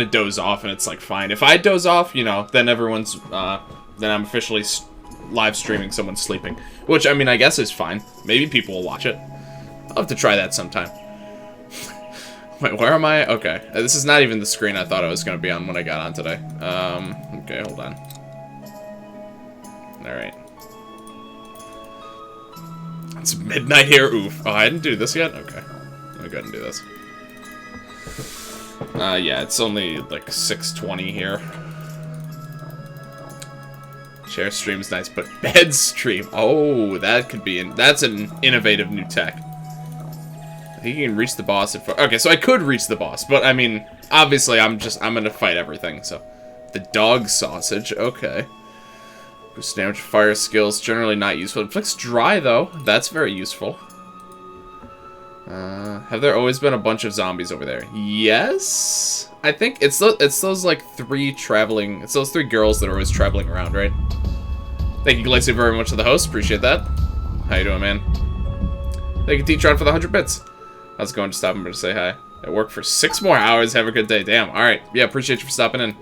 doze off and it's like fine. If I doze off, you know, then everyone's then I'm officially live streaming someone sleeping, which I mean I guess is fine. Maybe people will watch it. I'll have to try that sometime. Wait, where am I? Okay, this is not even the screen I thought I was gonna be on when I got on today. Okay, hold on. All right. It's midnight here. Oof. Oh, I didn't do this yet. Okay, I'll go ahead and do this. Yeah, it's only like 6:20 here. Share stream's nice, but bed stream. Oh, that could be that's an innovative new tech. I think you can reach the boss at okay, so I could reach the boss, but I mean, obviously I'm gonna fight everything, so. The dog sausage, okay. Boost damage, fire skills, generally not useful. Inflicts dry, though. That's very useful. Have there always been a bunch of zombies over there? Yes? I think it's those, like, it's those three girls that are always traveling around, right? Thank you, Glacy, very much to the host. Appreciate that. How you doing, man? Thank you, T-Tron, for the 100 bits. I was going to stop him to say hi. I work for 6 more hours. Have a good day. Damn. All right. Yeah, appreciate you for stopping in.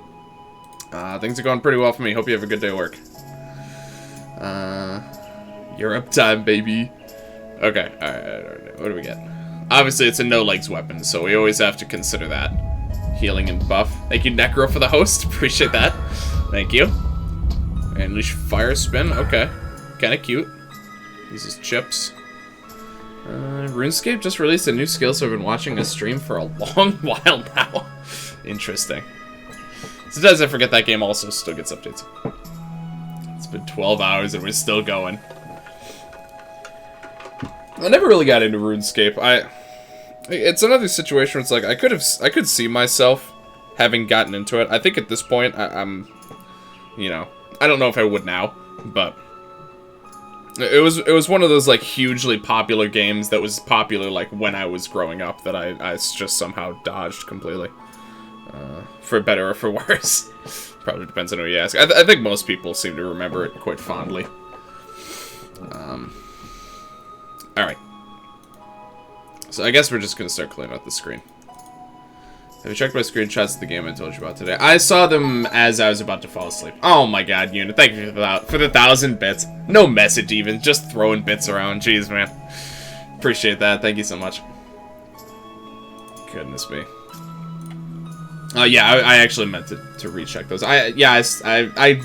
Things are going pretty well for me. Hope you have a good day at work. You're up time, baby. Okay, alright, what do we get? Obviously, it's a no-legs weapon, so we always have to consider that. Healing and buff. Thank you, Necro, for the host. Appreciate that. Thank you. Unleash Fire Spin. Okay. Kinda cute. Uses chips. RuneScape just released a new skill, so I've been watching a stream for a long while now. Interesting. Sometimes I forget that game also still gets updates. It's been 12 hours and we're still going. I never really got into RuneScape. It's another situation where it's like I could see myself having gotten into it. I think at this point I'm, you know, I don't know if I would now, but it was one of those like hugely popular games that was popular like when I was growing up that I just somehow dodged completely. For better or for worse. Probably depends on who you ask. I think most people seem to remember it quite fondly. Alright. So I guess we're just going to start cleaning out the screen. Have you checked my screenshots of the game I told you about today? I saw them as I was about to fall asleep. Oh my god, Unit. Thank you for the 1,000 bits. No message even. Just throwing bits around. Jeez, man. Appreciate that. Thank you so much. Goodness me. Yeah, I actually meant to recheck those. I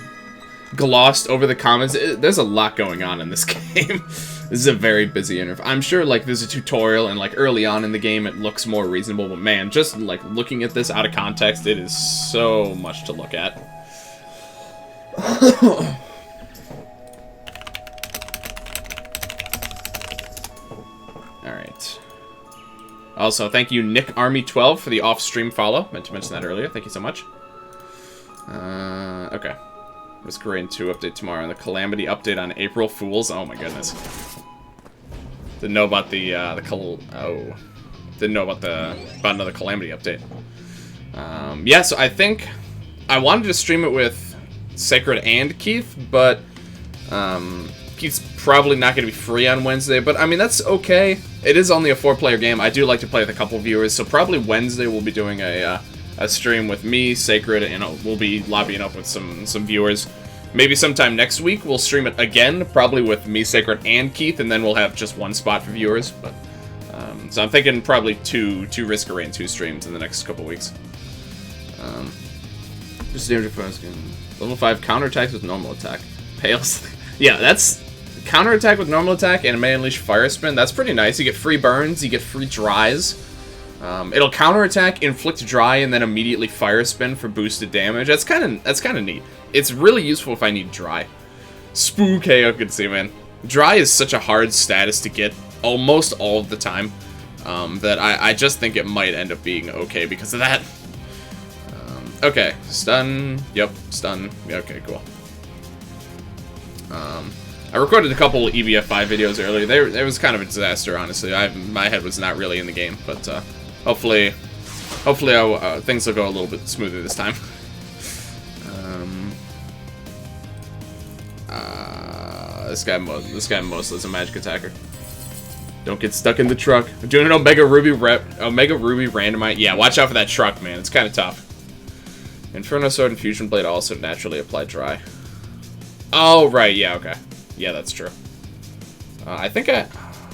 glossed over the comments. There's a lot going on in this game. This is a very busy interview. I'm sure, like, there's a tutorial, and, like, early on in the game, it looks more reasonable. But, man, just, like, looking at this out of context, it is so much to look at. Alright. Also, thank you, Nick Army 12, for the off-stream follow. Meant to mention that earlier. Thank you so much. Okay. Risk Rain 2 update tomorrow, and the Calamity update on April Fools. Oh my goodness. Didn't know about didn't know about another Calamity update. Yeah, so I think I wanted to stream it with Sacred and Keith, but Keith's probably not going to be free on Wednesday, but I mean, that's okay. It is only a 4-player game. I do like to play with a couple viewers, so probably Wednesday we'll be doing a stream with me, Sacred, and we'll be lobbying up with some viewers. Maybe sometime next week we'll stream it again, probably with me, Sacred, and Keith, and then we'll have just one spot for viewers. But so I'm thinking probably two Risk Rain 2 streams in the next couple weeks. Just damage for us. Level 5 counterattacks with normal attack. Pales. Yeah, that's counterattack with normal attack and may unleash Fire Spin. That's pretty nice. You get free burns, you get free dries. It'll counterattack, inflict dry, and then immediately Fire Spin for boosted damage. That's kind of neat. It's really useful if I need dry. Spook, hey, I could see, man. Dry is such a hard status to get almost all of the time that I just think it might end up being okay because of that. Okay, stun. Yep, stun. Yeah, okay, cool. I recorded a couple EBF5 videos earlier. It was kind of a disaster, honestly. My head was not really in the game, but hopefully things will go a little bit smoother this time. This guy mostly is a magic attacker. Don't get stuck in the truck. I'm doing an Omega Ruby randomite. Yeah, watch out for that truck, man. It's kind of tough. Inferno Sword and Fusion Blade also naturally apply dry. Oh, right, yeah, okay. Yeah, that's true. I think I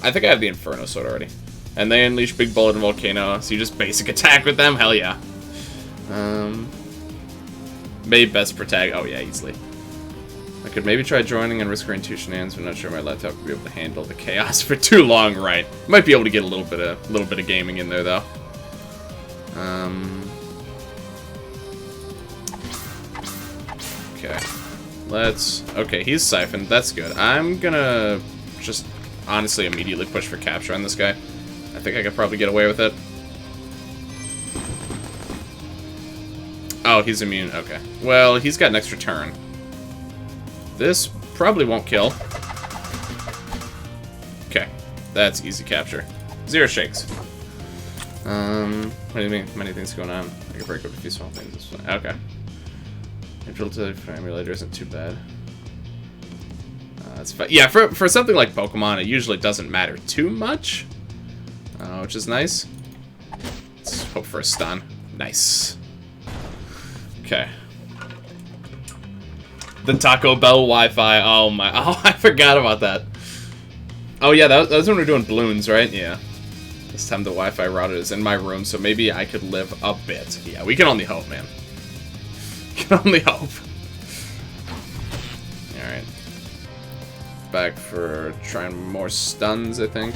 have the Inferno Sword already. And they unleash Big Bullet and Volcano, so you just basic attack with them? Hell yeah. Maybe best protect. Oh yeah, easily. I could maybe try joining and risk running 2 shenanigans, but I'm not sure my laptop would be able to handle the chaos for too long, right? Might be able to get a little bit of gaming in there though. Okay. Okay, he's siphoned. That's good. I'm gonna just honestly immediately push for capture on this guy. I think I could probably get away with it. Oh, he's immune. Okay. Well, he's got an extra turn. This probably won't kill. Okay. That's easy capture. 0 shakes. What do you mean? Many things going on. I can break up a few small things. Okay. Infiltrated emulator isn't too bad. That's fine. Yeah, for something like Pokemon, it usually doesn't matter too much. Which is nice. Let's hope for a stun. Nice. Okay. The Taco Bell Wi-Fi. Oh my. Oh, I forgot about that. Oh yeah, that was when we were doing balloons, right? Yeah. This time the Wi-Fi router is in my room, so maybe I could live a bit. Yeah, we can only hope, man. We can only hope. Alright. Back for trying more stuns, I think.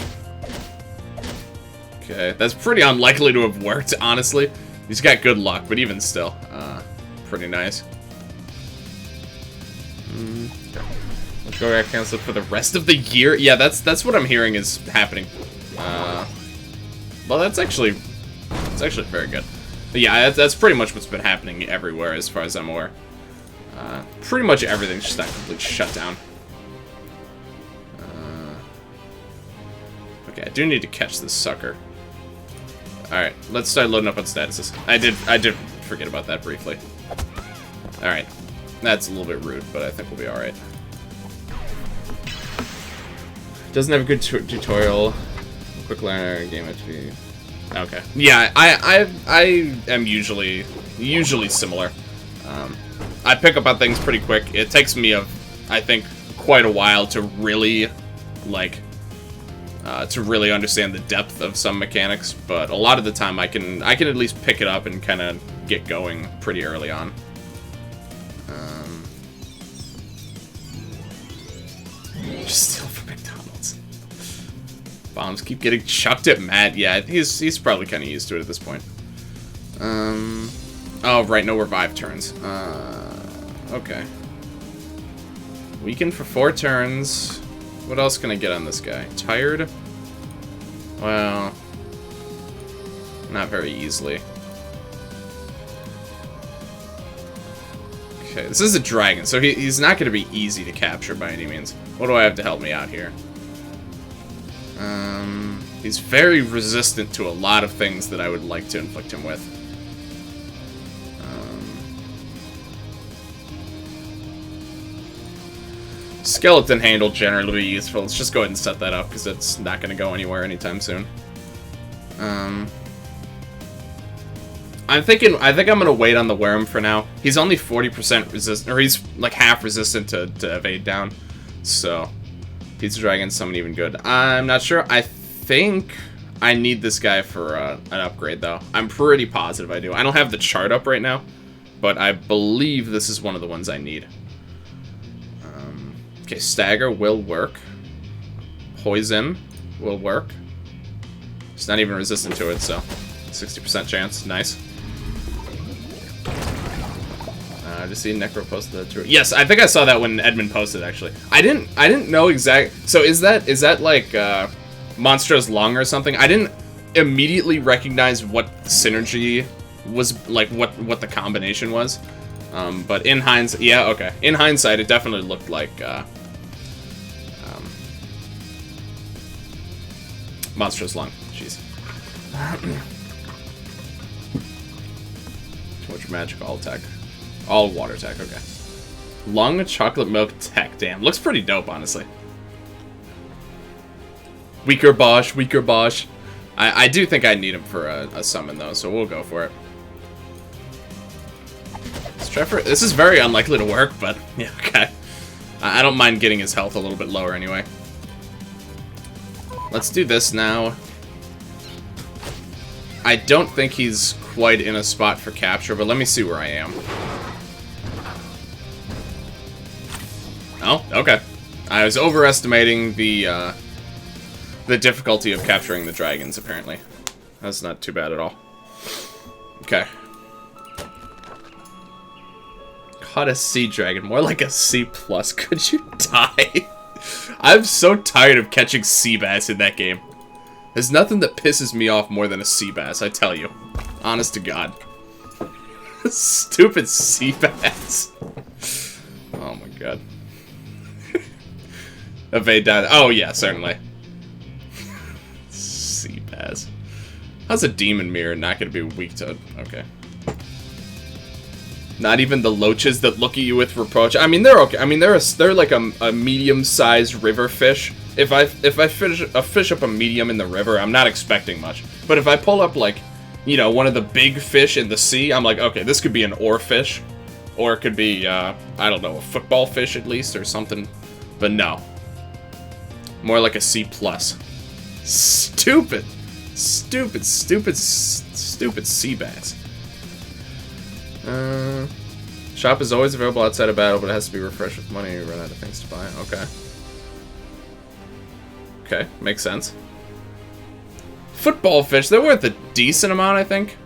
Okay, that's pretty unlikely to have worked, honestly. He's got good luck, but even still, pretty nice. Let's go get canceled for the rest of the year. Yeah, that's what I'm hearing is happening. Well, that's actually very good. But yeah, that's pretty much what's been happening everywhere, as far as I'm aware. Pretty much everything's just not completely shut down. Okay, I do need to catch this sucker. Alright, let's start loading up on statuses. I did forget about that briefly. Alright. That's a little bit rude, but I think we'll be alright. Doesn't have a good tutorial. Quick learner, game HP. Okay. Yeah, I am usually similar. I pick up on things pretty quick. It takes me, I think, quite a while to really, like, to really understand the depth of some mechanics, but a lot of the time I can at least pick it up and kind of get going pretty early on. Just steal from McDonald's. Bombs keep getting chucked at Matt. Yeah, he's probably kind of used to it at this point. Oh right, no revive turns. Okay. Weaken for 4 turns. What else can I get on this guy? Tired? Well, not very easily. Okay, this is a dragon, so he's not going to be easy to capture by any means. What do I have to help me out here? He's very resistant to a lot of things that I would like to inflict him with. Skeleton handle generally be useful. Let's just go ahead and set that up because it's not going to go anywhere anytime soon. I think I'm going to wait on the worm for now. He's only 40% resistant, or he's like half resistant to evade down. So, Pizza Dragon summon even good. I'm not sure. I think I need this guy for an upgrade though. I'm pretty positive I do. I don't have the chart up right now, but I believe this is one of the ones I need. Okay, Stagger will work. Poison will work. It's not even resistant to it, so 60% chance. Nice. Just see Necro post the tour. Yes, I think I saw that when Edmund posted. Actually, I didn't know exact. So is that like Monstro's Lung or something? I didn't immediately recognize what the synergy was, like what the combination was. But in hindsight, yeah, okay. In hindsight, it definitely looked like Monstrous Lung. Jeez. Too much magic, all tech. All water tech, okay. Lung chocolate milk tech, damn. Looks pretty dope, honestly. Weaker Bosch, weaker Bosch. I do think I need him for a summon, though, so we'll go for it. This is very unlikely to work, but yeah, okay. I don't mind getting his health a little bit lower anyway. Let's do this now. I don't think he's quite in a spot for capture, but let me see where I am. Oh, okay. I was overestimating the difficulty of capturing the dragons, apparently. That's not too bad at all. Okay. Caught a sea dragon, more like a C+. Could you die? I'm so tired of catching sea bass in that game. There's nothing that pisses me off more than a sea bass, I tell you. Honest to God. Stupid sea bass. Oh my God. Evade down. Oh yeah, certainly. Sea bass. How's a demon mirror not gonna be weak to? Okay. Not even the loaches that look at you with reproach. I mean, they're okay. I mean, they're like a medium-sized river fish. If I fish up a medium in the river, I'm not expecting much. But if I pull up like, you know, one of the big fish in the sea, I'm like, okay, this could be an oarfish, or it could be I don't know, a football fish at least or something. But no, more like a C+. Stupid, stupid, stupid, stupid sea bass. Shop is always available outside of battle, but it has to be refreshed with money. You run out of things to buy. Okay. Okay, makes sense. Football fish, they're worth a decent amount, I think.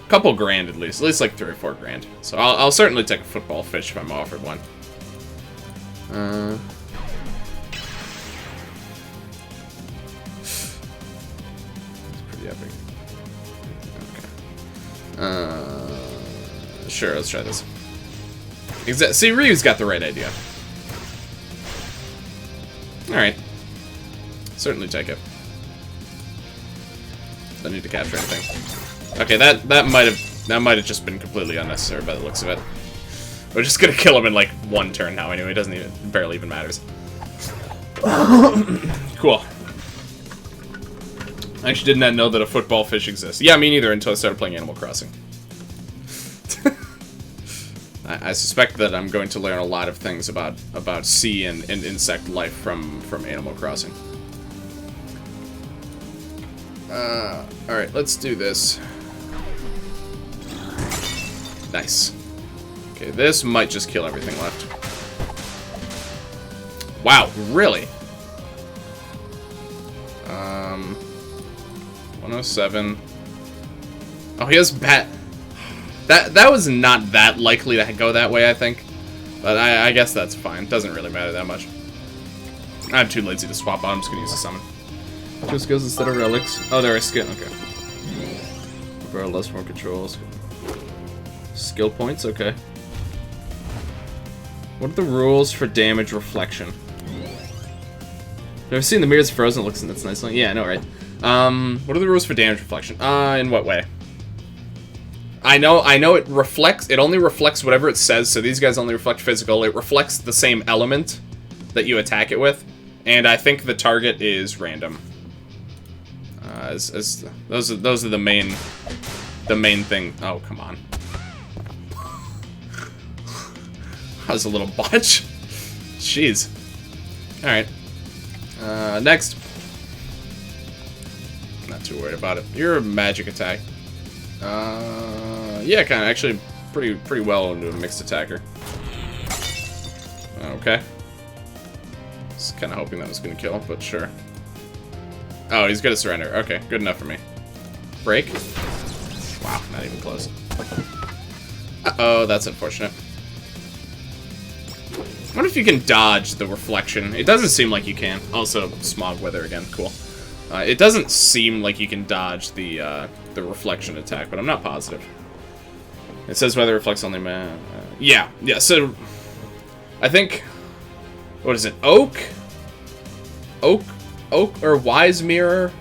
Couple grand at least like 3 or 4 grand. So I'll certainly take a football fish if I'm offered one. It's pretty epic. Okay. Sure, let's try this. See, Ryu's got the right idea. Alright. Certainly take it. Don't need to capture anything. Okay, that might have just been completely unnecessary by the looks of it. We're just gonna kill him in like 1 turn now anyway. It barely even matters. Cool. I actually did not know that a football fish exists. Yeah, me neither until I started playing Animal Crossing. I suspect that I'm going to learn a lot of things about sea and insect life from Animal Crossing. Alright, let's do this. Nice. Okay, this might just kill everything left. Wow, really? 107. Oh, he has bat. That was not that likely to go that way, I think. But I guess that's fine. Doesn't really matter that much. I'm too lazy to swap out. I'm just gonna use the summon. Two skills instead of relics. Oh, there are skill. Okay. For less more controls. Skill points. Okay. What are the rules for damage reflection? I've seen the mirror's frozen. It looks that's nice. Yeah, I know, right? What are the rules for damage reflection? In what way? I know it reflects, it only reflects whatever it says, so these guys only reflect physical. It reflects the same element that you attack it with, and I think the target is random. Those are the main thing. Oh, come on. That was a little botch. Jeez. Alright. Next. Not too worried about it. You're a magic attack. Yeah, kind of actually pretty well into a mixed attacker. Okay. Just kind of hoping that was gonna kill, but sure. Oh, he's gonna surrender. Okay, good enough for me. Break. Wow, not even close. Uh-oh, that's unfortunate. I wonder if you can dodge the reflection. It doesn't seem like you can. Also, smog weather again. Cool. It doesn't seem like you can dodge the reflection attack, but I'm not positive. It says weather reflects only man. Yeah, so I think, what is it? Oak or Wise Mirror,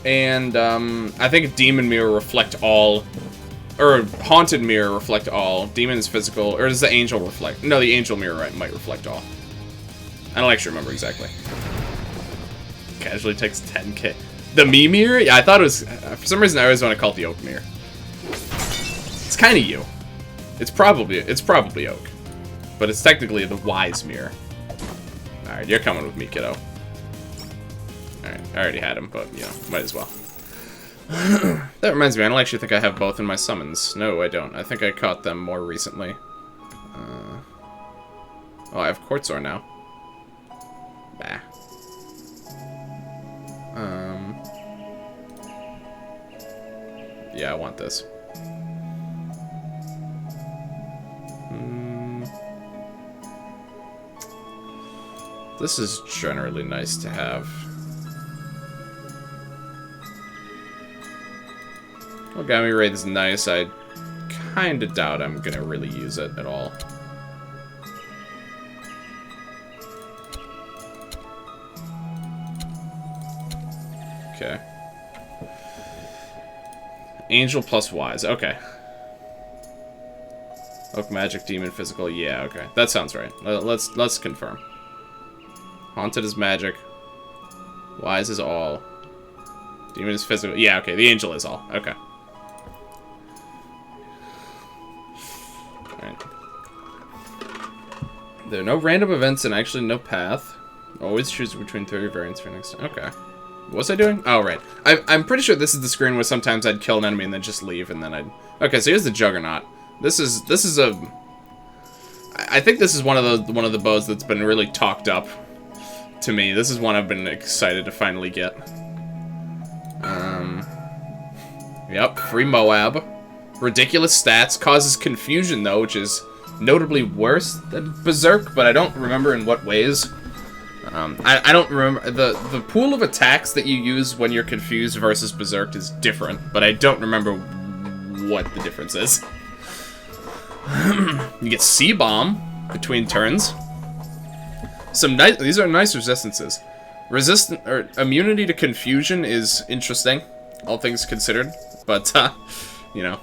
and I think Demon Mirror reflect all, or Haunted Mirror reflect all. Demon is physical, or does the Angel reflect? No, the Angel Mirror might reflect all. I don't actually remember exactly. Casually takes 10k. The Me Mirror? Yeah, I thought it was, for some reason I always want to call it the Oak Mirror. It's kind of you. It's probably Oak. But it's technically the Wise Mirror. Alright, you're coming with me, kiddo. Alright, I already had him, but, you know, might as well. That reminds me, I don't actually think I have both in my summons. No, I don't. I think I caught them more recently. Oh, I have Quartzor now. Bah. Yeah, I want this. This is generally nice to have. Origami Raid is nice. I kind of doubt I'm going to really use it at all. Okay. Angel plus Wise. Okay. Oak Magic, Demon, Physical. Yeah, okay. That sounds right. Let's confirm. Haunted is Magic. Wise is all. Demon is Physical. Yeah, okay. The Angel is all. Okay. Alright. There are no random events and actually no path. Always choose between 30 variants for next time. Okay. What was I doing? Oh, right. I'm pretty sure this is the screen where sometimes I'd kill an enemy and then just leave, and then I'd... Okay, so here's the Juggernaut. This is a... I think this is one of the bows that's been really talked up to me. This is one I've been excited to finally get. Yep, free Moab. Ridiculous stats. Causes confusion, though, which is notably worse than Berserk, but I don't remember in what ways. I don't remember... The pool of attacks that you use when you're confused versus Berserk is different, but I don't remember what the difference is. You get C-Bomb between turns. Some nice... These are nice resistances. Immunity to confusion is interesting, all things considered, but, you know,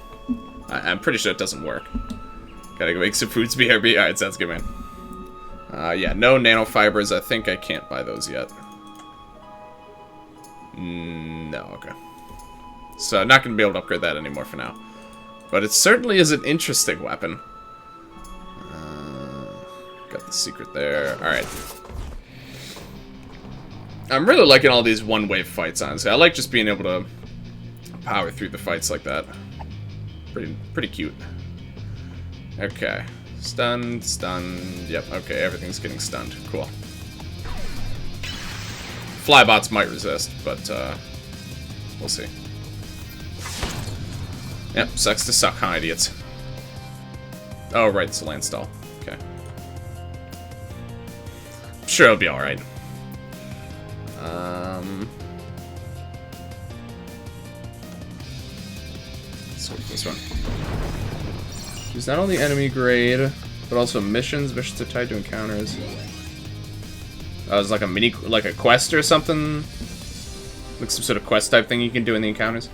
I'm pretty sure it doesn't work. Gotta go make some foods, BRB. Alright, sounds good, man. Yeah, no nanofibers. I think I can't buy those yet. No, okay. So I'm not going to be able to upgrade that anymore for now. But it certainly is an interesting weapon. Got the secret there. Alright. I'm really liking all these one-wave fights, honestly. I like just being able to power through the fights like that. Pretty cute. Okay. Stunned, stunned. Yep, okay, everything's getting stunned. Cool. Flybots might resist, but, we'll see. Yep, sucks to suck, huh, idiots? Oh, right, it's a land stall. Okay. I'm sure it'll be alright. Let's go with this one. Use not only enemy grade, but also missions. Missions are tied to encounters. Oh, it's like a like a quest or something? Like some sort of quest type thing you can do in the encounters?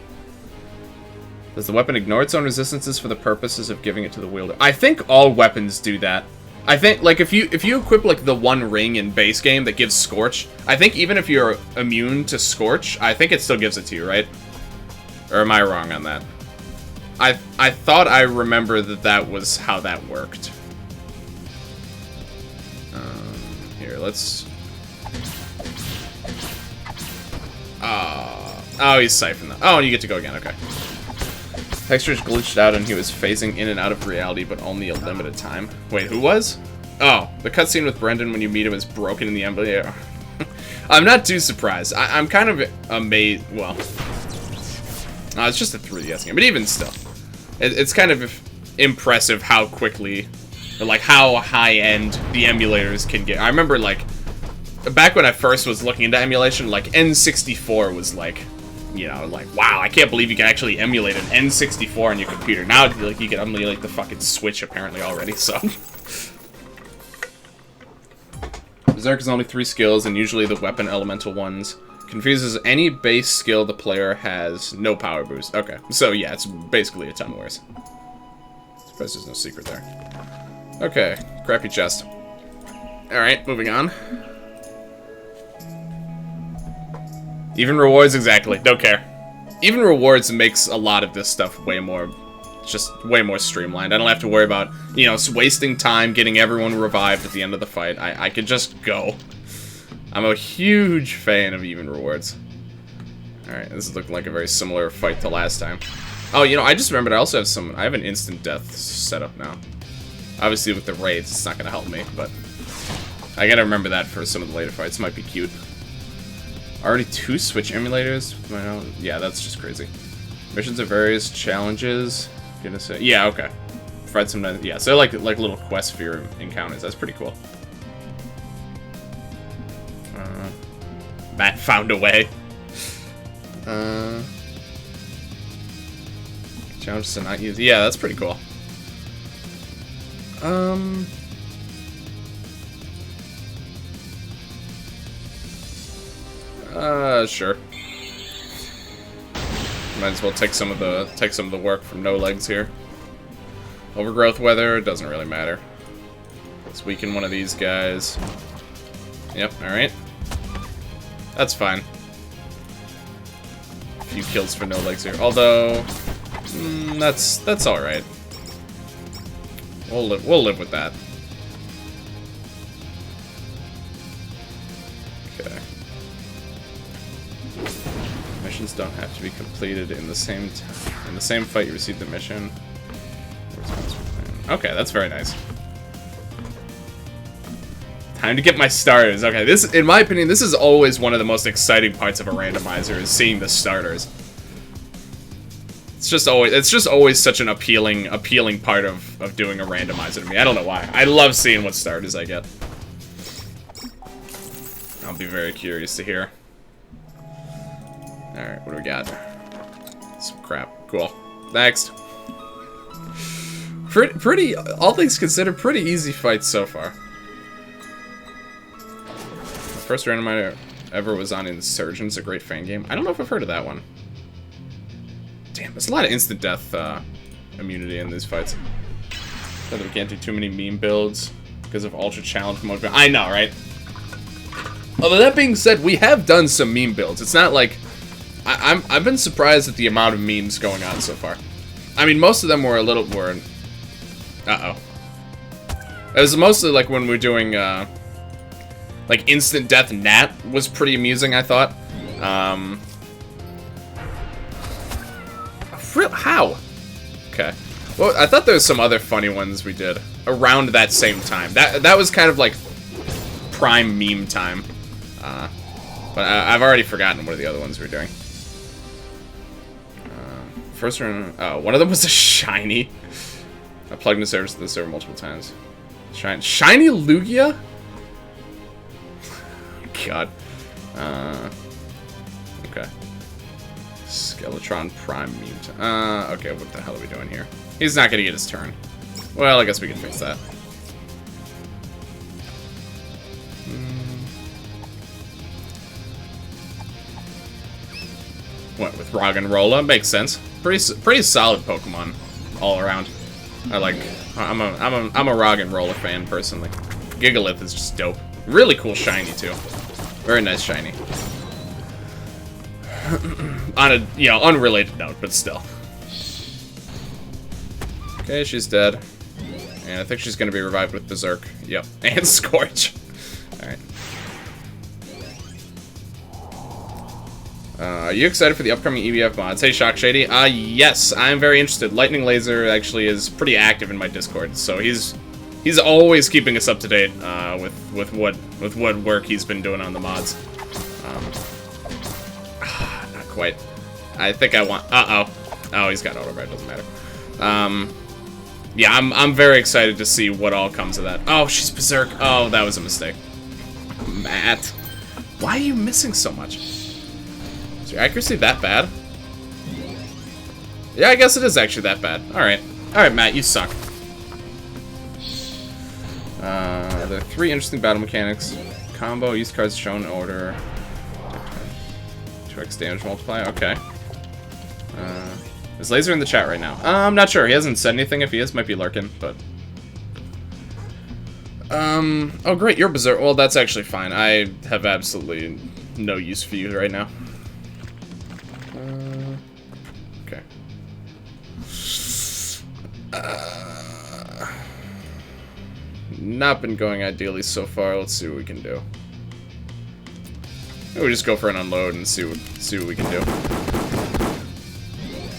Does the weapon ignore its own resistances for the purposes of giving it to the wielder? I think all weapons do that. I think, like, if you equip, like, the one ring in base game that gives Scorch, I think even if you're immune to Scorch, I think it still gives it to you, right? Or am I wrong on that? I thought I remember that was how that worked. Here, let's... Oh, he's siphoned. Oh, you get to go again, okay. Textures glitched out and he was phasing in and out of reality, but only a limited time. Wait, who was? Oh, the cutscene with Brendan when you meet him is broken in the emblem. Yeah. I'm not too surprised. I'm kind of amazed. Well, it's just a 3DS game, but even still, it's kind of impressive how quickly, or like how high-end the emulators can get. I remember, like, back when I first was looking into emulation, like N64 was like, you know, like, wow, I can't believe you can actually emulate an N64 on your computer. Now, like, you can emulate the fucking Switch, apparently, already, so. Berserk is only 3 skills, and usually the weapon elemental ones. Confuses any base skill the player has, no power boost. Okay, so yeah, it's basically a ton worse. Suppose there's no secret there. Okay, crappy chest. Alright, moving on. Even rewards, exactly. Don't care. Even rewards makes a lot of this stuff way more It's just way more streamlined. I don't have to worry about, you know, wasting time getting everyone revived at the end of the fight. I could just go. I'm a huge fan of even rewards. Alright, this is looking like a very similar fight to last time. Oh, you know, I just remembered I also have I have an instant death set up now. Obviously with the raids, it's not going to help me, but I gotta remember that for some of the later fights. Might be cute. Already 2 Switch emulators? Yeah, that's just crazy. Missions of various challenges. Gonna say, yeah, okay. Fight some, yeah, so like little quest for your encounters. That's pretty cool. Matt found a way. Challenges to not use. Yeah, that's pretty cool. Sure. Might as well take some of the work from No Legs here. Overgrowth weather, doesn't really matter. Let's weaken one of these guys. Yep, alright. That's fine. A few kills for No Legs here. Although that's alright. We'll live with that. Okay. Missions don't have to be completed in the same time. In the same fight you receive the mission. Okay, that's very nice. Time to get my starters. Okay, this, in my opinion, this is always one of the most exciting parts of a randomizer, is seeing the starters. It's just always such an appealing part of doing a randomizer to me. I don't know why. I love seeing what starters I get. I'll be very curious to hear. Alright, what do we got? Some crap. Cool. Next. Pretty, all things considered, pretty easy fights so far. The first randomizer ever was on Insurgents, a great fan game. I don't know if I've heard of that one. Damn, there's a lot of instant death immunity in these fights. So that we can't do too many meme builds because of Ultra Challenge mode. I know, right? Although that being said, we have done some meme builds. It's not like... I've been surprised at the amount of memes going on so far. I mean, most of them were a little more... Uh-oh. It was mostly like when we were doing, like, Instant Death Nat was pretty amusing, I thought. How? Okay. Well, I thought there was some other funny ones we did around that same time. That was kind of like prime meme time. But I've already forgotten what the other ones we were doing. First one, oh, one of them was a shiny. I plugged into service to the server multiple times. Shiny Lugia? God. Okay. Skeletron Prime meme. Okay, what the hell are we doing here? He's not gonna get his turn. Well, I guess we can fix that. What, with Roggenrola? Makes sense. Pretty solid Pokemon all around. I'm a Roggenrola fan personally. Gigalith is just dope. Really cool shiny too. Very nice shiny. On a, you know, unrelated note, but still. Okay, she's dead. And I think she's gonna be revived with Berserk. Yep. And Scorch. Alright. Are you excited for the upcoming EBF mods? Hey, Shock Shady. Yes, I'm very interested. Lightning Laser actually is pretty active in my Discord, so he's always keeping us up to date with what work he's been doing on the mods. Not quite. I think I want. Oh, he's got auto red. Doesn't matter. Yeah, I'm very excited to see what all comes of that. Oh, she's Berserk. Oh, that was a mistake. Matt, why are you missing so much? Is your accuracy that bad? Yeah, I guess it is actually that bad. Alright. Alright, Matt, you suck. There are 3 interesting battle mechanics. Combo, use cards shown in order. 2x damage multiplier, okay. Is Laser in the chat right now? I'm not sure. He hasn't said anything. If he is, might be lurking, but... Oh great, you're Berserk. Well, that's actually fine. I have absolutely no use for you right now. Okay. not been going ideally so far. Let's see what we can do. Maybe we just go for an unload and see what we can do.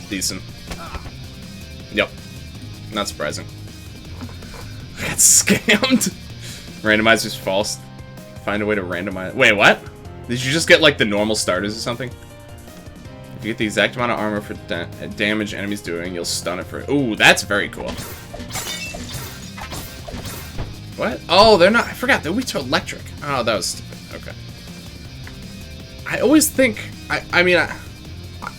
Decent. Yep. Not surprising. I got scammed. Randomizer's false. Find a way to randomize. Wait, what? Did you just get like the normal starters or something? If you get the exact amount of armor for damage enemies doing, you'll stun it for. Ooh, that's very cool. What? Oh, they're not. I forgot. They're weak to electric. Oh, that was stupid. Okay. I always think. I mean,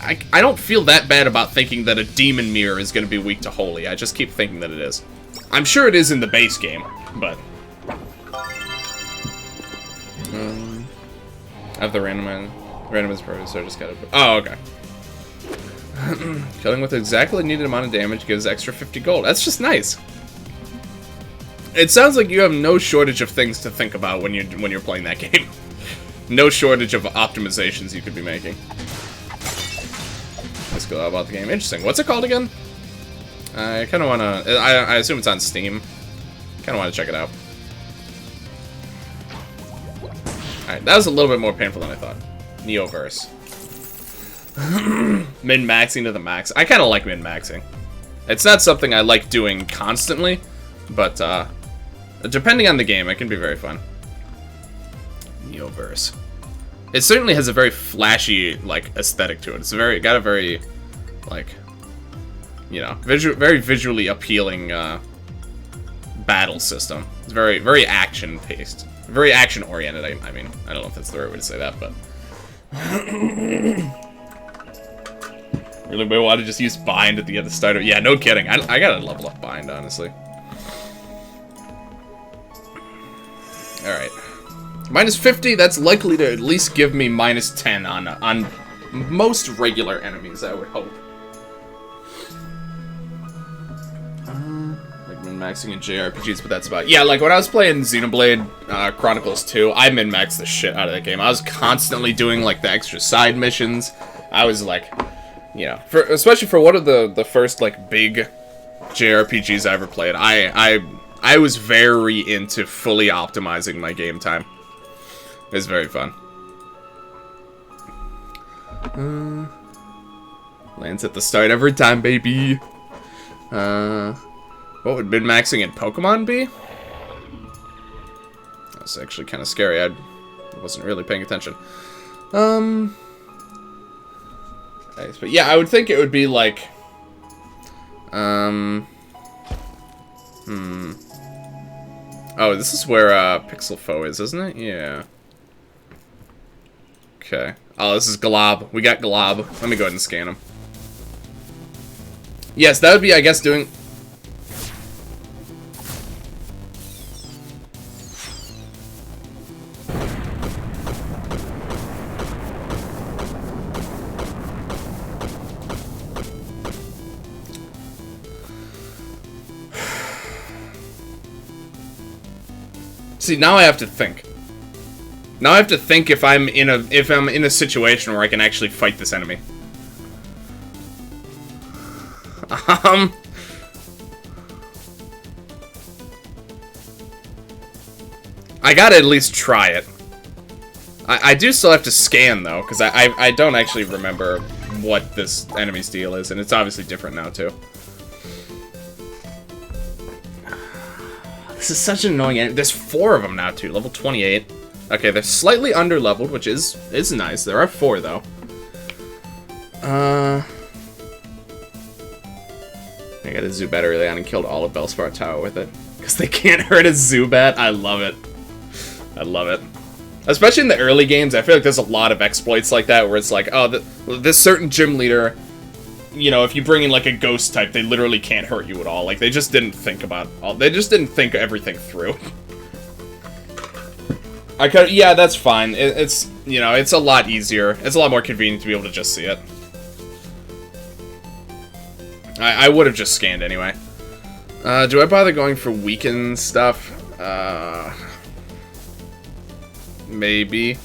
I don't feel that bad about thinking that a demon mirror is going to be weak to holy. I just keep thinking that it is. I'm sure it is in the base game, but. I have the randomized purpose, so I just gotta. Oh, okay. Killing with exactly the needed amount of damage gives extra 50 gold. That's just nice. It sounds like you have no shortage of things to think about when you're playing that game. No shortage of optimizations you could be making. Let's go about the game. Interesting. What's it called again? I kind of want to... I assume it's on Steam. Kind of want to check it out. Alright, that was a little bit more painful than I thought. Neoverse. Min-maxing to the max. I kind of like min-maxing. It's not something I like doing constantly, but depending on the game, it can be very fun. Neoverse. It certainly has a very flashy, like, aesthetic to it. It's got a very, like, you know, very visually appealing battle system. It's very action-paced. Very action-oriented, I mean. I don't know if that's the right way to say that, but... Really, we want to just use bind at the end of the start of... Yeah, no kidding. I gotta level up bind, honestly. Alright. Minus 50, that's likely to at least give me minus 10 on most regular enemies, I would hope. Like min-maxing in JRPGs, but that's about... Yeah, like when I was playing Xenoblade Chronicles 2, I min-maxed the shit out of that game. I was constantly doing like the extra side missions. I was like, you know, especially for one of the first like big JRPGs I ever played, I was very into fully optimizing my game time. It was very fun. Lands at the start every time, baby. What would min-maxing in Pokemon be? That's actually kind of scary. I wasn't really paying attention. Nice. But yeah, I would think it would be like... Oh, this is where Pixel Foe is, isn't it? Yeah. Okay. Oh, this is Glob. We got Glob. Let me go ahead and scan him. Yes, that would be, I guess, doing... See, now I have to think. Now I have to think if I'm in a situation where I can actually fight this enemy. I gotta at least try it. I do still have to scan though, because I don't actually remember what this enemy's deal is, and it's obviously different now too. This is such an annoying enemy. There's 4 of them now, too. Level 28. Okay, they're slightly under-leveled, which is nice. There are 4, though. I got a Zubat early on and killed all of Bellspar Tower with it. Because they can't hurt a Zubat. I love it. I love it. Especially in the early games, I feel like there's a lot of exploits like that, where it's like, oh, this certain gym leader... You know, if you bring in like a ghost type, they literally can't hurt you at all. Like, they just didn't think they just didn't think everything through. Yeah, that's fine. It's, you know, it's a lot easier. It's a lot more convenient to be able to just see it. I would have just scanned anyway. Do I bother going for weakened stuff? Maybe.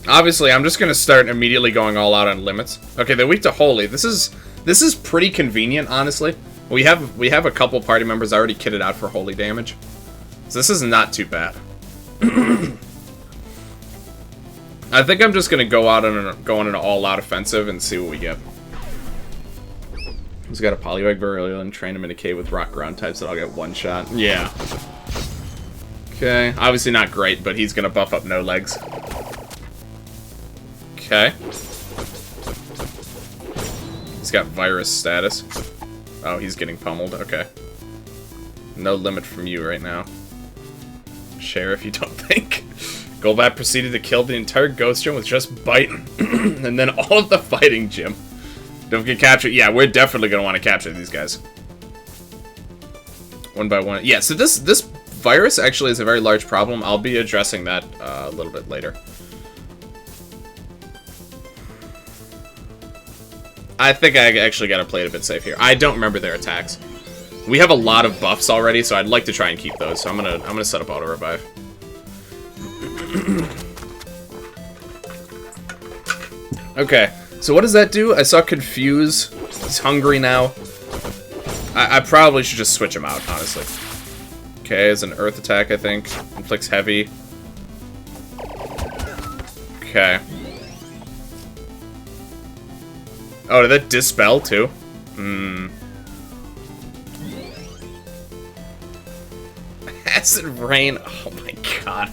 Obviously, I'm just gonna start immediately going all out on limits. Okay, they're weak to holy. This is This is pretty convenient, honestly. We have a couple party members already kitted out for holy damage. So this is not too bad. I think I'm just gonna go on an all-out offensive and see what we get. He's got a Poliwag Burial and train him in a cave with rock ground types that I'll get one shot. Yeah. Okay, obviously not great, but he's gonna buff up no legs. Okay. He's got virus status. Oh, he's getting pummeled. Okay. No limit from you right now. Sheriff, you don't think? Golbat proceeded to kill the entire Ghost Gym with just Bite, and then all of the fighting gym. Don't get captured. Yeah, we're definitely gonna want to capture these guys. One by one. Yeah, so this virus actually is a very large problem. I'll be addressing that a little bit later. I think I actually gotta play it a bit safe here. I don't remember their attacks. We have a lot of buffs already, so I'd like to try and keep those. So I'm gonna set up auto revive. Okay, so what does that do? I saw Confuse. He's hungry now. I probably should just switch him out, honestly. Okay, it's an Earth attack, I think. Inflicts heavy. Okay. Oh, did that dispel too? Hmm. Acid Rain. Oh my god.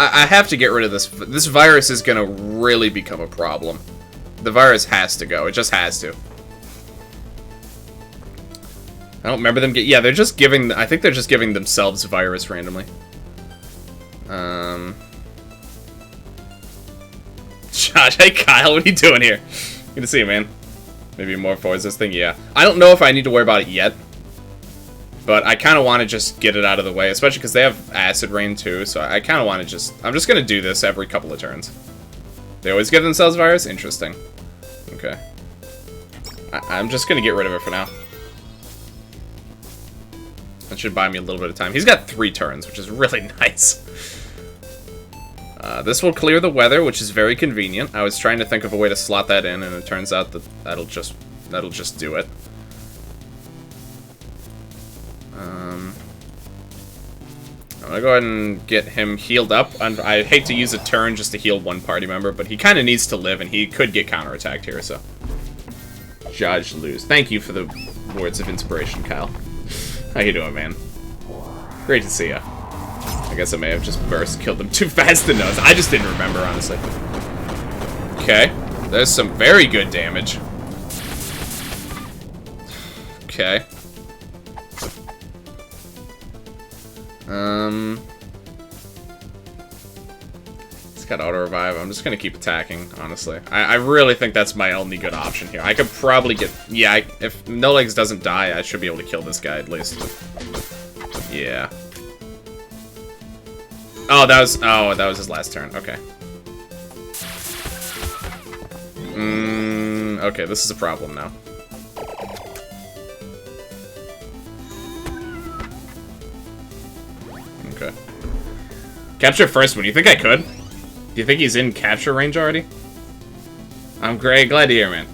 I have to get rid of this. This virus is gonna really become a problem. The virus has to go. It just has to. I don't remember them get. Yeah, they're just giving. I think they're just giving themselves virus randomly. Josh, hey Kyle, what are you doing here? Good to see you, man. Maybe more forwards this thing. Yeah, I don't know if I need to worry about it yet, but I kind of want to just get it out of the way, especially because they have Acid Rain too. So I kind of want to just. I'm just gonna do this every couple of turns. They always give themselves virus. Interesting. Okay. I'm just gonna get rid of it for now. That should buy me a little bit of time. He's got 3 turns, which is really nice. This will clear the weather, which is very convenient. I was trying to think of a way to slot that in, and it turns out that that'll just do it. I'm gonna go ahead and get him healed up. I hate to use a turn just to heal one party member, but he kind of needs to live, and he could get counterattacked here, so. Judge lose. Thank you for the words of inspiration, Kyle. How you doing, man? Great to see ya. I guess I may have just killed them too fast to know. I just didn't remember, honestly. Okay. There's some very good damage. Okay. It's got auto revive. I'm just gonna keep attacking, honestly. I really think that's my only good option here. I could probably get... Yeah, if No Legs doesn't die, I should be able to kill this guy at least. Yeah. Oh, that was his last turn. Okay. Okay, this is a problem now. Okay. Capture first one. You think I could? Do you think he's in capture range already? I'm great. Glad to hear, man.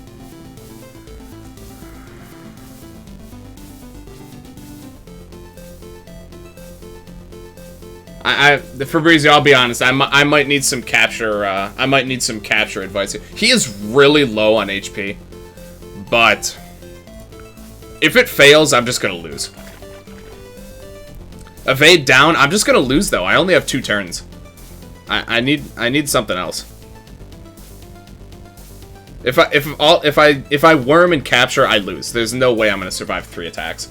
Fabrizio, I'll be honest. I might need some capture. I might need some capture advice here. He is really low on HP, but if it fails, I'm just gonna lose. Evade down. I'm just gonna lose though. I only have 2 turns. I need something else. If I worm and capture, I lose. There's no way I'm gonna survive 3 attacks.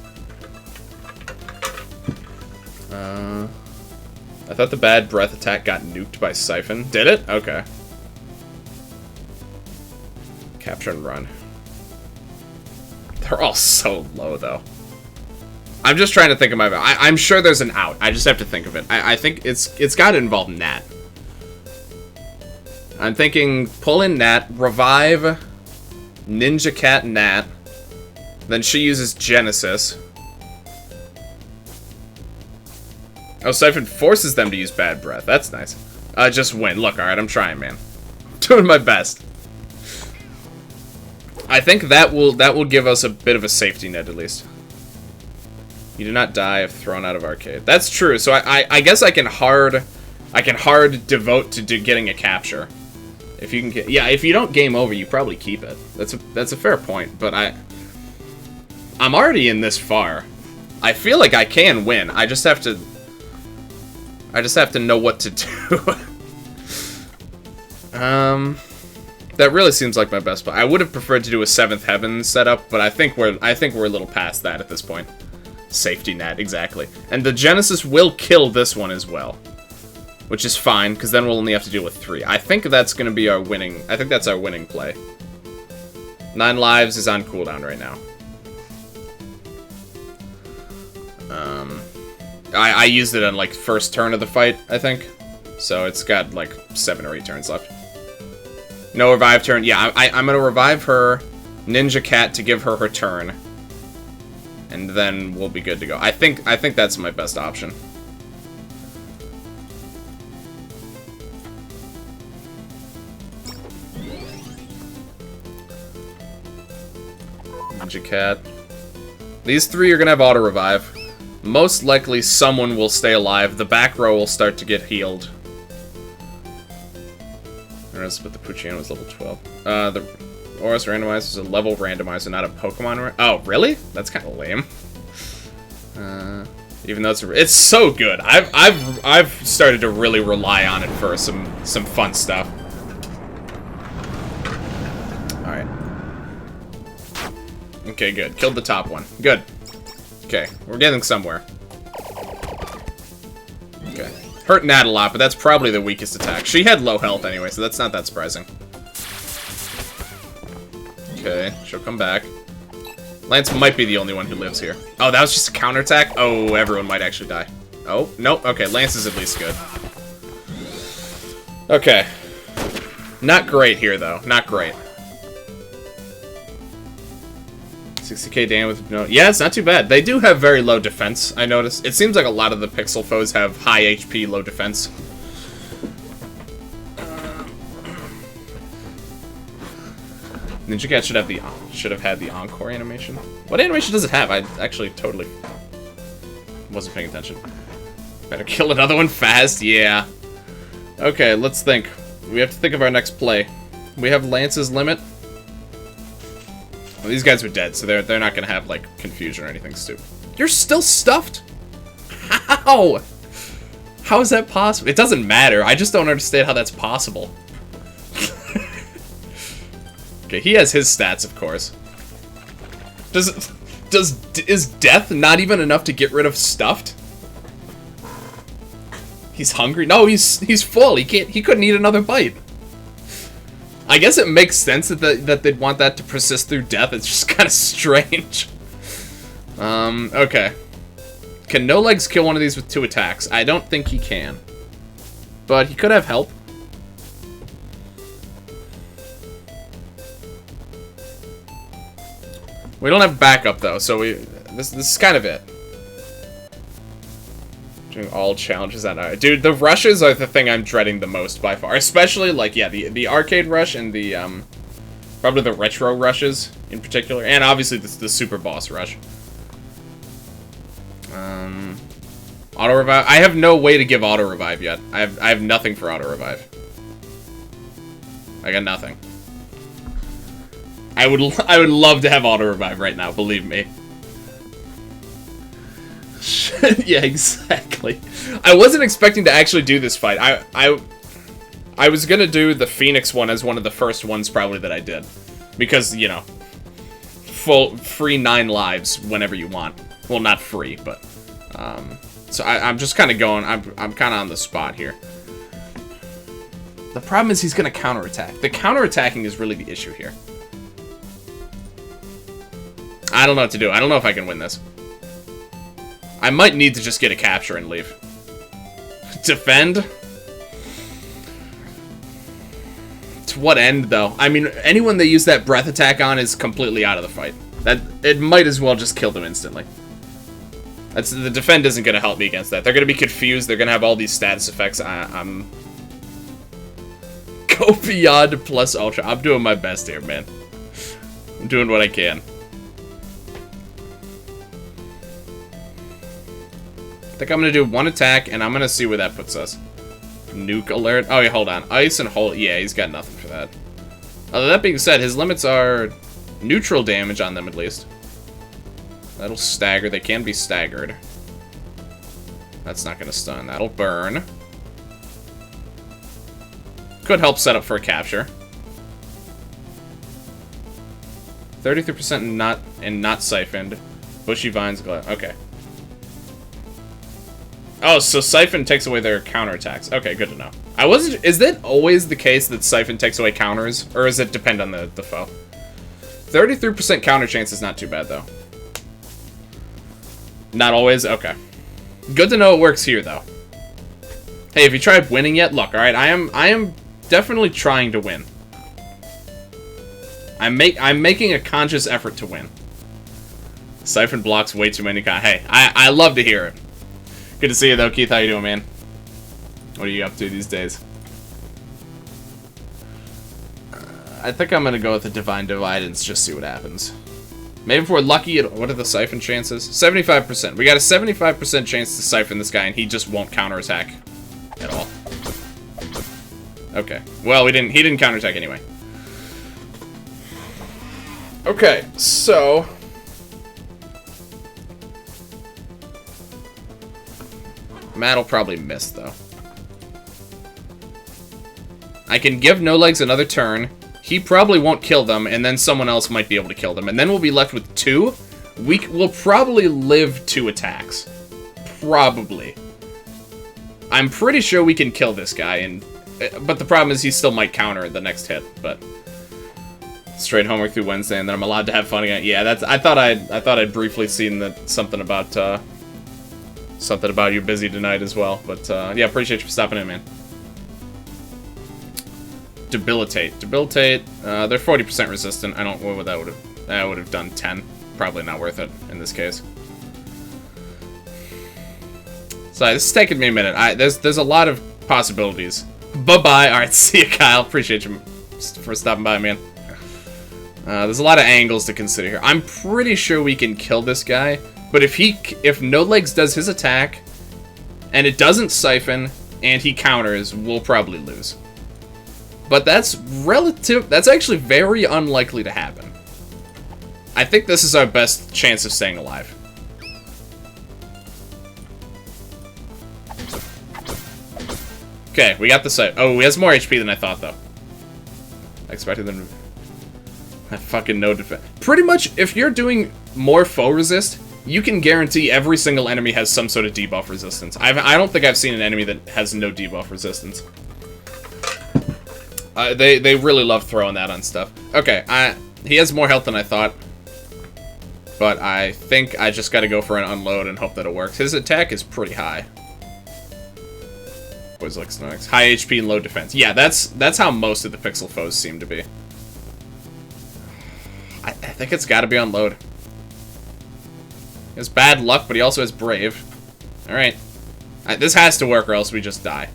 I thought the bad breath attack got nuked by Siphon. Did it? Okay. Capture and run. They're all so low, though. I'm just trying to think of my... I'm sure there's an out. I just have to think of it. I think it's got to involve Nat. I'm thinking pull in Nat, revive Ninja Cat Nat. Then she uses Genesis. Oh, Siphon forces them to use Bad Breath. That's nice. Just win. Look, alright, I'm trying, man. Doing my best. I think that will give us a bit of a safety net, at least. You do not die if thrown out of arcade. That's true, so I guess I can hard devote to getting a capture. If you can get... Yeah, if you don't game over, you probably keep it. That's a fair point, but I'm already in this far. I feel like I can win. I just have to know what to do. That really seems like my best bet. I would have preferred to do a 7th Heaven setup, but I think we're a little past that at this point. Safety net, exactly. And the Genesis will kill this one as well, which is fine, because then we'll only have to deal with 3. I think that's going to be our winning... I think that's our winning play. 9 lives is on cooldown right now. I used it on, like, first turn of the fight, I think. So it's got, like, 7 or 8 turns left. No revive turn. Yeah, I'm going to revive her Ninja Cat to give her her turn. And then we'll be good to go. I think that's my best option. Ninja Cat. These 3 are going to have auto-revive. Most likely someone will stay alive. The back row will start to get healed. But the Puchian was level 12. The Oris randomizer is a level randomizer, not a Pokemon. Oh, really? That's kind of lame. Even though it's so good. I've started to really rely on it for some fun stuff. All right. Okay, good. Killed the top one. Good. Okay, we're getting somewhere. Okay. Hurt Nat a lot, but that's probably the weakest attack. She had low health anyway, so that's not that surprising. Okay, she'll come back. Lance might be the only one who lives here. Oh, that was just a counterattack? Oh, everyone might actually die. Oh, nope. Okay, Lance is at least good. Okay. Not great here, though. Not great. 60k damage with no... Yeah, it's not too bad. They do have very low defense, I noticed. It seems like a lot of the Pixel foes have high HP, low defense. Ninja Cat should have had the Encore animation. What animation does it have? I actually totally wasn't paying attention. Better kill another one fast, yeah. Okay, let's think. We have to think of our next play. We have Lance's limit. Well, these guys are dead, so they're not gonna have, like, confusion or anything stupid. You're still stuffed? How? How is that possible? It doesn't matter. I just don't understand how that's possible. Okay, he has his stats, of course. Is death not even enough to get rid of stuffed? He's hungry? No, he's full. He couldn't eat another bite. I guess it makes sense that they'd want that to persist through death. It's just kind of strange. Okay. Can No Legs kill one of these with 2 attacks? I don't think he can. But he could have help. We don't have backup, though, so this is kind of it. Doing all challenges at night. Dude, the rushes are the thing I'm dreading the most by far. Especially, like, yeah, the arcade rush and the, probably the retro rushes in particular. And obviously the super boss rush. Auto revive. I have no way to give auto revive yet. I have nothing for auto revive. I got nothing. I would love to have auto revive right now, believe me. Yeah, exactly. I wasn't expecting to actually do this fight. I was gonna do the Phoenix one as one of the first ones probably that I did. Because, you know, free 9 lives whenever you want. Well, not free, but so I'm just kind of going, I'm kind of on the spot here. The problem is he's gonna counterattack. The counterattacking is really the issue here. I don't know what to do. I don't know if I can win this. I might need to just get a capture and leave. Defend? To what end, though? I mean, anyone they use that breath attack on is completely out of the fight. It might as well just kill them instantly. The defend isn't going to help me against that. They're going to be confused. They're going to have all these status effects. I'm... Go beyond plus ultra. I'm doing my best here, man. I'm doing what I can. I think I'm going to do one attack, and I'm going to see where that puts us. Nuke alert. Oh, yeah, hold on. Ice and hold. Yeah, he's got nothing for that. That being said, his limits are neutral damage on them, at least. That'll stagger. They can be staggered. That's not going to stun. That'll burn. Could help set up for a capture. 33% not siphoned. Bushy vines glow. Okay. Oh, so Siphon takes away their counterattacks. Okay, good to know. I wasn't... Is that always the case that Siphon takes away counters? Or does it depend on the foe? 33% counter chance is not too bad, though. Not always? Okay. Good to know it works here, though. Hey, have you tried winning yet? Look, alright, I am definitely trying to win. I'm making a conscious effort to win. Siphon blocks way too many Hey, I love to hear it. Good to see you, though, Keith. How you doing, man? What are you up to these days? I think I'm going to go with the Divine Divide and just see what happens. Maybe if we're lucky, what are the Siphon chances? 75%. We got a 75% chance to Siphon this guy, and he just won't counterattack at all. Okay. Well, he didn't counterattack anyway. Okay, so... Matt'll probably miss, though. I can give No Legs another turn. He probably won't kill them, and then someone else might be able to kill them. And then we'll be left with 2. We'll probably live 2 attacks. Probably. I'm pretty sure we can kill this guy, but the problem is he still might counter the next hit, but... Straight homework through Wednesday, and then I'm allowed to have fun again. Yeah, I thought I'd briefly seen that something about you busy tonight as well. But yeah, appreciate you for stopping in, man. Debilitate. They're 40% resistant. I don't. What would that would have? That would have done 10. Probably not worth it in this case. Sorry, this is taking me a minute. There's a lot of possibilities. Bye-bye. All right, see you, Kyle. Appreciate you for stopping by, man. There's a lot of angles to consider here. I'm pretty sure we can kill this guy, but if No Legs does his attack, and it doesn't Siphon, and he counters, we'll probably lose. But that's actually very unlikely to happen. I think this is our best chance of staying alive. Okay, we got the site. Oh, he has more HP than I thought, though. I expected them to... I fucking no defense. Pretty much, if you're doing more foe resist, you can guarantee every single enemy has some sort of debuff resistance. I don't think I've seen an enemy that has no debuff resistance. They really love throwing that on stuff. Okay, he has more health than I thought. But I think I just gotta go for an unload and hope that it works. His attack is pretty high. Boys like Snowix. High HP and low defense. Yeah, that's how most of the pixel foes seem to be. I think it's gotta be unload. He has bad luck, but he also has brave. Alright. This has to work or else we just die.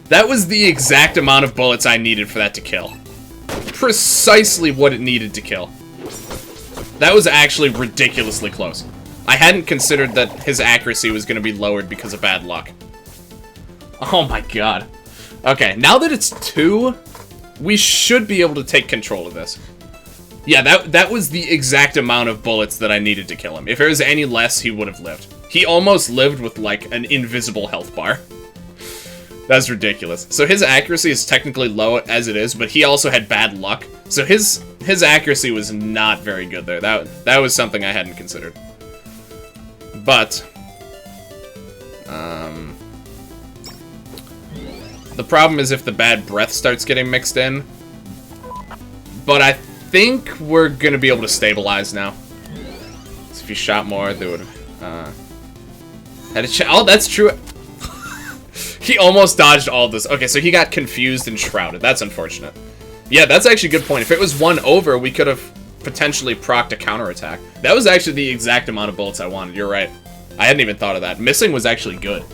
That was the exact amount of bullets I needed for that to kill. Precisely what it needed to kill. That was actually ridiculously close. I hadn't considered that his accuracy was going to be lowered because of bad luck. Oh my god. Okay, now that it's 2, we should be able to take control of this. Yeah, that was the exact amount of bullets that I needed to kill him. If it was any less, he would have lived. He almost lived with, like, an invisible health bar. That's ridiculous. So his accuracy is technically low as it is, but he also had bad luck. So his accuracy was not very good there. That was something I hadn't considered. But the problem is if the bad breath starts getting mixed in. But I think we're gonna be able to stabilize now. So if he shot more, they would have had a oh, that's true. He almost dodged all this. Okay, so he got confused and shrouded. That's unfortunate. Yeah, that's actually a good point. If it was 1 over, we could have potentially procced a counterattack. That was actually the exact amount of bullets I wanted. You're right. I hadn't even thought of that. Missing was actually good.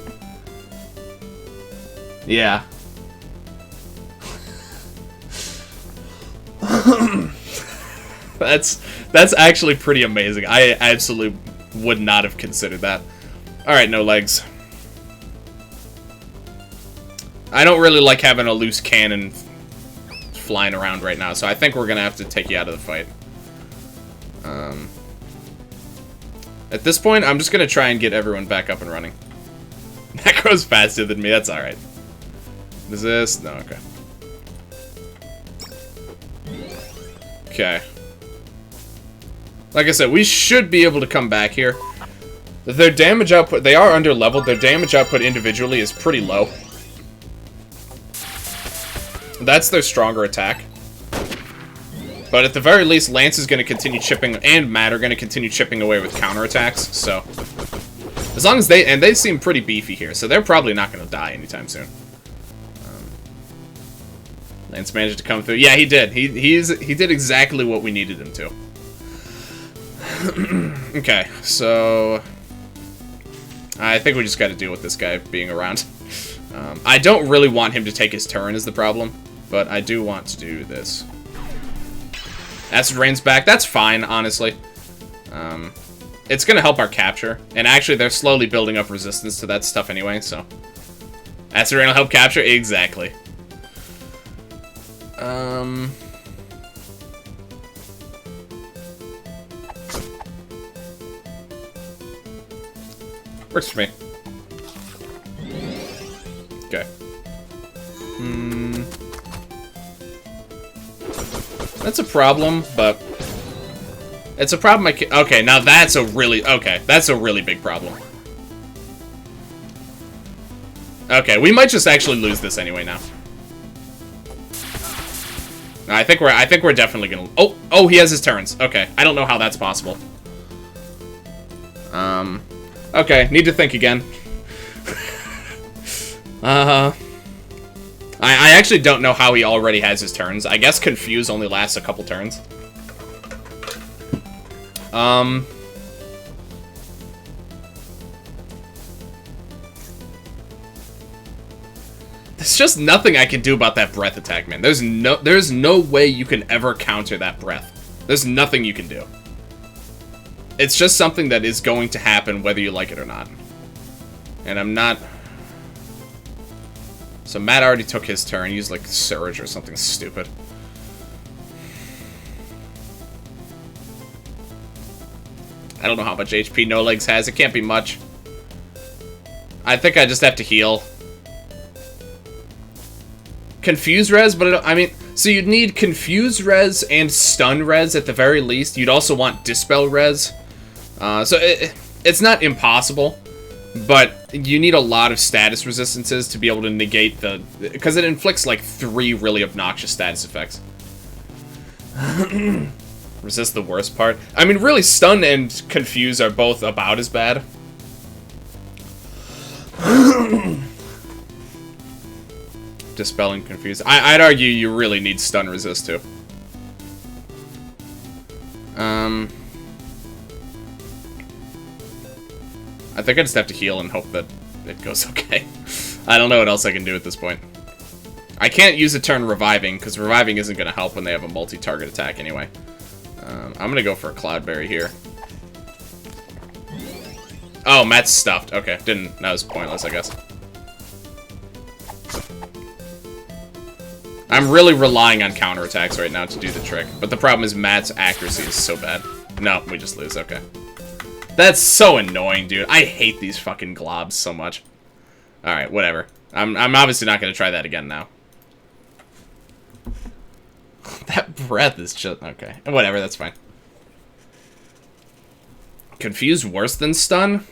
Yeah. That's actually pretty amazing. I absolutely would not have considered that. Alright, no legs. I don't really like having a loose cannon flying around right now, so I think we're gonna have to take you out of the fight. At this point, I'm just gonna try and get everyone back up and running. That goes faster than me, that's alright. Is this? No, okay. Okay. Like I said, we should be able to come back here. Their damage output, they are under-leveled, their damage output individually is pretty low. That's their stronger attack. But at the very least, Lance is going to continue chipping, and Matt are going to continue chipping away with counterattacks, so... As long as they... And they seem pretty beefy here, so they're probably not going to die anytime soon. Lance managed to come through. Yeah, he did. He did exactly what we needed him to. Okay, so... I think we just got to deal with this guy being around. I don't really want him to take his turn is the problem, but I do want to do this. Acid Rain's back. That's fine, honestly. It's going to help our capture, and actually they're slowly building up resistance to that stuff anyway, so... Acid Rain will help capture? Exactly. Works for me. Okay. That's a problem, but... It's a problem I can... Okay, now that's a really... Okay, that's a really big problem. Okay, we might just actually lose this anyway now. I think we're definitely gonna... Oh, he has his turns. Okay, I don't know how that's possible. Okay, need to think again. I actually don't know how he already has his turns. I guess Confuse only lasts a couple turns. There's just nothing I can do about that breath attack, man. There's no way you can ever counter that breath. There's nothing you can do. It's just something that is going to happen whether you like it or not. And I'm not... So Matt already took his turn. He used like Surge or something stupid. I don't know how much HP No Legs has. It can't be much. I think I just have to heal. Confuse res, but I mean... So you'd need Confuse res and Stun res at the very least. You'd also want Dispel res. So it's not impossible, but you need a lot of status resistances to be able to negate the... Because it inflicts like 3 really obnoxious status effects. Resist the worst part. I mean, really, Stun and Confuse are both about as bad. Dispel and Confuse. I'd argue you really need Stun resist too. I think I just have to heal and hope that it goes okay. I don't know what else I can do at this point. I can't use a turn Reviving, because Reviving isn't going to help when they have a multi-target attack anyway. I'm going to go for a Cloudberry here. Oh, Matt's stuffed. Okay, that was pointless, I guess. I'm really relying on counterattacks right now to do the trick, but the problem is Matt's accuracy is so bad. No, we just lose, okay. That's so annoying, dude. I hate these fucking globs so much. Alright, whatever. I'm obviously not going to try that again now. That breath is just... Okay, whatever, that's fine. Confuse worse than Stun?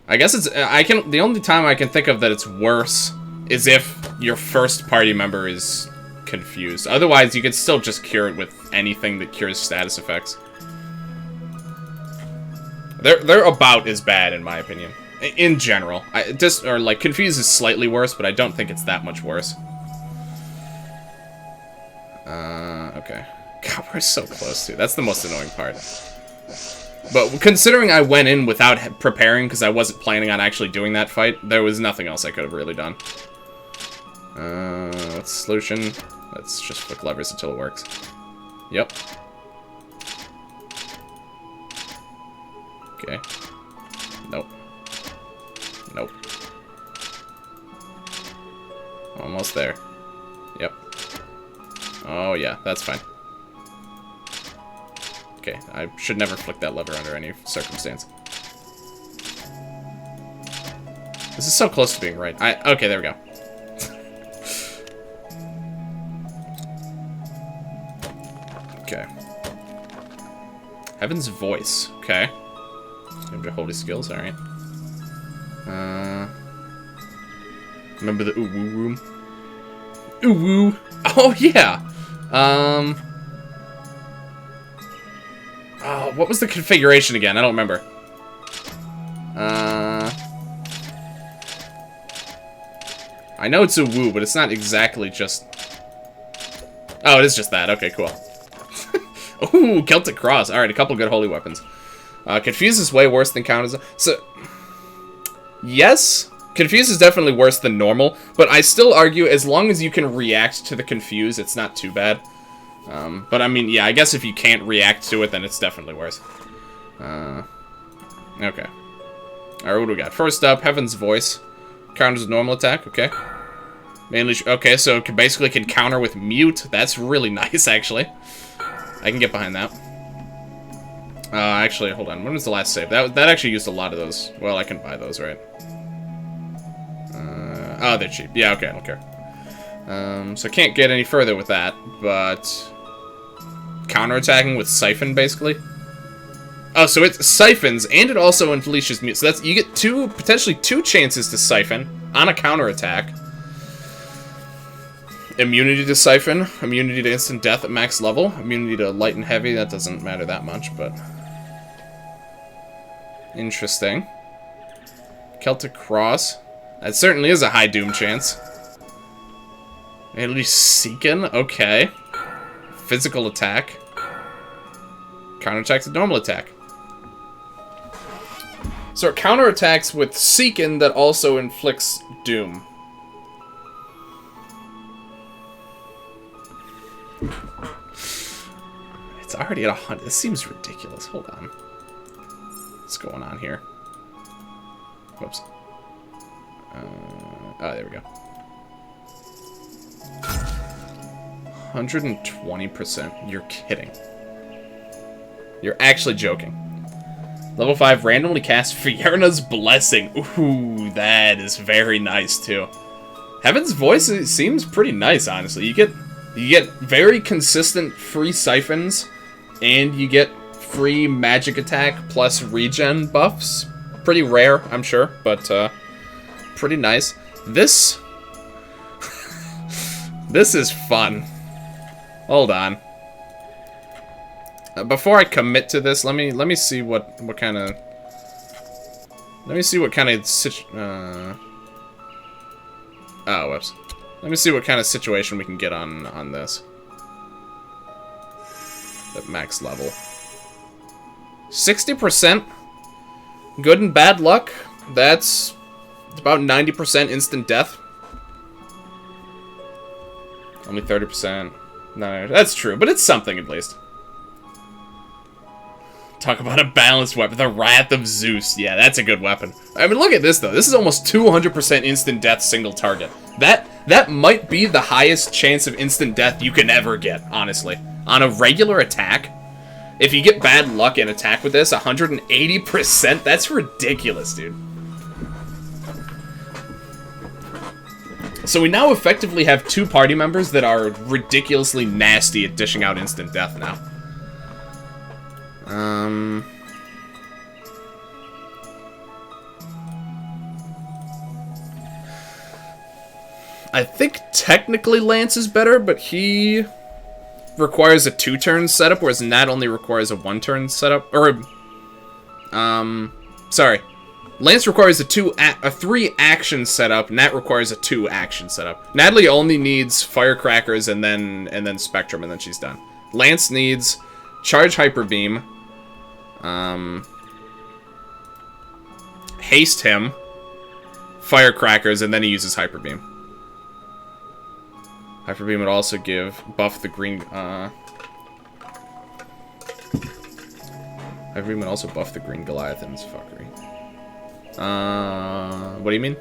I guess it's... The only time I can think of that it's worse is if your first party member is confused. Otherwise, you can still just cure it with anything that cures status effects. They're about as bad, in my opinion. In general. Confuse is slightly worse, but I don't think it's that much worse. Okay. God, we're so close to. That's the most annoying part. But considering I went in without preparing, because I wasn't planning on actually doing that fight, there was nothing else I could have really done. What's the solution? Let's just flick levers until it works. Yep. Okay. Nope. Nope. Almost there. Yep. Oh, yeah, that's fine. Okay, I should never flick that lever under any circumstance. This is so close to being right. Okay, there we go. Okay. Heaven's Voice. Okay. Maybe holy skills, alright. Remember the ooh-woo room? Ooh-woo! Oh, yeah! Oh, what was the configuration again? I don't remember. I know it's a woo, but it's not exactly just... Oh, it is just that. Okay, cool. Ooh, Celtic Cross. Alright, a couple good holy weapons. Confuse is way worse than counters. So, yes, Confuse is definitely worse than normal, but I still argue as long as you can react to the Confuse, it's not too bad. But I mean, yeah, I guess if you can't react to it, then it's definitely worse. Okay. Alright, what do we got? First up, Heaven's Voice. Counters normal attack, okay. Mainly, okay, so it basically can counter with Mute. That's really nice, actually. I can get behind that. Actually, hold on. When was the last save? That actually used a lot of those. Well, I can buy those, right? Oh, they're cheap. Yeah, okay, I don't care. So I can't get any further with that, but... Counterattacking with Siphon, basically. Oh, so it siphons, and it also unleashes Mute. So that's, you get potentially two chances to Siphon on a counterattack. Immunity to Siphon, immunity to instant death at max level, immunity to light and heavy, that doesn't matter that much, but... Interesting. Celtic Cross. That certainly is a high doom chance. At least Seekin, okay. Physical attack. Counterattacks a normal attack. So it counterattacks with Seekin that also inflicts doom. It's already at 100. This seems ridiculous. Hold on. What's going on here? Whoops. Oh, there we go. 120%. You're kidding. You're actually joking. Level 5 randomly cast Fierna's Blessing. Ooh, that is very nice too. Heaven's Voice seems pretty nice, honestly. You get very consistent free siphons, and you get free magic attack plus regen buffs. Pretty rare, I'm sure, but pretty nice. This this is fun. Hold on. Before I commit to this, let me see what kind of oh, whoops. Let me see what kind of situation we can get on this. At max level. 60% good and bad luck. That's about 90% instant death. Only 30%. No, that's true, but it's something at least. Talk about a balanced weapon. The Wrath of Zeus. Yeah, that's a good weapon. I mean, look at this, though. This is almost 200% instant death single target. That might be the highest chance of instant death you can ever get, honestly. On a regular attack, if you get bad luck and attack with this, 180%, that's ridiculous, dude. So we now effectively have two party members that are ridiculously nasty at dishing out instant death now. I think technically Lance is better, but he requires a 2-turn setup, whereas Nat only requires a 1-turn setup. Or, sorry. Lance requires a 3 action setup. Nat requires a 2 action setup. Natalie only needs Firecrackers and then Spectrum, and then she's done. Lance needs Charge Hyper Beam, Haste him, Firecrackers, and then he uses Hyper Beam. Hyper Beam would also buff the green. Hyper Beam would also buff the green Goliath and his fuckery. What do you mean?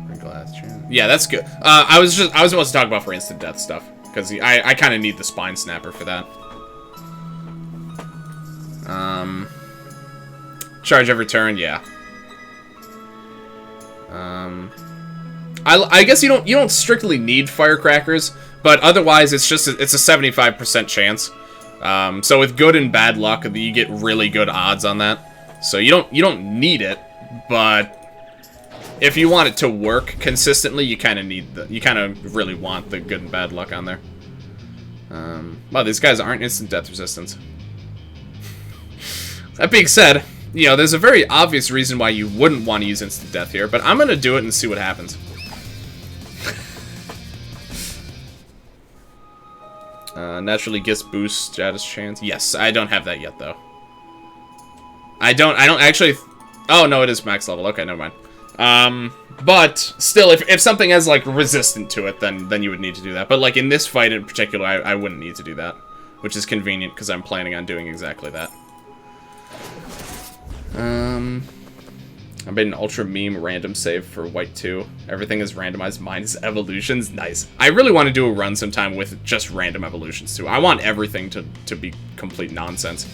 Green Goliath. Yeah, that's good. I was about to talk about for instant death stuff because I kind of need the Spine Snapper for that. Charge every turn, yeah. I guess you don't strictly need Firecrackers, but otherwise it's a 75% chance. So with good and bad luck, you get really good odds on that. So you don't need it, but if you want it to work consistently, you kind of really want the good and bad luck on there. Wow, these guys aren't instant death resistance. That being said, you know, there's a very obvious reason why you wouldn't want to use instant death here, but I'm gonna do it and see what happens. Naturally gets boost status chance. Yes, I don't have that yet though. I don't actually. Oh no, it is max level. Okay, never mind. But still, if something has like resistant to it, then you would need to do that. But like in this fight in particular, I wouldn't need to do that, which is convenient because I'm planning on doing exactly that. I made an ultra meme random save for White 2. Everything is randomized minus evolutions. Nice. I really want to do a run sometime with just random evolutions too. I want everything to be complete nonsense.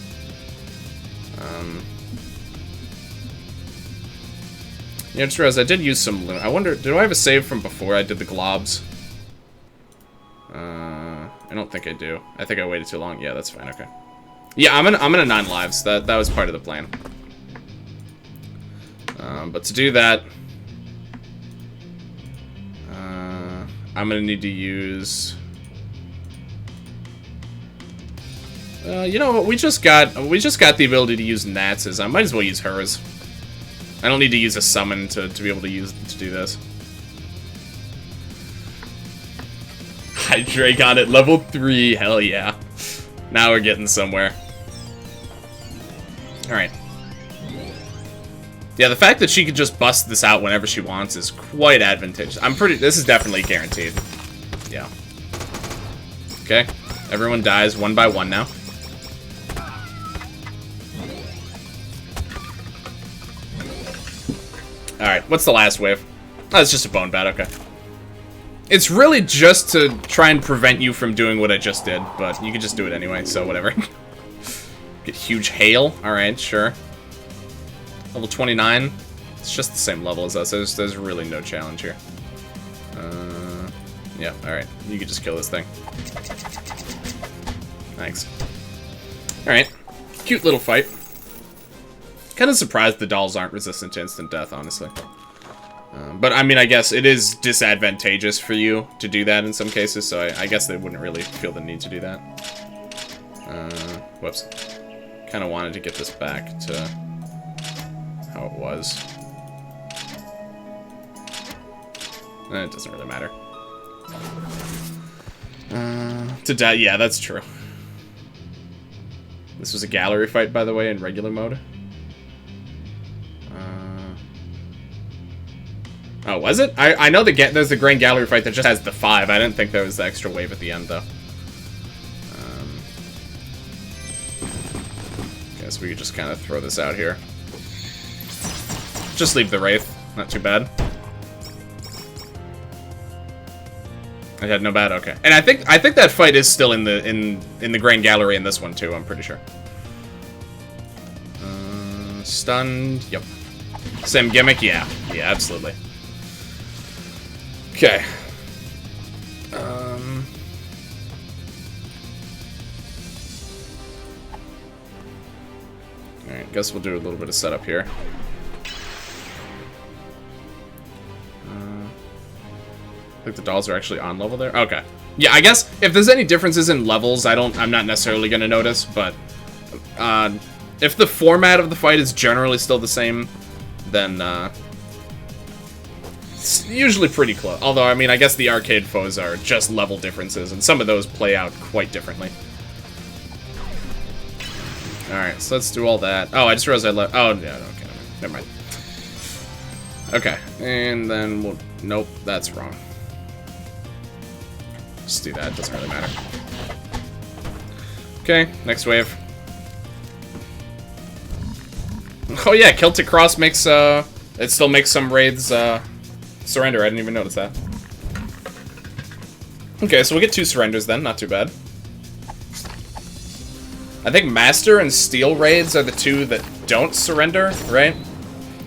Yeah, just realized I did use some. I wonder, did I have a save from before I did the globs? I don't think I do. I think I waited too long. Yeah, that's fine. Okay. Yeah, I'm gonna 9 lives. That was part of the plan. But to do that, I'm gonna need to use. You know what? We just got the ability to use Nats. I might as well use hers. I don't need to use a summon to be able to do this. Hydrake on it, level 3. Hell yeah! Now we're getting somewhere. All right. Yeah, the fact that she could just bust this out whenever she wants is quite advantageous. This is definitely guaranteed. Yeah. Okay. Everyone dies one by one now. Alright, what's the last wave? Oh, it's just a bone bat, okay. It's really just to try and prevent you from doing what I just did, but you can just do it anyway, so whatever. Get huge hail. Alright, sure. Level 29. It's just the same level as us. There's really no challenge here. Yeah, alright. You can just kill this thing. Thanks. Alright. Cute little fight. Kind of surprised the dolls aren't resistant to instant death, honestly. But, I mean, I guess it is disadvantageous for you to do that in some cases, so I guess they wouldn't really feel the need to do that. Whoops. Kind of wanted to get this back to how it was. It doesn't really matter. To die, yeah, that's true. This was a gallery fight, by the way, in regular mode. Oh, was it? I know there's the Grand Gallery fight that just has the 5. I didn't think there was the extra wave at the end, though. Guess we could just kind of throw this out here. Just leave the Wraith. Not too bad. I had no bad. Okay, and I think that fight is still in the Grand Gallery in this one too. I'm pretty sure. Stunned. Yep. Same gimmick. Yeah. Yeah. Absolutely. Okay. Alright, guess we'll do a little bit of setup here. I think the dolls are actually on level there. Okay. Yeah, I guess if there's any differences in levels, I'm not necessarily gonna notice, but if the format of the fight is generally still the same, then it's usually pretty close. Although, I mean, I guess the arcade foes are just level differences, and some of those play out quite differently. Alright, so let's do all that. Oh, I just realized I left. Oh, yeah, okay. Never mind. Okay, and then we'll... Nope, that's wrong. Just do that, doesn't really matter. Okay, next wave. Oh yeah, Celtic Cross makes, it still makes some raids, surrender. I didn't even notice that. Okay, so we'll get 2 surrenders then, not too bad. I think Master and Steel raids are the 2 that don't surrender, right?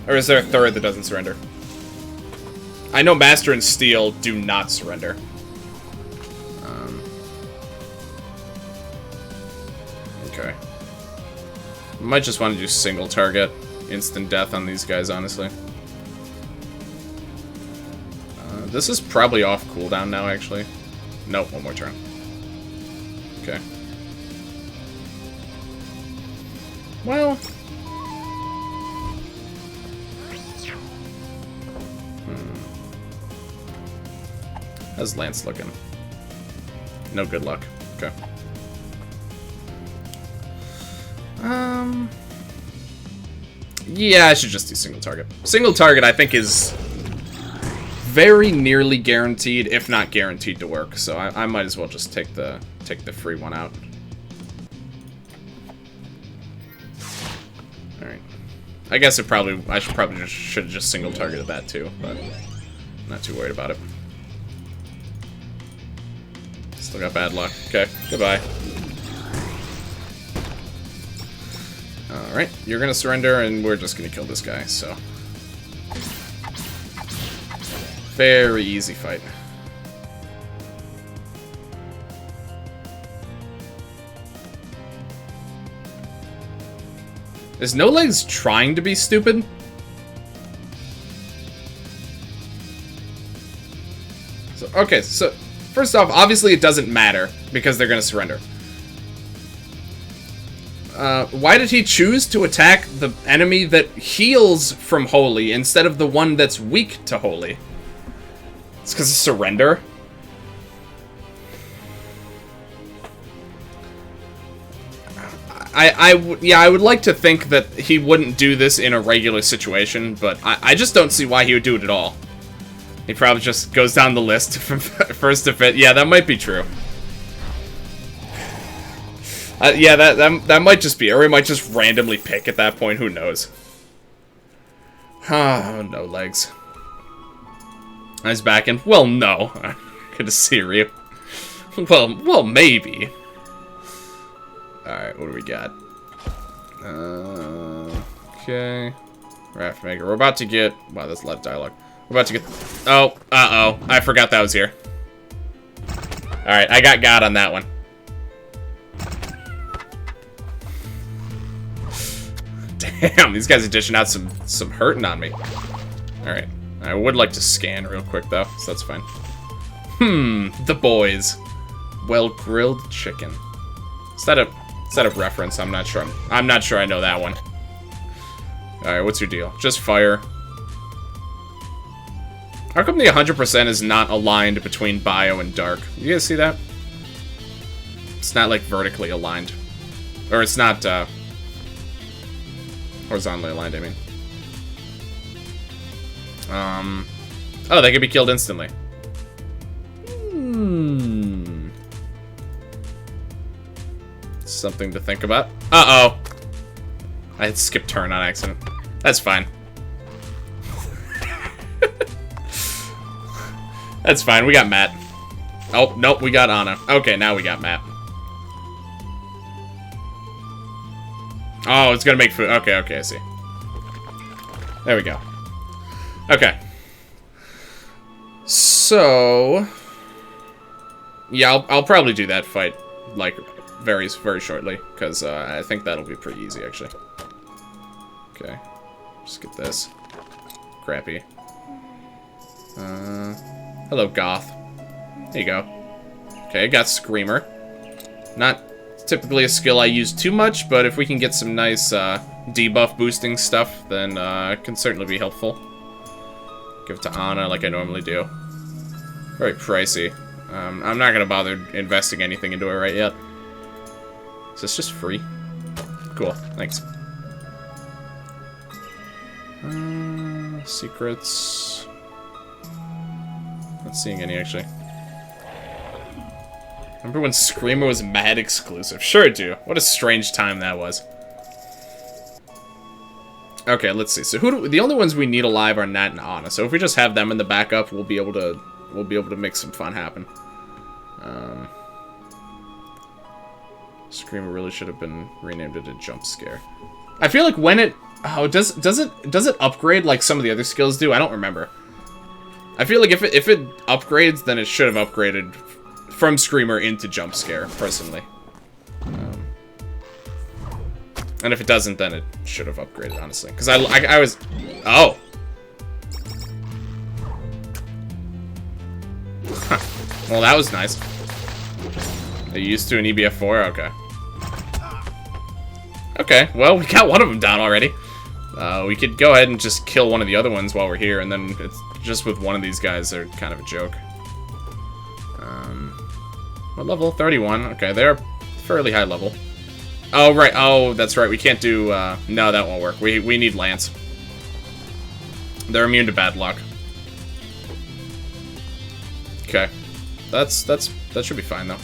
Or is there a 3rd that doesn't surrender? I know Master and Steel do not surrender. Okay. Might just want to do single target. Instant death on these guys, honestly. This is probably off cooldown now, actually. Nope, one more turn. Okay. Well... How's Lance looking? No good luck. Okay. Yeah, I should just do single target. Single target, I think, is very nearly guaranteed, if not guaranteed, to work. So I might as well just take the free one out. All right. I guess I should just single targeted that too, but I'm not too worried about it. Still got bad luck. Okay, goodbye. Alright, you're gonna surrender, and we're just gonna kill this guy, so... Very easy fight. Is No Legs trying to be stupid? So, okay, so... First off, obviously it doesn't matter, because they're gonna surrender. Why did he choose to attack the enemy that heals from Holy instead of the one that's weak to Holy? It's because of surrender? I would like to think that he wouldn't do this in a regular situation, but I just don't see why he would do it at all. He probably just goes down the list from first to fifth. Yeah, that might be true. Yeah, that might just be, or he might just randomly pick at that point. Who knows? Oh, No Legs. I was back in. Well, no. Good to see you. Well, maybe. All right, what do we got? Okay. Raft Maker. We're about to get. Wow, that's a lot of dialogue. We're about to get... Oh, uh-oh. I forgot that was here. Alright, I got God on that one. Damn, these guys are dishing out some hurting on me. Alright. I would like to scan real quick, though, so that's fine. The boys. Well-grilled chicken. Is that a reference? I'm not sure. I'm not sure I know that one. Alright, what's your deal? Just fire. How come the 100% is not aligned between bio and dark? You guys see that? It's not, like, vertically aligned. Or it's not, horizontally aligned, I mean. Oh, they can be killed instantly. Something to think about. Uh-oh. I had skipped turn on accident. That's fine. That's fine, we got Matt. Oh, nope, we got Anna. Okay, now we got Matt. Oh, it's gonna make food. Okay, I see. There we go. Okay. So... Yeah, I'll probably do that fight, like, very shortly, because I think that'll be pretty easy, actually. Okay. Just get this. Crappy. Hello, Goth. There you go. Okay, got Screamer. Not typically a skill I use too much, but if we can get some nice debuff boosting stuff, then it can certainly be helpful. Give it to Ana like I normally do. Very pricey. I'm not gonna bother investing anything into it right yet. Is this just free? Cool, thanks. Secrets. Not seeing any, actually. Remember when Screamer was mad exclusive? Sure do. What a strange time that was. Okay, let's see. So the only ones we need alive are Nat and Ana. So if we just have them in the backup, we'll be able to make some fun happen. Screamer really should have been renamed it a jump scare. I feel like when it does it upgrade like some of the other skills do? I don't remember. I feel like if it upgrades, then it should have upgraded from Screamer into jump scare, personally. And if it doesn't, then it should have upgraded, honestly. Because I was... Oh! Huh. Well, that was nice. Are you used to an EBF5? Okay. Okay, well, we got one of them down already. We could go ahead and just kill one of the other ones while we're here, and then it's just with one of these guys, they're kind of a joke. What level? 31. Okay, they're fairly high level. Oh, right. Oh, that's right. We can't do... no, that won't work. We need Lance. They're immune to bad luck. Okay. That should be fine, though.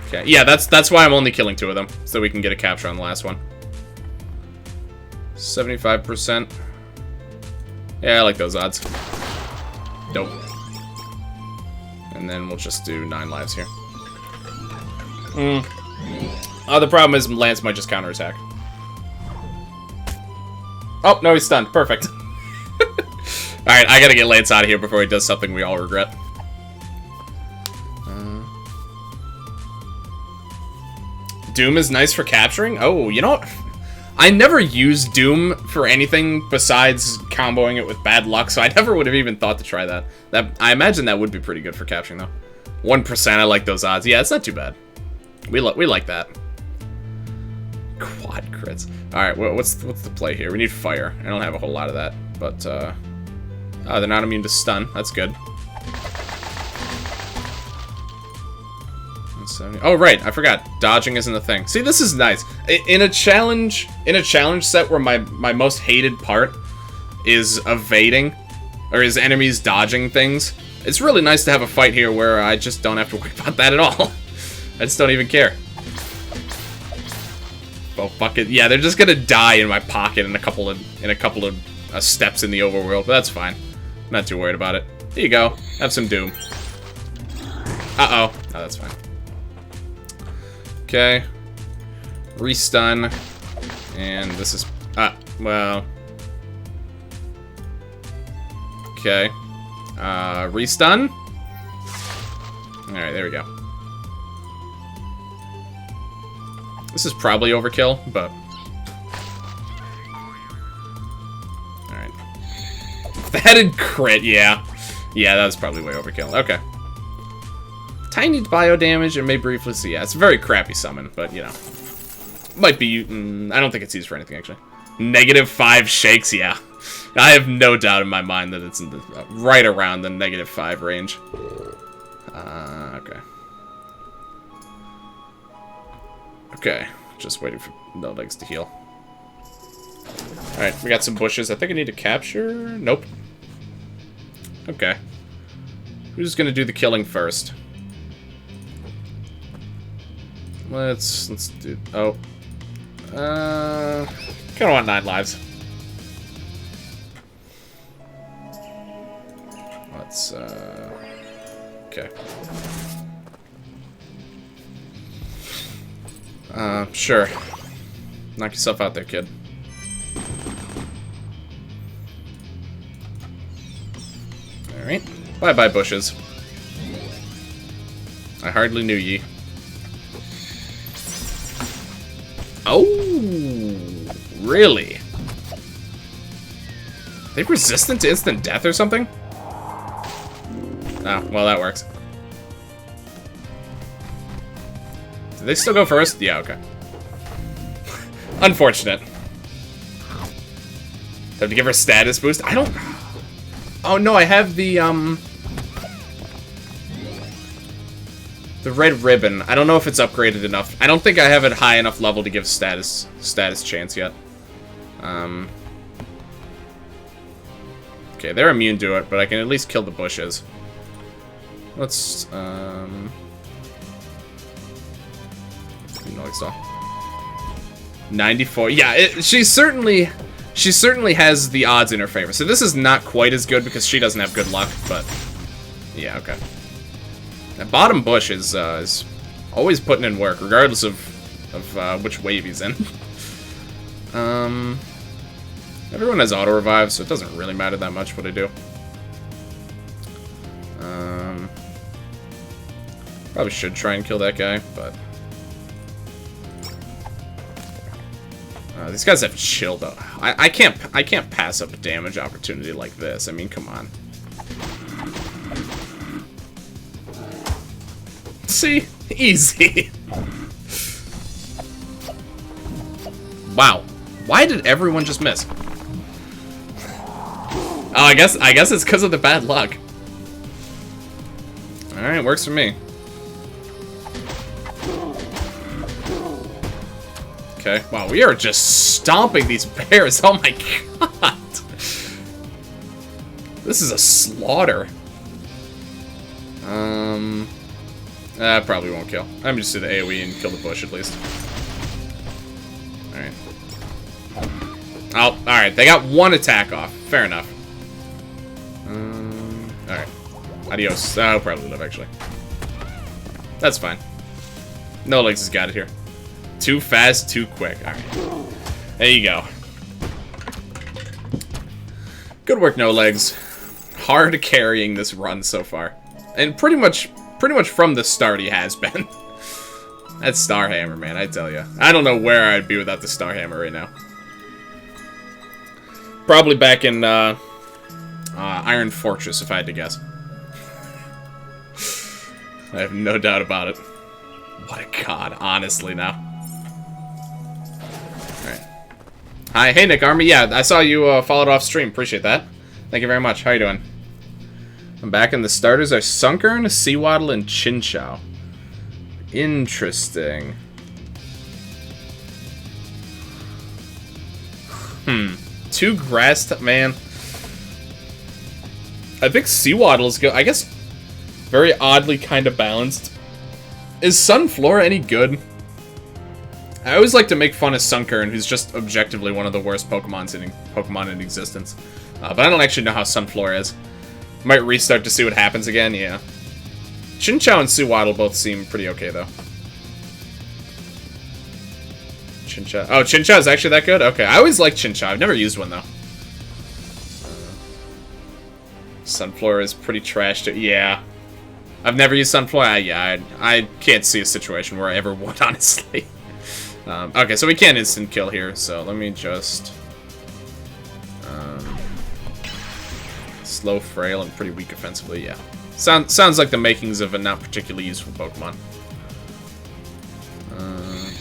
Okay. Yeah, that's why I'm only killing 2 of them. So we can get a capture on the last one. 75%. Yeah, I like those odds. Dope. And then we'll just do 9 lives here. Oh, the problem is Lance might just counterattack. Oh, no, he's stunned. Perfect. Alright, I gotta get Lance out of here before he does something we all regret. Doom is nice for capturing? Oh, you know what? I never used Doom for anything besides comboing it with bad luck, so I never would have even thought to try that. I imagine that would be pretty good for capturing, though. 1%, I like those odds. Yeah, it's not too bad. We like that. Quad crits. Alright, what's the play here? We need fire. I don't have a whole lot of that, but, oh, they're not immune to stun. That's good. 170. Oh, right, I forgot. Dodging isn't a thing. See, this is nice. In a challenge set where my most hated part is evading, or is enemies dodging things, it's really nice to have a fight here where I just don't have to worry about that at all. I just don't even care. Oh, fuck it. Yeah, they're just gonna die in my pocket in a couple of steps in the overworld, but that's fine. I'm not too worried about it. There you go. Have some Doom. Uh-oh. Oh, that's fine. Okay. Restun. And this is... well... Okay. Restun? Alright, there we go. This is probably overkill, but... Alright. That and crit, yeah. Yeah, that was probably way overkill. Okay. Tiny bio damage and may briefly see. Yeah, it's a very crappy summon, but, you know. Might be... I don't think it's used for anything, actually. -5 shakes, yeah. I have no doubt in my mind that it's in the, right around the -5 range. Okay. Okay, just waiting for no legs to heal. Alright, we got some bushes. I think I need to capture... Nope. Okay. Who's gonna do the killing first? Let's do... Oh. Kinda want 9 lives. Let's, okay. Sure. Knock yourself out there, kid. Alright. Bye-bye, bushes. I hardly knew ye. Oh! Really? They resistant to instant death or something? Oh, well, that works. Do they still go first? Yeah, okay. Unfortunate. Have to give her a status boost? I don't... Oh, no, I have the red ribbon. I don't know if it's upgraded enough. I don't think I have it high enough level to give status chance yet. Okay, they're immune to it, but I can at least kill the bushes. Let's, no, it's all 94. Yeah, she certainly has the odds in her favor. So this is not quite as good because she doesn't have good luck, but yeah, okay. That bottom bush is always putting in work, regardless of which wave he's in. Everyone has auto revive, so it doesn't really matter that much what I do. Probably should try and kill that guy, but these guys have chill though. I can't pass up a damage opportunity like this. I mean, come on. See? Easy. Wow. Why did everyone just miss? Oh, I guess it's because of the bad luck. Alright, works for me. Okay. Wow, we are just stomping these bears. Oh my god. This is a slaughter. Probably won't kill. I'm just do the AoE and kill the bush at least. Alright. Oh, alright. They got one attack off. Fair enough. Alright. Adios. I'll probably live, actually. That's fine. No Legs has got it here. Too fast, too quick. Alright. There you go. Good work, No Legs. Hard carrying this run so far. And pretty much from the start he has been. That Star Hammer, man, I tell you. I don't know where I'd be without the Star Hammer right now. Probably back in Iron Fortress, if I had to guess. I have no doubt about it. What a god, honestly, now. Alright. Hi, hey Nick Army. Yeah, I saw you followed off stream. Appreciate that. Thank you very much. How you doing? I'm back, and the starters are Sunkern, Seawaddle, and Chinchou. Interesting. Two grass man. I think Seawaddle is good. I guess very oddly kind of balanced. Is Sunflora any good? I always like to make fun of Sunkern, who's just objectively one of the worst Pokemon in existence. But I don't actually know how Sunflora is. Might restart to see what happens again, yeah. Chinchou and Seawaddle both seem pretty okay, though. Chinchou. Oh, Chinchou is actually that good? Okay, I always liked Chinchou. I've never used one, though. Sunflora is pretty trash, too. Yeah. I've never used Sunflora. Yeah, I can't see a situation where I ever would, honestly. Okay, so we can't instant kill here, so let me just... slow, frail, and pretty weak offensively, yeah. Sounds like the makings of a not particularly useful Pokemon. I'm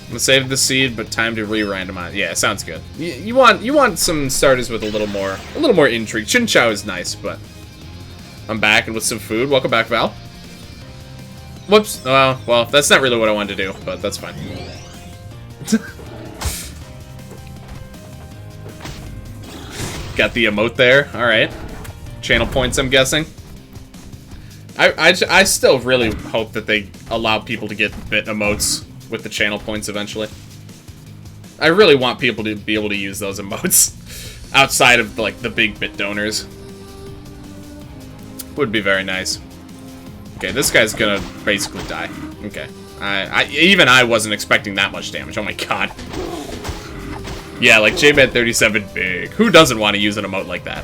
gonna save the seed, but time to re-randomize. Yeah, sounds good. You want some starters with a little more intrigue. Chinchou is nice, but I'm back and with some food. Welcome back, Val. Whoops. Well, that's not really what I wanted to do, but that's fine. Got the emote there. All right. Channel points, I'm guessing. I still really hope that they allow people to get bit emotes with the channel points eventually. I really want people to be able to use those emotes outside of like the big bit donors. Would be very nice. Okay, this guy's gonna basically die. Okay. Even I wasn't expecting that much damage. Oh my god. Yeah, like JBad37 big. Who doesn't want to use an emote like that?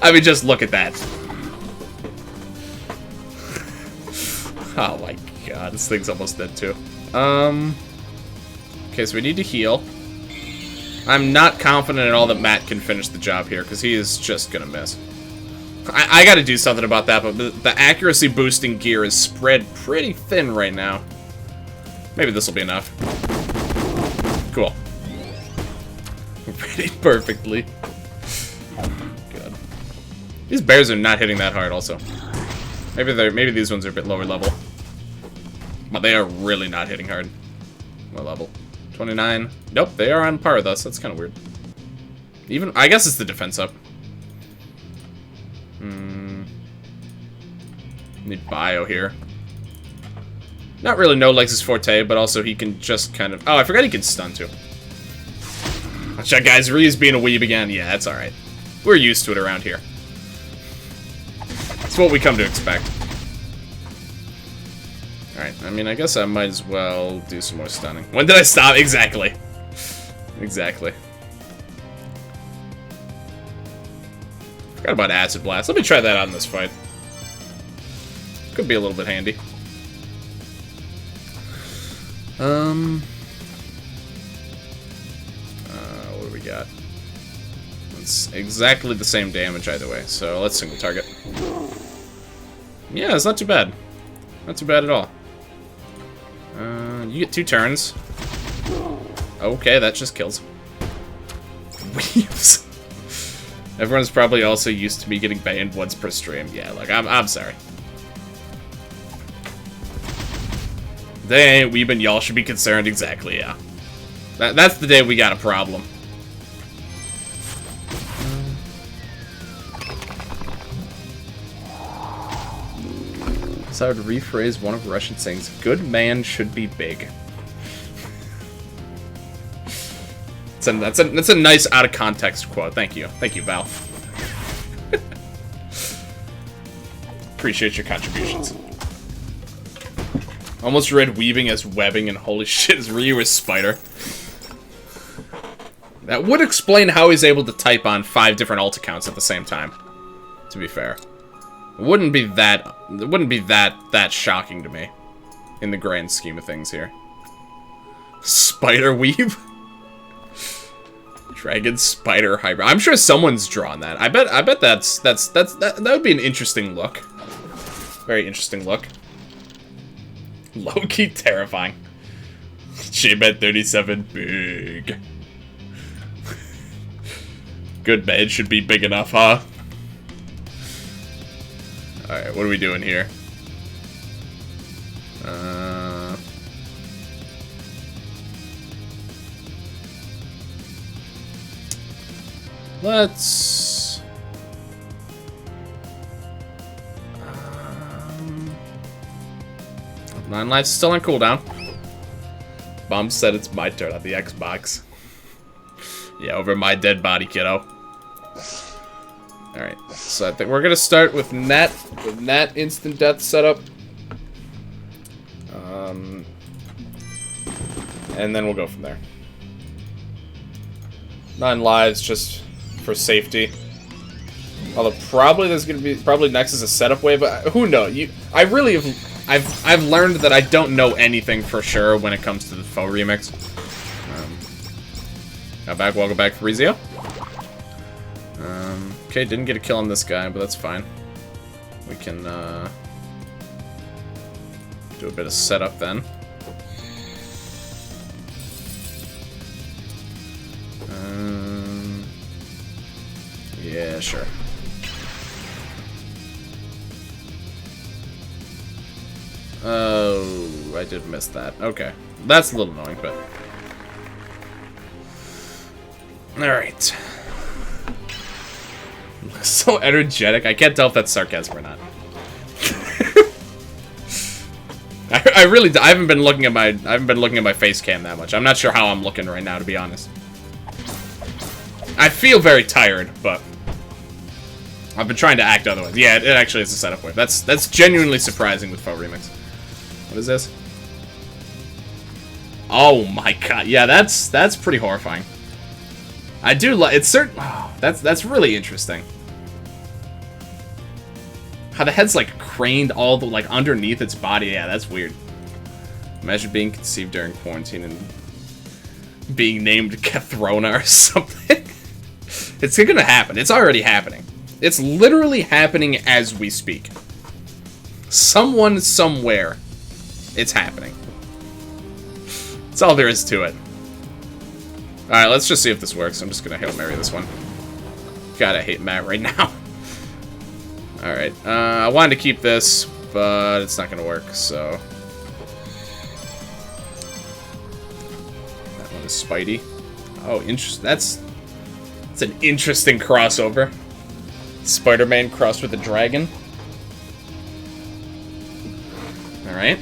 I mean, just look at that. Oh my god, this thing's almost dead too. Okay, so we need to heal. I'm not confident at all that Matt can finish the job here, because he is just gonna miss. I gotta do something about that, but the accuracy boosting gear is spread pretty thin right now. Maybe this will be enough. Cool. Ready perfectly. Good. These bears are not hitting that hard also. Maybe these ones are a bit lower level. But they are really not hitting hard. What level? 29. Nope, they are on par with us. That's kind of weird. Even I guess it's the defense up. Need bio here. Not really no legs is forte, but also he can just kind of... Oh, I forgot he can stun too. Watch out, guys. Ryu's being a weeb again. Yeah, that's alright. We're used to it around here. It's what we come to expect. Alright, I mean, I guess I might as well do some more stunning. When did I stop? Exactly. Exactly. Forgot about Acid Blast. Let me try that out in this fight. Could be a little bit handy. What do we got? It's exactly the same damage either way, so let's single target. Yeah, it's not too bad. Not too bad at all. You get 2 turns. Okay, that just kills. Weaves. Everyone's probably also used to me getting banned once per stream. Yeah, like, I'm sorry. They ain't weebin', y'all should be concerned. Exactly, yeah. That's the day we got a problem. So I would rephrase one of Russian sayings, good man should be big. That's a nice out of context quote. Thank you. Thank you, Val. Appreciate your contributions. Almost read weaving as webbing, and holy shit, is Ryu a spider? That would explain how he's able to type on 5 different alt accounts at the same time. To be fair, it wouldn't be that shocking to me, in the grand scheme of things here. Spider weave. Dragon spider hybrid. I'm sure someone's drawn that. I bet that would be an interesting look. Very interesting look. Low-key terrifying. J-Med 37, big. Good bed should be big enough, huh? Alright, what are we doing here? Let's... 9 lives still on cooldown. Bomb said it's my turn on the Xbox. Yeah, over my dead body, kiddo. Alright, so I think we're gonna start with Nat instant death setup. And then we'll go from there. 9 lives just for safety. Although probably there's gonna be next is a setup wave, but who knows? I really have. I've learned that I don't know anything for sure when it comes to the faux remix. Welcome back, Fabrizio. Okay, didn't get a kill on this guy, but that's fine. We can do a bit of setup then. Yeah, sure. Oh, I did miss that. Okay. That's a little annoying, but... Alright. So energetic. I can't tell if that's sarcasm or not. I haven't been looking at my face cam that much. I'm not sure how I'm looking right now, to be honest. I feel very tired, but I've been trying to act otherwise. Yeah, it actually is a setup wave. That's genuinely surprising with faux remix. What is this? Oh my god. Yeah, that's pretty horrifying. I do like it's certain. Oh, that's really interesting. How the head's like craned all the like underneath its body. Yeah, that's weird. Imagine being conceived during quarantine and being named Kathrona or something. It's gonna happen. It's already happening. It's literally happening as we speak. Someone, somewhere, it's happening. That's all there is to it. Alright, let's just see if this works. I'm just gonna Hail Mary this one. God, I hate Matt right now. Alright, I wanted to keep this, but it's not gonna work, so... That one is Spidey. Oh, interesting. That's an interesting crossover. Spider-Man crossed with a dragon. Alright.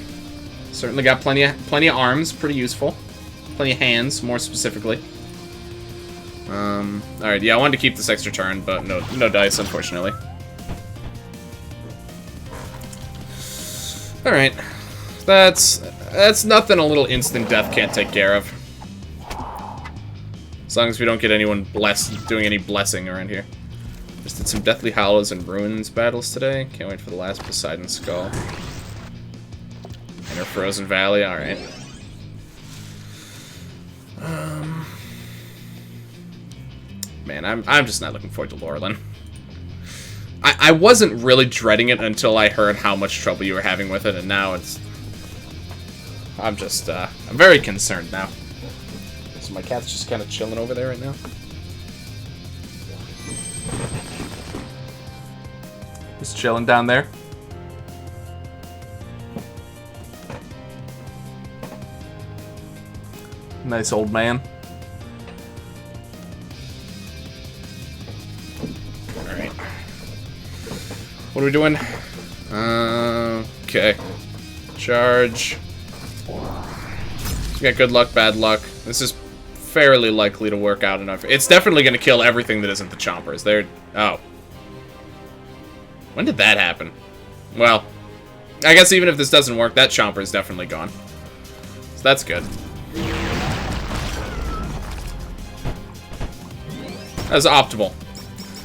Certainly got plenty of arms, pretty useful. Plenty of hands, more specifically. Alright, yeah, I wanted to keep this extra turn, but no dice, unfortunately. Alright. That's nothing a little instant death can't take care of. As long as we don't get anyone doing any blessing around here. Just did some Deathly Hallows and Ruins battles today. Can't wait for the last Poseidon Skull. Inner Frozen Valley, alright. Man, I'm just not looking forward to Laurelin. I wasn't really dreading it until I heard how much trouble you were having with it, and now it's... I'm very concerned now. So my cat's just kind of chilling over there right now. Just chilling down there. Nice old man. Alright. What are we doing? Okay. Charge. We got good luck, bad luck. This is fairly likely to work out enough. It's definitely going to kill everything that isn't the chompers. They're... Oh. When did that happen? Well, I guess even if this doesn't work, that chomper is definitely gone. So that's good. That was optimal.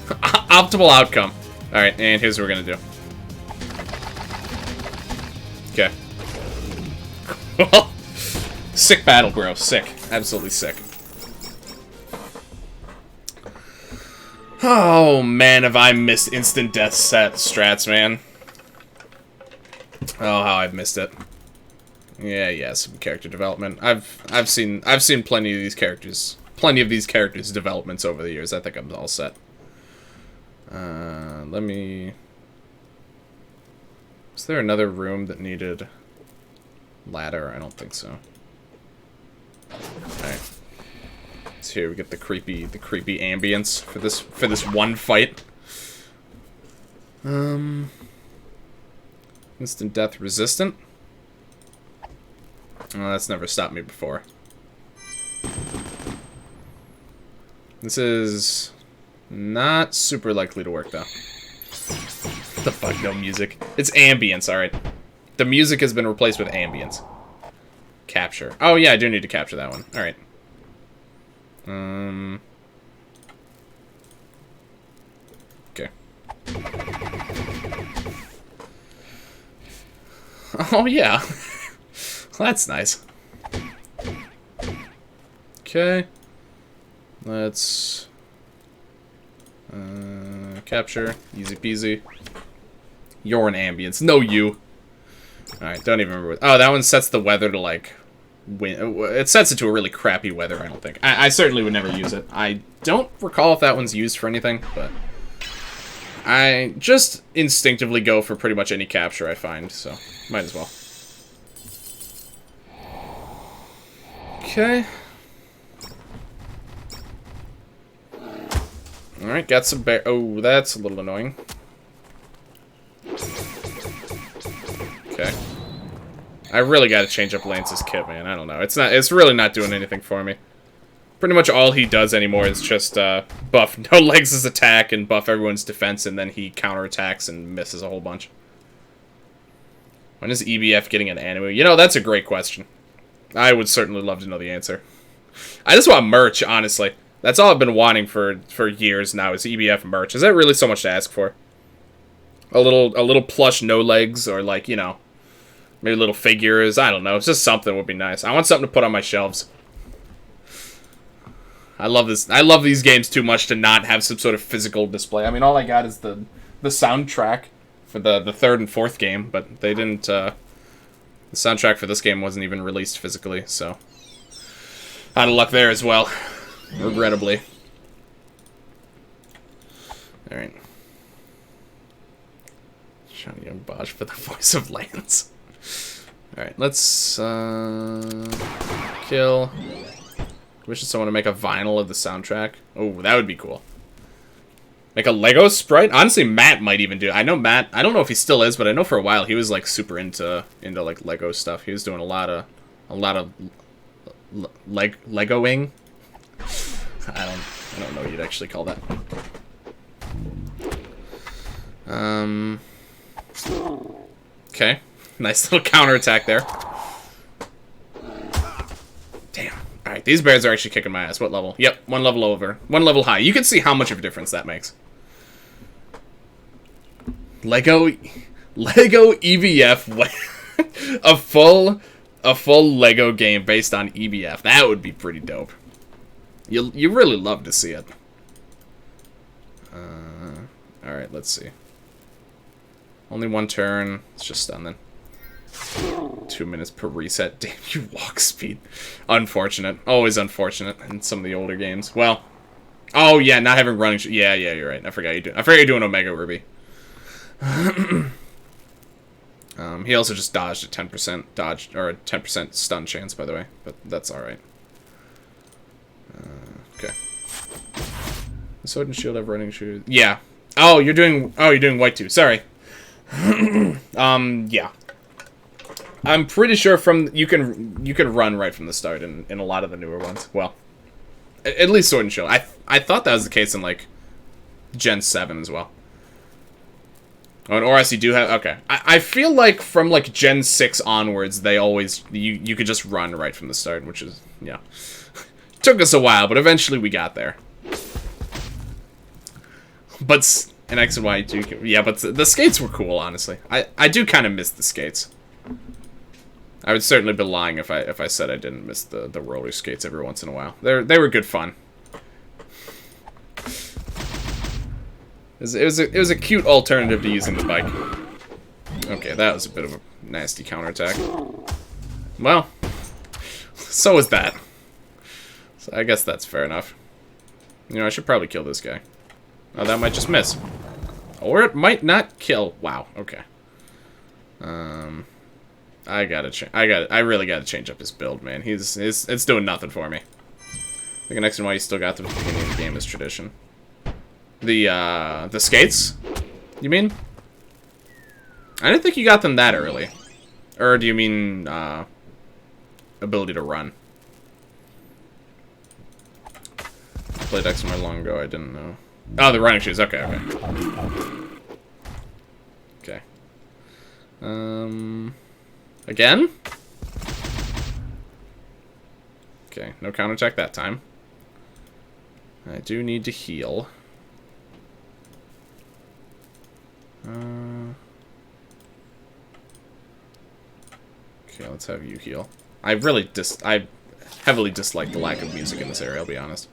Optimal outcome. Alright, and here's what we're gonna do. Okay. Sick battle, bro. Sick. Absolutely sick. Oh, man, have I missed instant death strats, man. Oh, how I've missed it. Yeah, some character development. I've seen plenty of these characters developments over the years. I think I'm all set. Let me... Is there another room that needed ladder? I don't think so. Alright. So here we get the creepy ambience for this one fight. Instant death resistant. Oh, that's never stopped me before. This is not super likely to work, though. What the fuck, no music. It's ambience, alright. The music has been replaced with ambience. Capture. Oh, yeah, I do need to capture that one. Alright. Okay. Oh, yeah. Well, that's nice. Okay. Let's... capture. Easy peasy. You're an ambience. No, you. Alright, don't even remember. Oh, that one sets the weather to, like... It sets it to a really crappy weather, I don't think. I certainly would never use it. I don't recall if that one's used for anything, but... I just instinctively go for pretty much any capture I find, so might as well. Okay. Alright, got some bear. Oh, that's a little annoying. Okay. I really gotta change up Lance's kit, man. I don't know. It's really not doing anything for me. Pretty much all he does anymore is just buff No Legs' attack and buff everyone's defense, and then he counterattacks and misses a whole bunch. When is EBF getting an anime? You know, that's a great question. I would certainly love to know the answer. I just want merch, honestly. That's all I've been wanting for years now is EBF merch. Is that really so much to ask for? A little plush No Legs, or like, you know, maybe little figures. I don't know. It's just something would be nice. I want something to put on my shelves. I love this. I love these games too much to not have some sort of physical display. I mean, all I got is the soundtrack for the third and fourth game, but they didn't. The soundtrack for this game wasn't even released physically, so out of luck there as well, regrettably. All right. Johnny Young Bosch for the voice of Lance. Alright, let's kill. Wishing someone to make a vinyl of the soundtrack. Oh, that would be cool. Make a Lego sprite? Honestly, Matt might even do it. I know Matt, I don't know if he still is, but I know for a while he was like super into like Lego stuff. He was doing a lot of Legoing. I don't know what you'd actually call that. Okay. Nice little counterattack there. Damn. Alright, these bears are actually kicking my ass. What level? Yep, one level over. One level high. You can see how much of a difference that makes. Lego EBF. a full Lego game based on EBF. That would be pretty dope. You really love to see it. Alright, let's see. Only one turn. It's just stun then. 2 minutes per reset. Damn, you walk speed. Unfortunate. Always unfortunate in some of the older games. Well. Oh, yeah, not having running... Yeah, you're right. I forgot you're doing Omega Ruby. He also just dodged a 10% dodge... Or a 10% stun chance, by the way. But that's alright. Okay. Sword and shield have running shoes. Yeah. Oh, you're doing white too. Sorry. Yeah. I'm pretty sure you can run right from the start in a lot of the newer ones. Well, at least Sword and Shield. I thought that was the case in like Gen 7 as well. Oh, and ORS you do have... Okay. I feel like from like Gen 6 onwards, they always... You could just run right from the start, which is... Yeah. Took us a while, but eventually we got there. But... And X and Y too. Yeah, but the skates were cool, honestly. I do kind of miss the skates. I would certainly be lying if I said I didn't miss the roller skates every once in a while. They were good fun. It was a cute alternative to using the bike. Okay, that was a bit of a nasty counterattack. Well, so was that. So I guess that's fair enough. You know, I should probably kill this guy. Oh, that might just miss. Or it might not kill. Wow, okay. I really gotta change up his build, man. It's doing nothing for me. I think X and Y still got them at the beginning of the game as tradition. The skates? You mean? I didn't think you got them that early. Or do you mean, ability to run? I played X and Y long ago, I didn't know. Oh, the running shoes. Okay, okay. Okay. Again? Okay, no counterattack that time. I do need to heal. Okay, let's have you heal. I heavily dislike the lack of music in this area, I'll be honest.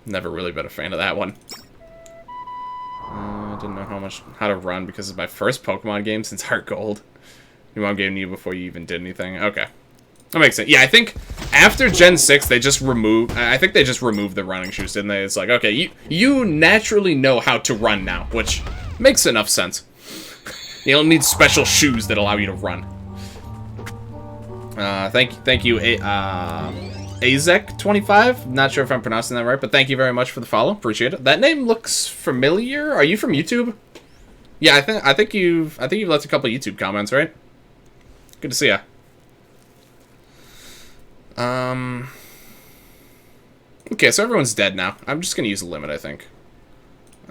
Never really been a fan of that one. I didn't know how to run because it's my first Pokemon game since Heart Gold. Your mom gave you before you even did anything. Okay. That makes sense. Yeah, I think after Gen 6, they just removed... I think they just removed the running shoes, didn't they? It's like, okay, you naturally know how to run now, which makes enough sense. You don't need special shoes that allow you to run. Thank you, Azek25. Not sure if I'm pronouncing that right, but thank you very much for the follow. Appreciate it. That name looks familiar. Are you from YouTube? Yeah, I think you've left a couple of YouTube comments, right? Good to see ya. Okay, so everyone's dead now. I'm just gonna use a limit, I think.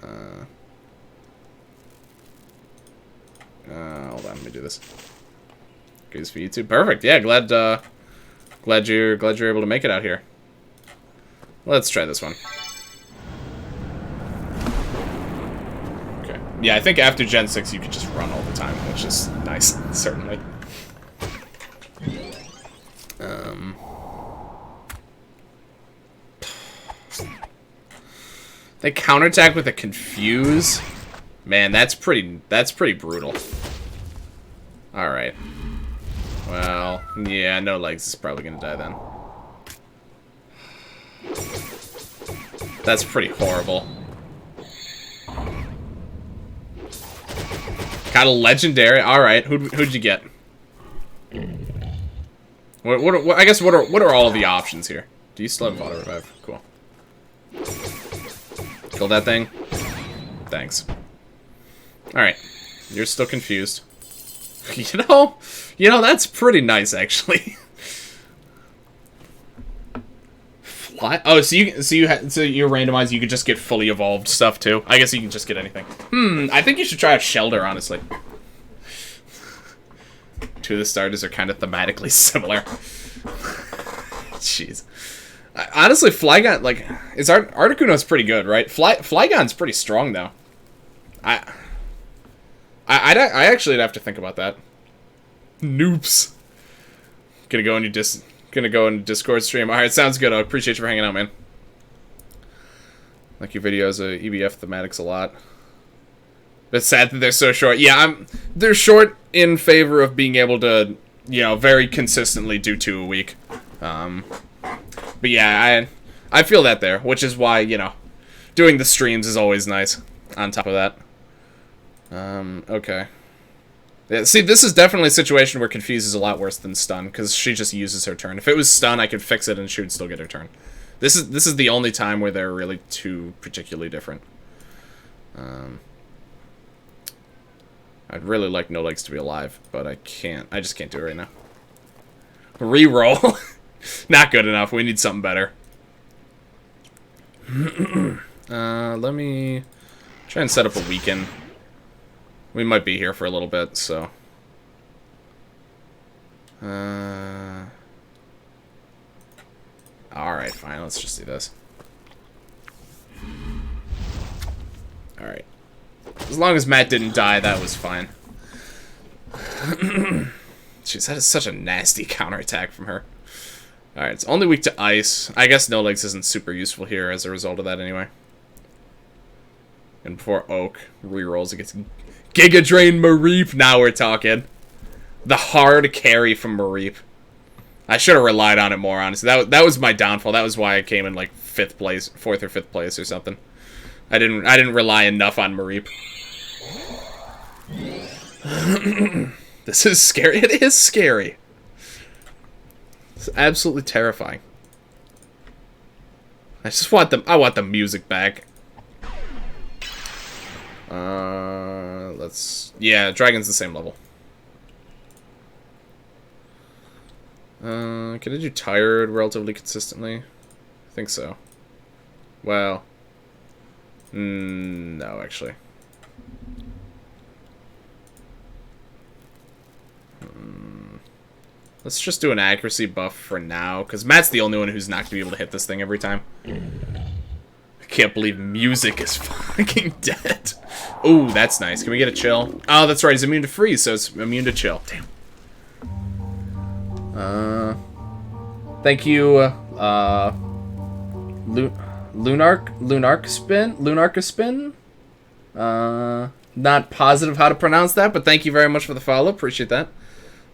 Hold on, let me do this. Goes for YouTube. Perfect. Yeah, glad you're able to make it out here. Let's try this one. Okay. Yeah, I think after Gen 6 you can just run all the time, which is nice, certainly. They counterattack with a confuse. Man, that's pretty brutal. Alright. Well, yeah, no legs is probably gonna die then. That's pretty horrible. Got a legendary. Alright, who'd you get? I guess what are all the options here? Do you still have auto revive? Cool. Kill that thing. Thanks. Alright. You're still confused. You know, that's pretty nice, actually. Fly? Oh, so you're randomized. You could just get fully evolved stuff too. I guess you can just get anything. I think you should try out Shelter, honestly. Two of the starters are kind of thematically similar. Jeez. Honestly, Flygon, like, Articuno's pretty good, right? Flygon's pretty strong though. I actually have to think about that. Noops. Gonna go into Discord stream. Alright, sounds good. I appreciate you for hanging out, man. Like your videos of EBF thematics a lot. It's sad that they're so short. Yeah, they're short in favor of being able to, you know, very consistently do 2 a week. But yeah, I feel that there, which is why, you know, doing the streams is always nice on top of that. Okay. Yeah, see, this is definitely a situation where Confuse is a lot worse than Stun, because she just uses her turn. If it was Stun, I could fix it and she would still get her turn. This is the only time where they're really too particularly different. I'd really like No Legs to be alive, but I can't. I just can't do it right now. Reroll. Not good enough. We need something better. Let me try and set up a weekend. We might be here for a little bit, so. Alright, fine. Let's just do this. Alright. As long as Matt didn't die, that was fine. Jeez, that is such a nasty counterattack from her. Alright, it's only weak to ice. I guess No Legs isn't super useful here as a result of that anyway. And before Oak rerolls against Giga Drain Mareep. Now we're talking. The hard carry from Mareep. I should have relied on it more, honestly. That was my downfall. That was why I came in like 5th place, 4th or 5th place or something. I didn't rely enough on Mareep. This is scary. It is scary. It's absolutely terrifying. I want the music back. Yeah, Dragon's the same level. Can I do Tired relatively consistently? I think so. Well, no, actually. Let's just do an accuracy buff for now, because Matt's the only one who's not going to be able to hit this thing every time. I can't believe music is fucking dead. Ooh, that's nice. Can we get a chill? Oh, that's right. He's immune to freeze, so it's immune to chill. Damn. Thank you, Lunarcaspin? Not positive how to pronounce that, but thank you very much for the follow. Appreciate that.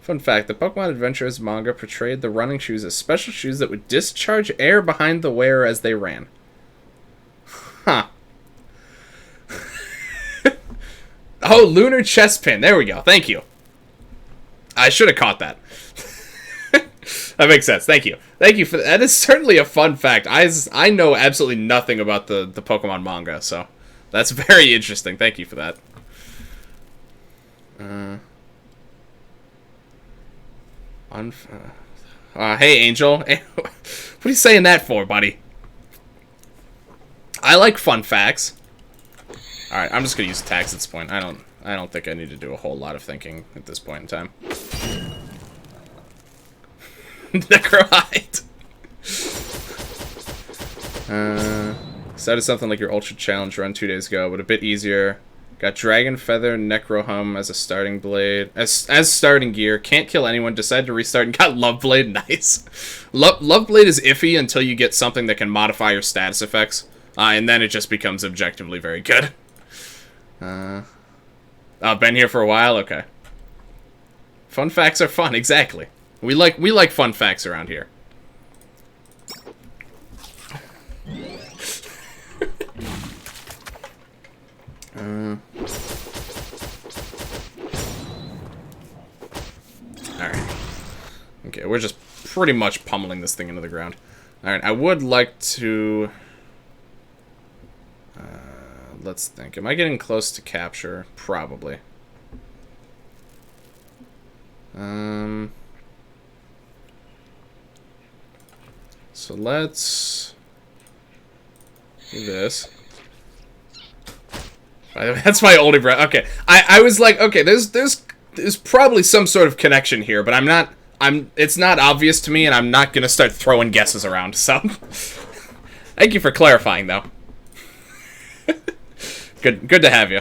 Fun fact, the Pokemon Adventures manga portrayed the running shoes as special shoes that would discharge air behind the wearer as they ran. Huh. Oh, Lunar Chest Pin. There we go. Thank you. I should have caught that. That makes sense. Thank you. Thank you for that. That is certainly a fun fact. I know absolutely nothing about the Pokemon manga, so that's very interesting. Thank you for that. Hey, Angel. What are you saying that for, buddy? I like fun facts. Alright, I'm just gonna use attacks at this point. I don't think I need to do a whole lot of thinking at this point in time. Necrohide. Started something like your Ultra Challenge run 2 days ago, but a bit easier. Got Dragon Feather, Necrohum as a starting blade, as starting gear. Can't kill anyone. Decided to restart and got Love Blade. Nice. Love Blade is iffy until you get something that can modify your status effects. And then it just becomes objectively very good. Been here for a while? Okay. Fun facts are fun, exactly. We like fun facts around here. Alright. Okay, we're just pretty much pummeling this thing into the ground. Alright, I would like to... let's think. Am I getting close to capture? Probably. So let's do this. That's my older brother. Okay, I was like, okay, there's probably some sort of connection here, but it's not obvious to me, and I'm not gonna start throwing guesses around. So, thank you for clarifying, though. Good to have you.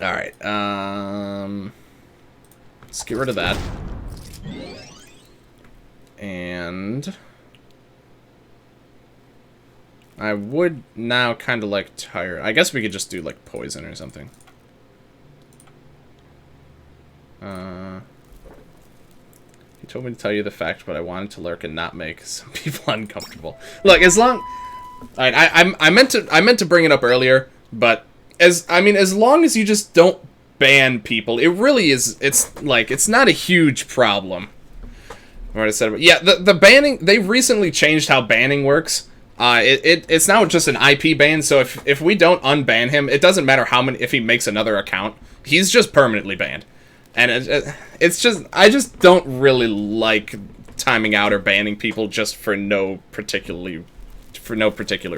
All right, let's get rid of that, and I would now kind of like tire. I guess we could just do like poison or something. He told me to tell you the fact, but I wanted to lurk and not make some people uncomfortable. Look, as long, I meant to bring it up earlier, but as long as you just don't ban people, it really is. It's like it's not a huge problem. What I said about, yeah, the banning. They recently changed how banning works. It's now just an IP ban, so if we don't unban him, it doesn't matter how many, if he makes another account, he's just permanently banned. And it's just, I just don't really like timing out or banning people just for no particular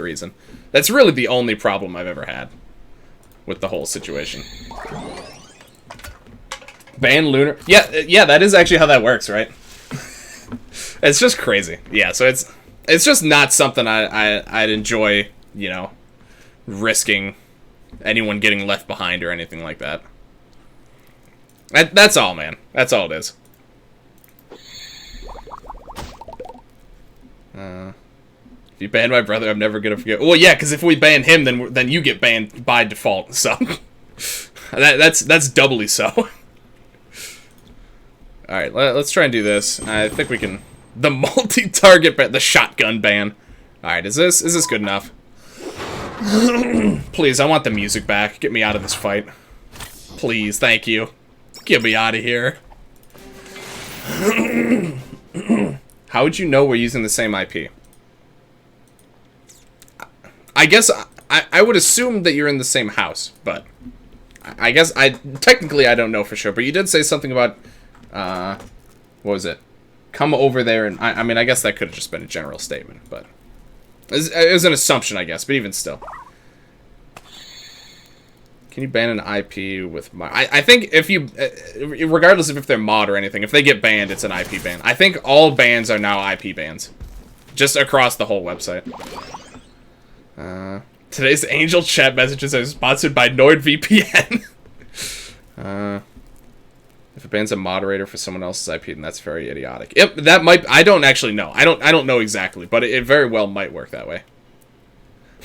reason. That's really the only problem I've ever had with the whole situation. Ban Lunar? Yeah, that is actually how that works, right? It's just crazy. Yeah, so it's just not something I'd enjoy, you know, risking anyone getting left behind or anything like that. That's all, man. That's all it is. If you ban my brother, I'm never gonna forget. Well, yeah, because if we ban him, then you get banned by default. So that's doubly so. All right, let's try and do this. I think we can. The multi-target ban, the shotgun ban. All right, is this good enough? Please, I want the music back. Get me out of this fight. Please, thank you. Get me out of here. How would you know we're using the same IP? I guess I would assume that you're in the same house, but I guess technically I don't know for sure. But you did say something about what was it? Come over there, and I mean I guess that could have just been a general statement, but it was an assumption, I guess. But even still. Can you ban an IP with mod? I think if you, regardless of if they're mod or anything, if they get banned, it's an IP ban. I think all bans are now IP bans. Just across the whole website. Today's Angel chat messages are sponsored by NordVPN. If it bans a moderator for someone else's IP, then that's very idiotic. Yep, that might, I don't actually know. I don't know exactly, but it very well might work that way.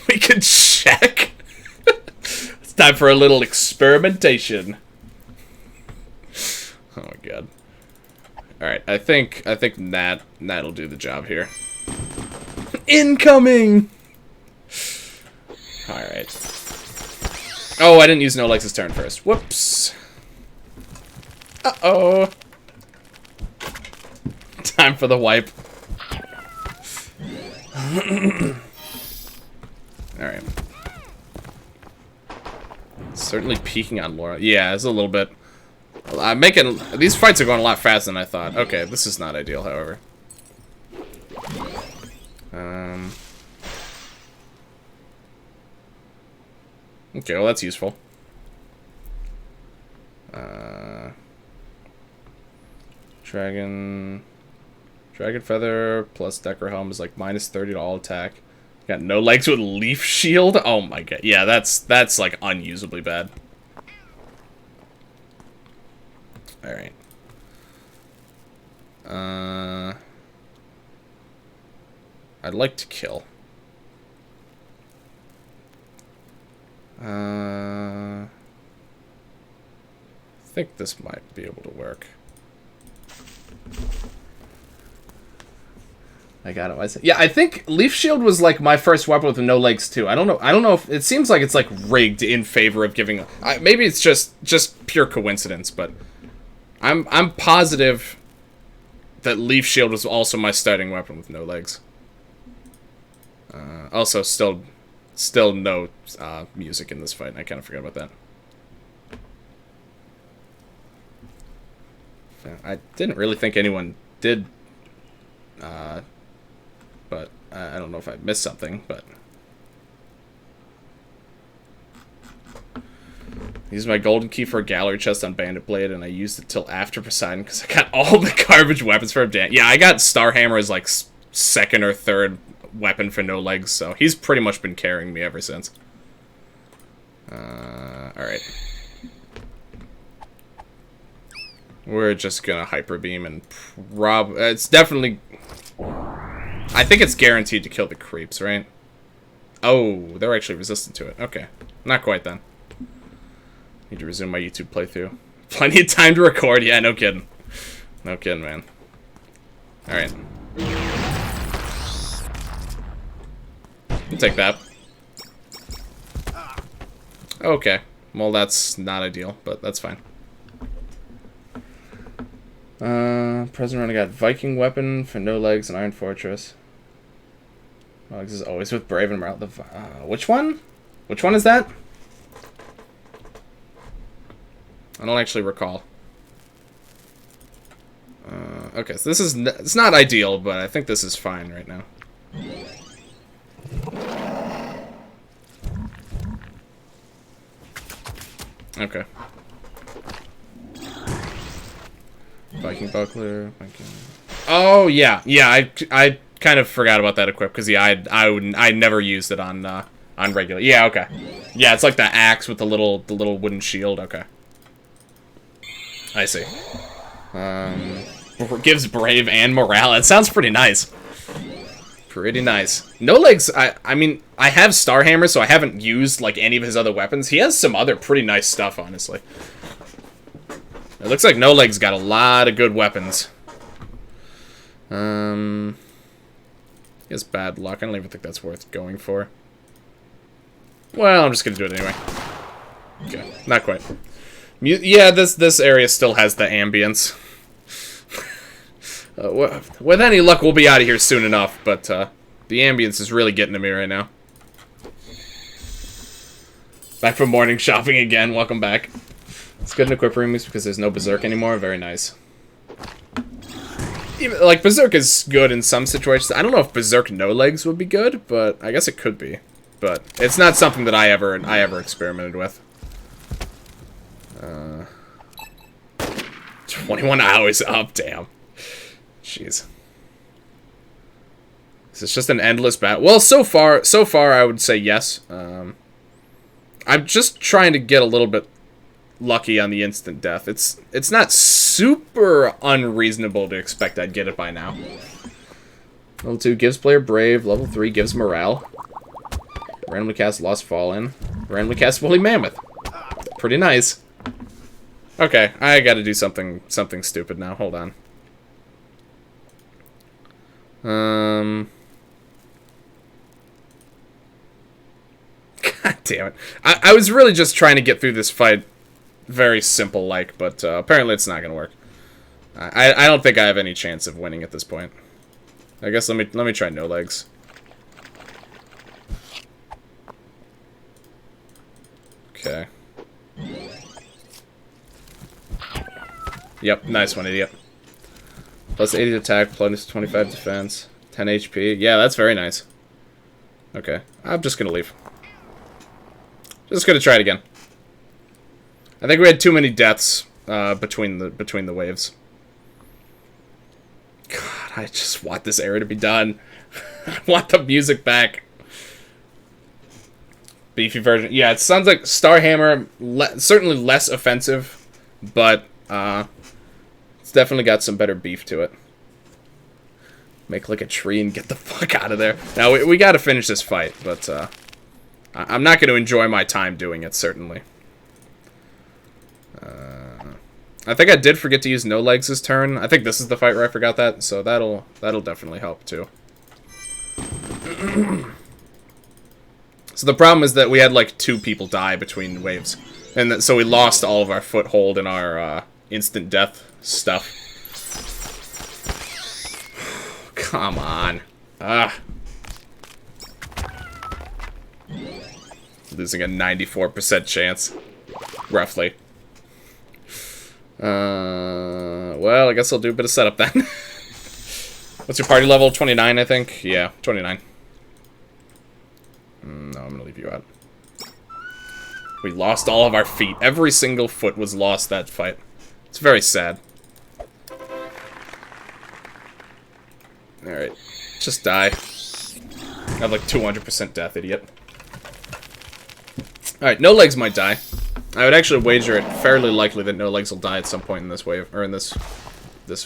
We can check. Time for a little experimentation. Oh my god. Alright, I think that'll do the job here. Incoming! Alright. Oh, I didn't use No Lex's turn first. Whoops. Uh-oh. Time for the wipe. Alright. Certainly peaking on Laura. Yeah, it's a little bit. I'm making these fights are going a lot faster than I thought. Okay, this is not ideal, however. Okay, well that's useful. Dragon Feather plus Decker Helm is like -30 to all attack. Got No Legs with Leaf Shield? Oh my god. Yeah, that's like unusably bad. Alright. I'd like to kill. I think this might be able to work. I got it. Yeah, I think Leaf Shield was like my first weapon with no legs too. I don't know if it seems like it's like rigged in favor of giving. Maybe it's just pure coincidence, but I'm positive that Leaf Shield was also my starting weapon with no legs. Also, still no music in this fight. I kind of forgot about that. I didn't really think anyone did, but I don't know if I missed something, but... Use my golden key for a gallery chest on Bandit Blade, and I used it till after Poseidon, because I got all the garbage weapons for him. Yeah, I got Starhammer as, like, second or third weapon for no legs, so he's pretty much been carrying me ever since. Alright. We're just gonna Hyper Beam and it's definitely... I think it's guaranteed to kill the creeps, right? Oh, they're actually resistant to it. Okay. Not quite then. Need to resume my YouTube playthrough. Plenty of time to record. Yeah, no kidding. No kidding, man. Alright. I'll take that. Okay. Well, that's not ideal, but that's fine. Present run, I got Viking Weapon for no legs and Iron Fortress. No legs is always with Brave and Morale. Which one? Which one is that? I don't actually recall. Okay, so this is it's not ideal, but I think this is fine right now. Okay. Viking Buckler. Viking... Oh yeah, yeah. I kind of forgot about that equip because yeah, I never used it on regular. Yeah, okay. Yeah, it's like the axe with the little wooden shield. Okay. I see. Gives Brave and Morale. It sounds pretty nice. Pretty nice. No legs. I mean, I have Starhammer, so I haven't used like any of his other weapons. He has some other pretty nice stuff, honestly. It looks like No Legs got a lot of good weapons. He has bad luck. I don't even think that's worth going for. Well, I'm just gonna do it anyway. Okay, not quite. Yeah, this area still has the ambience. With any luck, we'll be out of here soon enough, but the ambience is really getting to me right now. Back from morning shopping again. Welcome back. It's good in equip remix because there's no Berserk anymore. Very nice. Even, like, Berserk is good in some situations. I don't know if Berserk no legs would be good, but I guess it could be. But it's not something that I ever experimented with. 21 hours up, damn. Jeez. Is this just an endless battle? Well, so far I would say yes. I'm just trying to get a little bit lucky on the instant death. It's not super unreasonable to expect I'd get it by now. Level 2 gives player Brave. Level 3 gives Morale. Randomly cast Lost Fallen. Randomly cast Woolly Mammoth. Pretty nice. Okay, I gotta do something stupid now. Hold on. God damn it. I was really just trying to get through this fight very simple-like, but apparently it's not gonna work. I don't think I have any chance of winning at this point. I guess let me try No Legs. Okay. Yep, nice one, idiot. Plus 80 attack, plus 25 defense, 10 HP. Yeah, that's very nice. Okay, I'm just gonna leave. Just gonna try it again. I think we had too many deaths between the waves. God, I just want this area to be done. I want the music back. Beefy version. Yeah, it sounds like Starhammer, certainly less offensive, but it's definitely got some better beef to it. Make like a tree and get the fuck out of there. Now, we gotta finish this fight, but I'm not going to enjoy my time doing it, certainly. I think I did forget to use No Legs this turn. I think this is the fight where I forgot that, so that'll definitely help too. So the problem is that we had like 2 people die between waves, and so we lost all of our foothold and our instant death stuff. Come on. Losing a 94% chance, roughly. Well, I guess I'll do a bit of setup then. What's your party level? 29, I think? Yeah, 29. No, I'm gonna leave you out. We lost all of our feet. Every single foot was lost that fight. It's very sad. Alright. Just die. I have like 200% death, idiot. Alright, No Legs might die. I would actually wager it fairly likely that No Legs will die at some point in this wave, or in this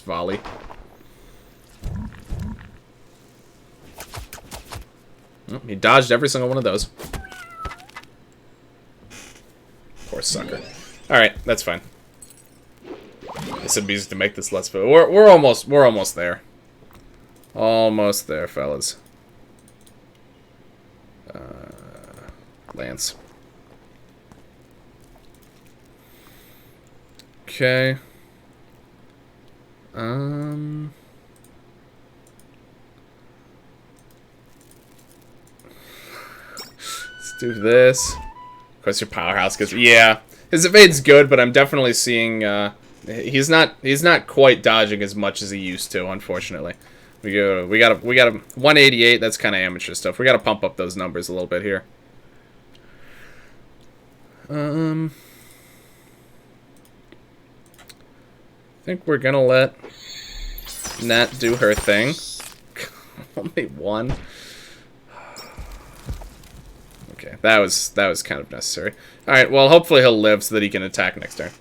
volley. Oh, he dodged every single one of those. Poor sucker. Alright, that's fine. This would be easy to make this less, but we're almost there. Almost there, fellas. Lance. Okay. Let's do this. Of course, your powerhouse gets. Yeah, his evade's good, but I'm definitely seeing. He's not quite dodging as much as he used to, unfortunately. We got a 188. That's kind of amateur stuff. We got to pump up those numbers a little bit here. I think we're gonna let Nat do her thing. Only one. Okay, that was kind of necessary. All right, well, hopefully he'll live so that he can attack next turn.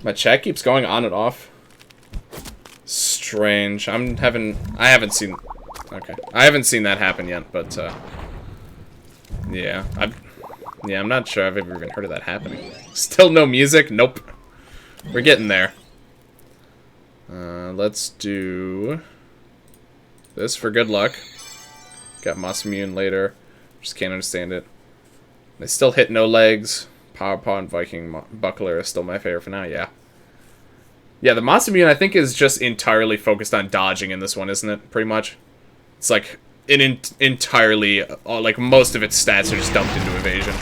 My chat keeps going on and off. Strange. I haven't seen that happen yet, but yeah, I'm not sure I've ever even heard of that happening. Still no music? Nope. We're getting there. Let's do this for good luck. Got Moss Immune later. Just can't understand it. They still hit No Legs. Power Paw and Viking Buckler is still my favorite for now, yeah. Yeah, the Moss Immune I think is just entirely focused on dodging in this one, isn't it? Pretty much. It's like entirely, like most of its stats are just dumped into evasion.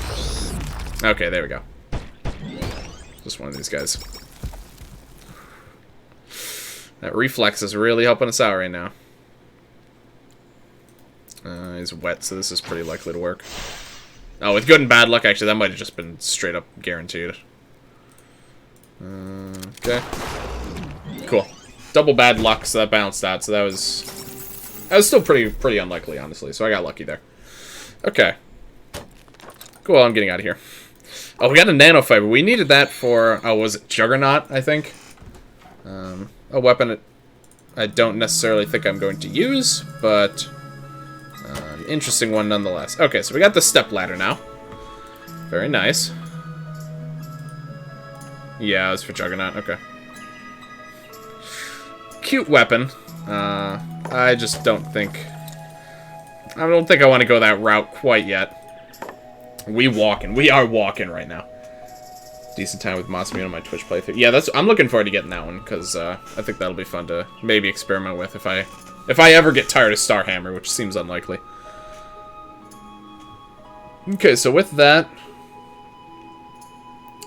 Okay, there we go. Just one of these guys. That reflex is really helping us out right now. He's wet, so this is pretty likely to work. Oh, with good and bad luck, actually, that might have just been straight up guaranteed. Okay. Cool. Double bad luck, so that bounced out. So that was still pretty unlikely, honestly. So I got lucky there. Okay. Cool, I'm getting out of here. Oh, we got a nanofiber. We needed that for, oh, was it Juggernaut, I think? A weapon I don't necessarily think I'm going to use, but an interesting one nonetheless. Okay, so we got the step ladder now. Very nice. Yeah, it was for Juggernaut. Okay. Cute weapon. I just don't think I want to go that route quite yet. We are walking right now. Decent time with Masumi on my Twitch playthrough. Yeah, I'm looking forward to getting that one because I think that'll be fun to maybe experiment with if I ever get tired of Starhammer, which seems unlikely. Okay, so with that,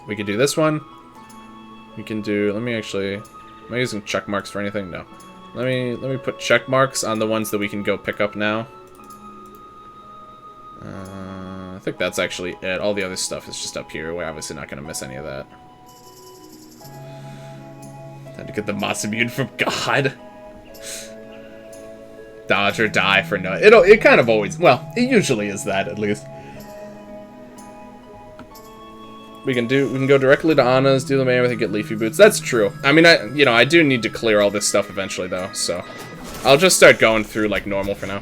we can do this one. We can do. Let me actually. Am I using check marks for anything? No. Let me put check marks on the ones that we can go pick up now. I think that's actually it. All the other stuff is just up here. We're obviously not going to miss any of that. Time to get the Masamune from God. Dodge or die for no. It kind of always. Well, it usually is that at least. We can go directly to Anna's, do the man with and get Leafy Boots. That's true. I mean, I do need to clear all this stuff eventually though, so I'll just start going through like normal for now.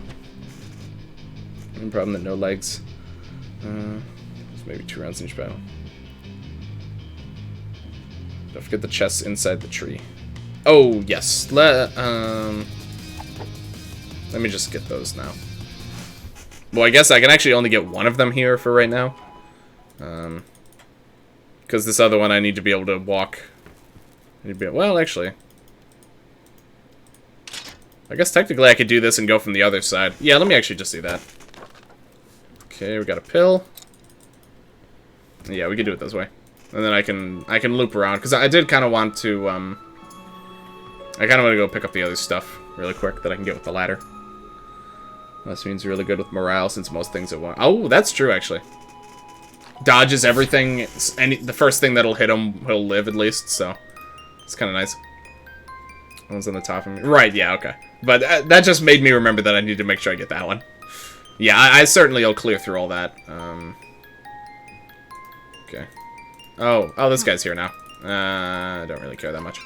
No problem that no legs. There's maybe 2 rounds in each battle. Don't forget the chests inside the tree. Oh, yes. Let me just get those now. Well, I guess I can actually only get one of them here for right now. Because this other one I need to be able to walk. Well, actually. I guess technically I could do this and go from the other side. Yeah, let me actually just do that. Okay, we got a pill. Yeah, we can do it this way. And then I can loop around. Because I did kind of want to, I kind of want to go pick up the other stuff really quick that I can get with the ladder. This means really good with morale since most things at once. Oh, that's true, actually. Dodges everything. The first thing that'll hit him, he'll live at least, so it's kind of nice. One's on the top of me. Right, yeah, okay. But that just made me remember that I need to make sure I get that one. Yeah, I certainly will clear through all that. Okay. Oh, this guy's here now. I don't really care that much.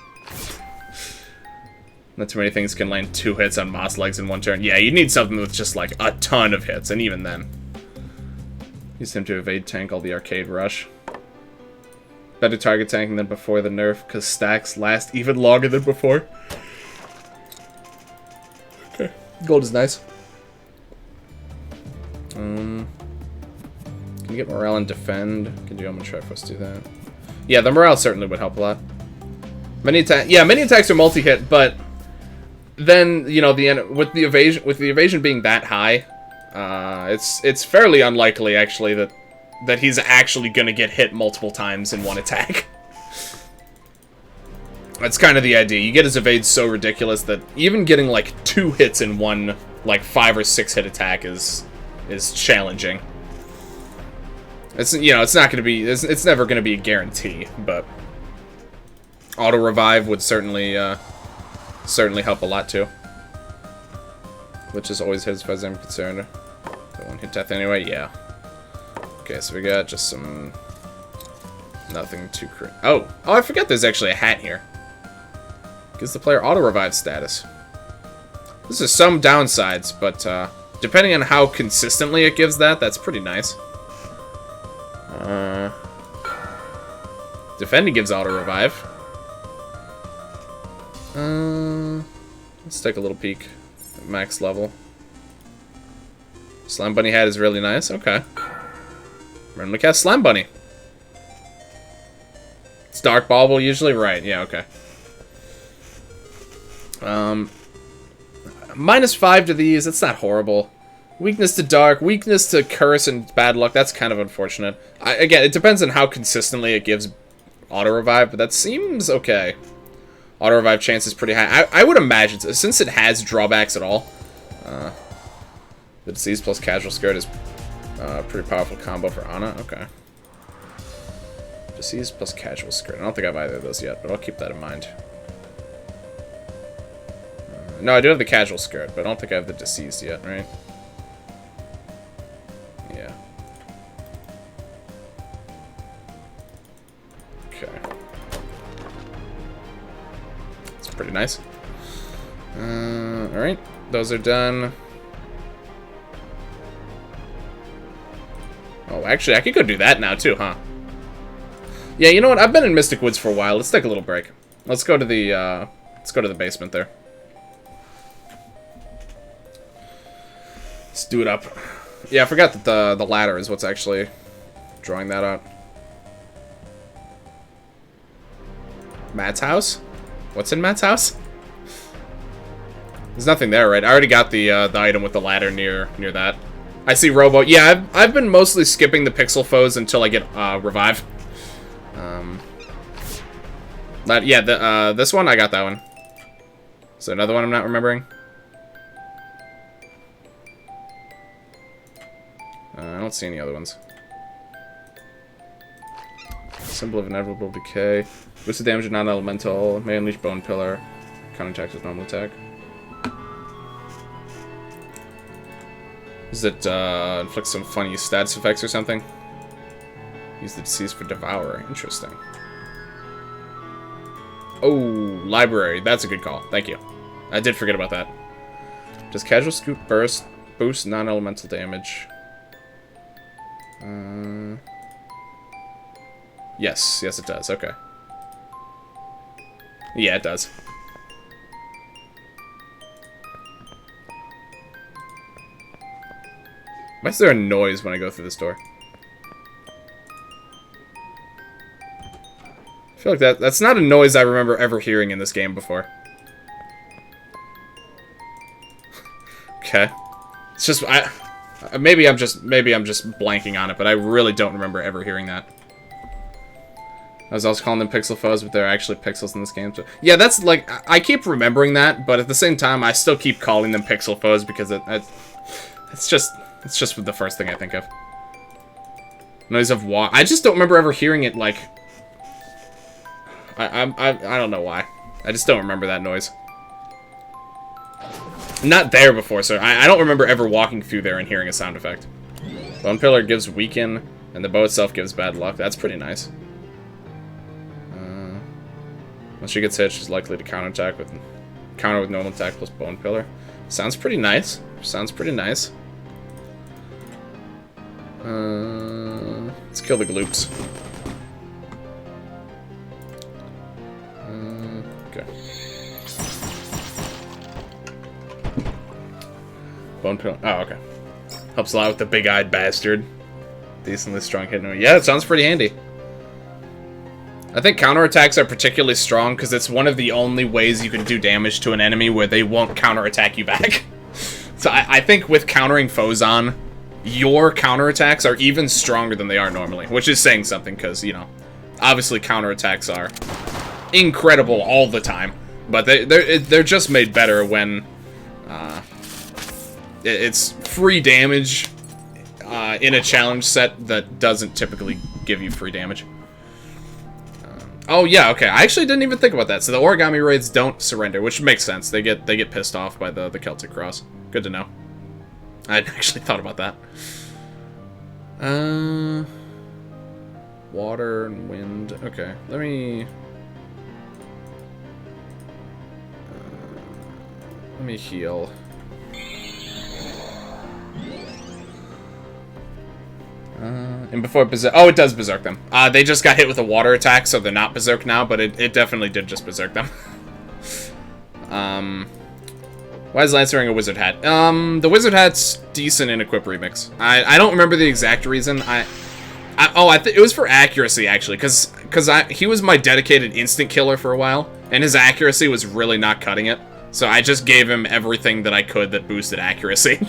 Not too many things can land 2 hits on moss legs in one turn. Yeah, you need something with just, like, a ton of hits, and even then. Use him to evade tank all the arcade rush. Better target tanking than before the nerf, because stacks last even longer than before. Okay. Gold is nice. Can you get morale and defend? Can you Triforce do that? Yeah, the morale certainly would help a lot. Many attacks are multi-hit, but then, you know, with the evasion being that high, it's fairly unlikely actually that he's actually gonna get hit multiple times in one attack. That's kind of the idea. You get his evade so ridiculous that even getting like 2 hits in one like 5 or 6 hit attack is challenging. It's, you know, it's not gonna be, it's never gonna be a guarantee, but auto revive would certainly help a lot too. Which is always his as far as I'm concerned. That one hit death anyway, yeah. Okay, so we got just some nothing too crazy. Oh, I forgot there's actually a hat here. Gives the player auto revive status. This is some downsides, but depending on how consistently it gives that, that's pretty nice. Defending gives auto revive. Let's take a little peek at max level. Slime Bunny hat is really nice. Okay. Randomly cast Slime Bunny. It's Dark Bauble usually? Right, yeah, okay. -5 to these, that's not horrible. Weakness to Dark, weakness to Curse and Bad Luck, that's kind of unfortunate. Again, it depends on how consistently it gives auto-revive, but that seems okay. Auto-revive chance is pretty high. I would imagine, since it has drawbacks at all, the Disease plus Casual Skirt is a pretty powerful combo for Ana. Okay. Disease plus Casual Skirt. I don't think I have either of those yet, but I'll keep that in mind. No, I do have the Casual Skirt, but I don't think I have the Diseased yet, right? Yeah. Okay. It's pretty nice. Alright. Those are done. Oh, actually, I could go do that now, too, huh? Yeah, you know what? I've been in Mystic Woods for a while. Let's take a little break. Let's go to the basement there. Let's do it up. Yeah, I forgot that the ladder is what's actually drawing that out. Matt's house? What's in Matt's house? There's nothing there, right? I already got the item with the ladder near that. I see Robo. Yeah, I've been mostly skipping the pixel foes until I get revive. Yeah, this one I got that one. Is there another one I'm not remembering? I don't see any other ones. Symbol of Inevitable Decay. Boost the damage of non-elemental. May unleash Bone Pillar. Counterattacks with normal attack. Does it inflict some funny stats effects or something? Use the Disease for Devourer. Interesting. Oh, Library. That's a good call. Thank you. I did forget about that. Does Casual Scoop burst Boost non-elemental damage. Yes, it does. Okay. Yeah, it does. Why is there a noise when I go through this door? I feel like that's not a noise I remember ever hearing in this game before. Okay. It's just maybe I'm just blanking on it, but I really don't remember ever hearing that. I was also calling them pixel foes, but they're actually pixels in this game. So yeah, that's like I keep remembering that, but at the same time, I still keep calling them pixel foes because it's just the first thing I think of. Noise of walk. I just don't remember ever hearing it like. I don't know why. I just don't remember that noise. Not there before, so I don't remember ever walking through there and hearing a sound effect. Bone Pillar gives weaken, and the bow itself gives bad luck. That's pretty nice. When she gets hit, she's likely to counter with normal attack plus Bone Pillar. Sounds pretty nice. Sounds pretty nice. Let's kill the gloops. Okay. Bone Pillar. Oh, okay. Helps a lot with the big-eyed bastard. Decently strong hit. Yeah, it sounds pretty handy. I think counterattacks are particularly strong because it's one of the only ways you can do damage to an enemy where they won't counterattack you back. So I think with countering foes on, your counterattacks are even stronger than they are normally, which is saying something because, you know, obviously counterattacks are incredible all the time, but they're just made better when it's free damage in a challenge set that doesn't typically give you free damage. Oh yeah, okay. I actually didn't even think about that. So the origami raids don't surrender, which makes sense. They get pissed off by the Celtic Cross. Good to know. I hadn't actually thought about that. Water and wind. Okay, let me heal. And before Berserk... Oh, it does Berserk them. They just got hit with a water attack, so they're not Berserk now, but it definitely did just Berserk them. Why is Lance wearing a wizard hat? The wizard hat's decent in Equip Remix. I don't remember the exact reason. It was for accuracy, actually, because he was my dedicated instant killer for a while, and his accuracy was really not cutting it. So I just gave him everything that I could that boosted accuracy.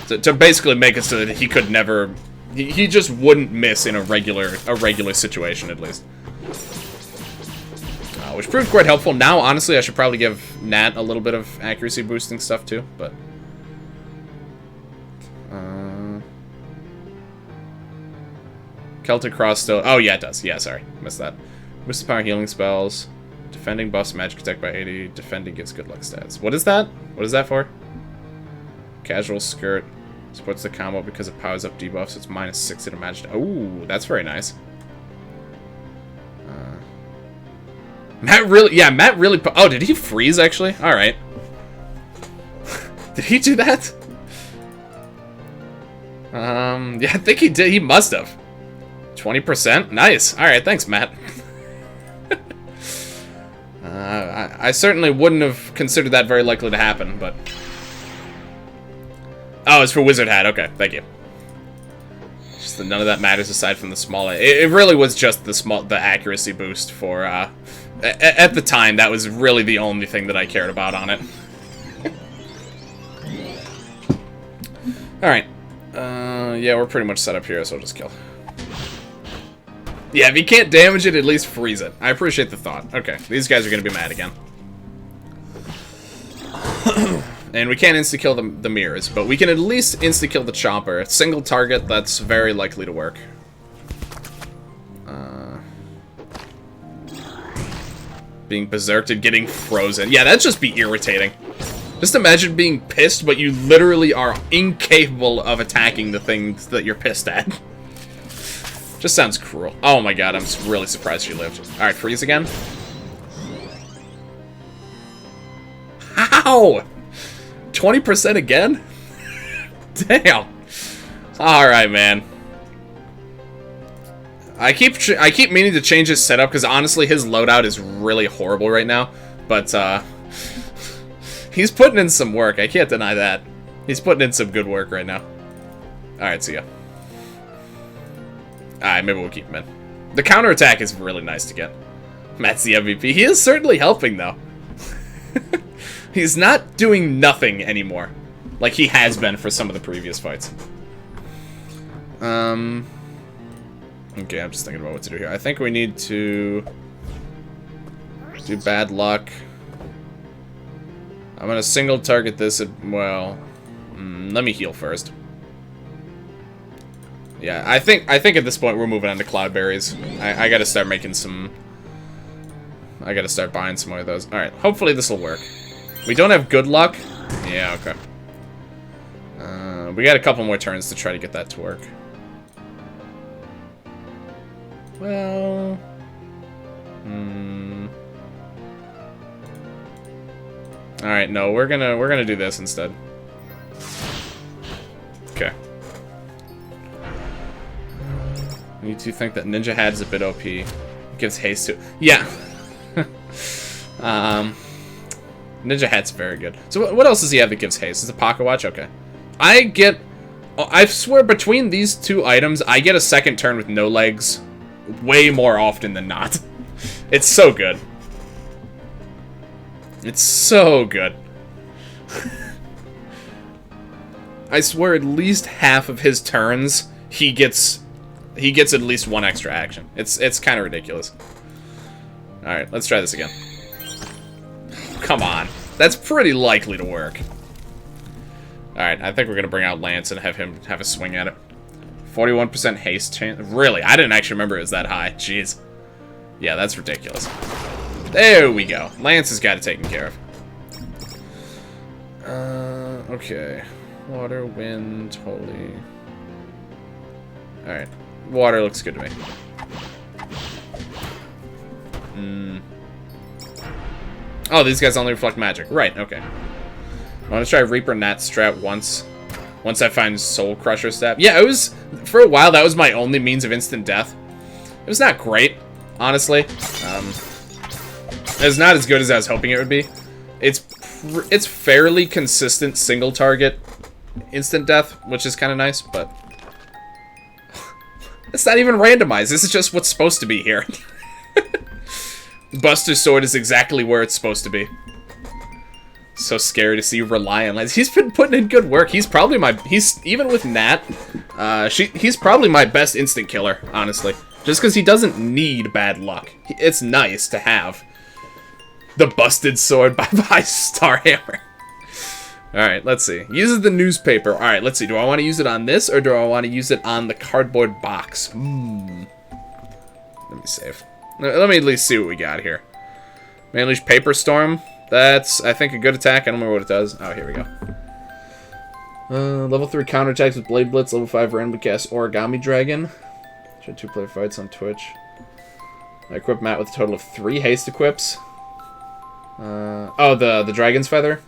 To basically make it so that he could never... He just wouldn't miss in a regular situation, at least. Which proved quite helpful. Now, honestly, I should probably give Nat a little bit of accuracy boosting stuff, too, but... Celtic Cross still... Oh, yeah, it does. Yeah, sorry. Missed that. Boosted power healing spells. Defending buffs magic attack by 80. Defending gives good luck stats. What is that? What is that for? Casual Skirt. Supports the combo because it powers up debuffs. It's minus 60 to magic. Ooh, that's very nice. Matt really... Yeah, Matt really... Oh, did he freeze, actually? Alright. Did he do that? Yeah, I think he did. He must have. 20%? Nice. Alright, thanks, Matt. I certainly wouldn't have considered that very likely to happen, but... Oh, it's for Wizard Hat. Okay, thank you. Just that none of that matters aside from the small... It really was just the accuracy boost for... At the time, that was really the only thing that I cared about on it. Alright. Yeah, we're pretty much set up here, so I'll just kill. Yeah, if you can't damage it, at least freeze it. I appreciate the thought. Okay, these guys are going to be mad again. And we can't insta-kill the mirrors, but we can at least insta-kill the chomper. It's single target, that's very likely to work. Being berserked and getting frozen. Yeah, that'd just be irritating. Just imagine being pissed, but you literally are incapable of attacking the things that you're pissed at. Just sounds cruel. Oh my god, I'm really surprised she lived. Alright, freeze again. How? 20% again? Damn. Alright, man. I keep meaning to change his setup, because honestly, his loadout is really horrible right now. But, he's putting in some work. I can't deny that. He's putting in some good work right now. Alright, see ya. Alright, maybe we'll keep him in. The counterattack is really nice to get. Matt's the MVP. He is certainly helping, though. He's not doing nothing anymore. Like he has been for some of the previous fights. Okay, I'm just thinking about what to do here. I think we need to do bad luck. I'm gonna single target this at, well, let me heal first. Yeah, I think at this point we're moving on to cloudberries. I gotta start making some. I gotta start buying some more of those. All right, hopefully this will work. We don't have good luck. Yeah, okay. We got a couple more turns to try to get that to work. Well, all right, no, we're gonna do this instead. Okay. You two think that Ninja Hat is a bit OP? It gives haste to. Yeah. Ninja Hat's very good. So what else does he have that gives haste? Is it a pocket watch? Okay. I swear between these two items, I get a second turn with no legs way more often than not. It's so good. It's so good. I swear at least half of his turns, he gets at least one extra action. It's kind of ridiculous. Alright, let's try this again. Come on. That's pretty likely to work. Alright, I think we're going to bring out Lance and have him have a swing at it. 41% haste chance. Really? I didn't actually remember it was that high. Jeez. Yeah, that's ridiculous. There we go. Lance has got it taken care of. Okay. Water, wind, holy. Alright. Water looks good to me. Oh, these guys only reflect magic. Right, okay. I want to try Reaper Nat strat once I find Soul Crusher stat. Yeah, it was, for a while, that was my only means of instant death. It was not great, honestly. It's not as good as I was hoping it would be. It's fairly consistent single target instant death, which is kind of nice, but it's not even randomized. This is just what's supposed to be here. Buster's sword is exactly where it's supposed to be. So scary to see rely on Lance. He's been putting in good work. He's probably even with Nat, he's probably my best instant killer, honestly. Just because he doesn't need bad luck. It's nice to have the busted sword by Starhammer. Alright, let's see. Uses the newspaper. Alright, let's see. Do I want to use it on this, or do I want to use it on the cardboard box? Let me save. Let me at least see what we got here. May unleash Paper Storm. That's, I think, a good attack. I don't remember what it does. Oh, here we go. Level 3 counterattacks with Blade Blitz. Level 5 randomly cast Origami Dragon. Try 2-player fights on Twitch. I equip Matt with a total of 3 haste equips. Oh, the Dragon's Feather.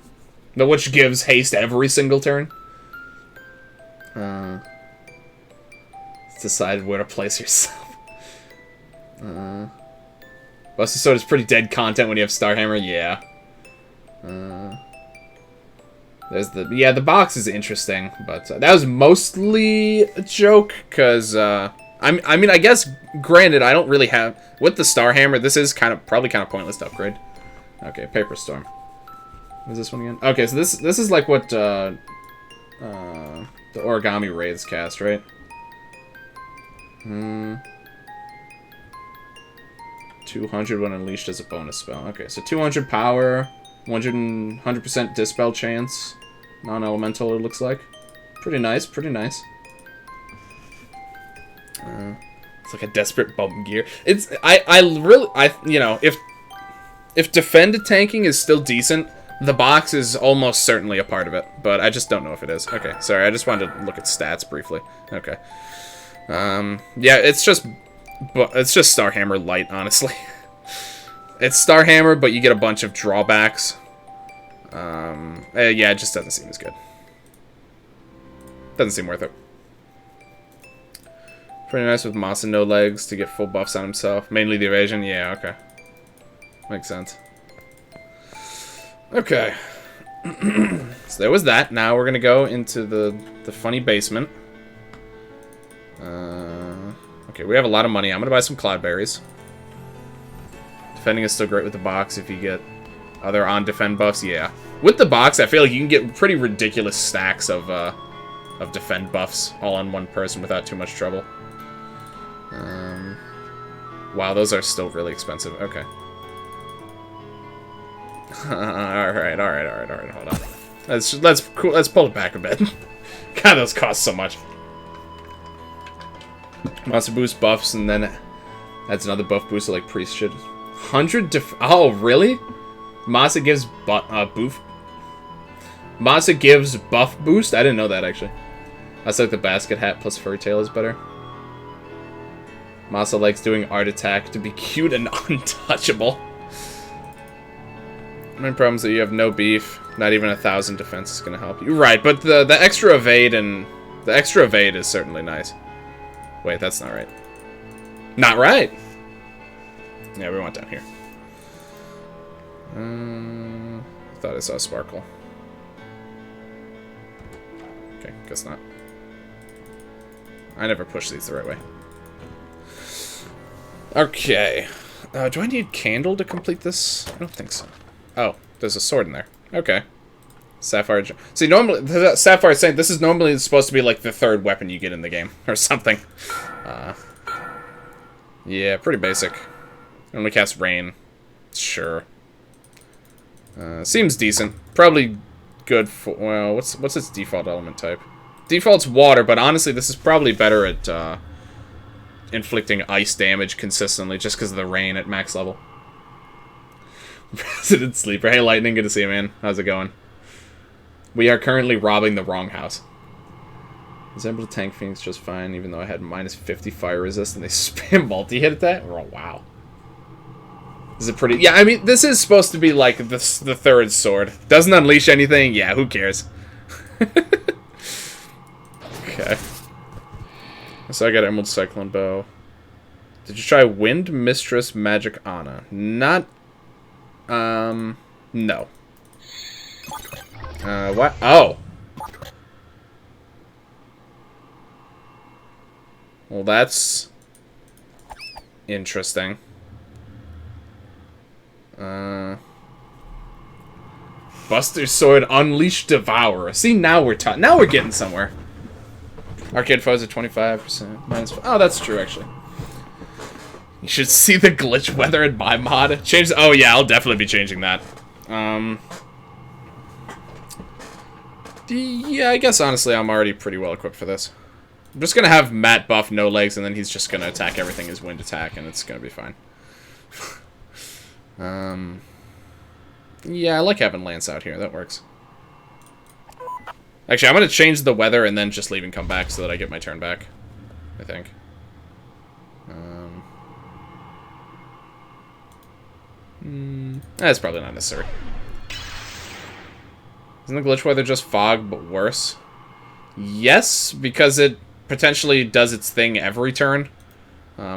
Which gives haste every single turn. It's decided where to place yourself. Buster Sword is pretty dead content when you have Starhammer, yeah. There's the box is interesting, but that was mostly a joke, because, I mean, I guess, granted, I don't really have, with the Starhammer, this is probably kind of pointless to upgrade. Okay, Paper Storm. What is this one again? Okay, so this is like what, the Origami Raids cast, right? 200 when unleashed as a bonus spell. Okay, so 200 power, 100% dispel chance, non-elemental it looks like. Pretty nice, pretty nice. It's like a desperate bump gear. It's you know, if defend tanking is still decent, the box is almost certainly a part of it, but I just don't know if it is. Okay, sorry, I just wanted to look at stats briefly. Okay. Yeah, it's just Starhammer light, honestly. It's Starhammer, but you get a bunch of drawbacks. Yeah, it just doesn't seem as good. Doesn't seem worth it. Pretty nice with Moss and no legs to get full buffs on himself. Mainly the evasion? Yeah, okay. Makes sense. Okay. So there was that. Now we're gonna go into the funny basement. Okay, we have a lot of money. I'm gonna buy some cloudberries. Defending is still great with the box if you get other on-defend buffs. Yeah. With the box, I feel like you can get pretty ridiculous stacks of defend buffs all on one person without too much trouble. Wow, those are still really expensive. Okay. Alright, hold on. Let's pull it back a bit. God, those cost so much. Monster boost buffs, and then adds another buff booster like Priest should. 100 oh, really? Masa gives Masa gives buff boost? I didn't know that, actually. I was like the basket hat plus furry tail is better. Masa likes doing art attack to be cute and untouchable. Main problem is that you have no beef. Not even 1,000 defense is gonna help you. Right, but the extra evade and the extra evade is certainly nice. Wait, that's not right. Not right. Yeah, we went down here. I thought I saw Sparkle. Okay, guess not. I never push these the right way. Okay. Do I need candle to complete this? I don't think so. Oh, there's a sword in there. Okay. Sapphire. See, normally, Sapphire is saying this is normally supposed to be like the third weapon you get in the game, or something. Yeah, pretty basic. Only cast Rain. Sure. Seems decent. Probably good for, well, what's its default element type? Default's water, but honestly, this is probably better at, inflicting ice damage consistently, just because of the rain at max level. Resident Sleeper. Hey, Lightning, good to see you, man. How's it going? We are currently robbing the wrong house. I was able to tank Phoenix just fine, even though I had minus 50 fire resist, and they spam multi-hit at that? Oh, wow. Is it pretty... Yeah, I mean, this is supposed to be, like, the third sword. Doesn't unleash anything? Yeah, who cares? Okay. So I got Emerald Cyclone Bow. Did you try Wind Mistress Magic Anna? Not... no. What? Oh! Well, that's... interesting. Buster Sword Unleash Devourer. See, now we're getting somewhere. Arcade foes at 25%. Minus. Oh, that's true, actually. You should see the glitch weather in my mod. Change. Oh yeah, I'll definitely be changing that. Yeah, I guess honestly, I'm already pretty well equipped for this. I'm just gonna have Matt buff no legs, and then he's just gonna attack everything as wind attack, and it's gonna be fine. Yeah, I like having Lance out here. That works. Actually, I'm gonna change the weather and then just leave and come back so that I get my turn back. I think. That's probably not necessary. Isn't the glitch weather just fog, but worse? Yes, because it potentially does its thing every turn.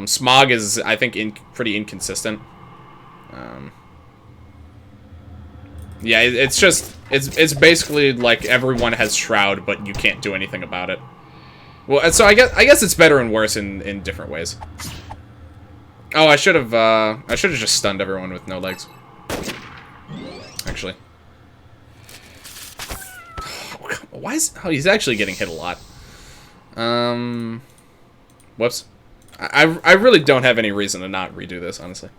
Smog is, I think, pretty inconsistent. Yeah, it's basically like everyone has Shroud, but you can't do anything about it. Well, so I guess it's better and worse in different ways. Oh, I should have just stunned everyone with no legs. Actually. Why is... Oh, he's actually getting hit a lot. Whoops. I really don't have any reason to not redo this, honestly.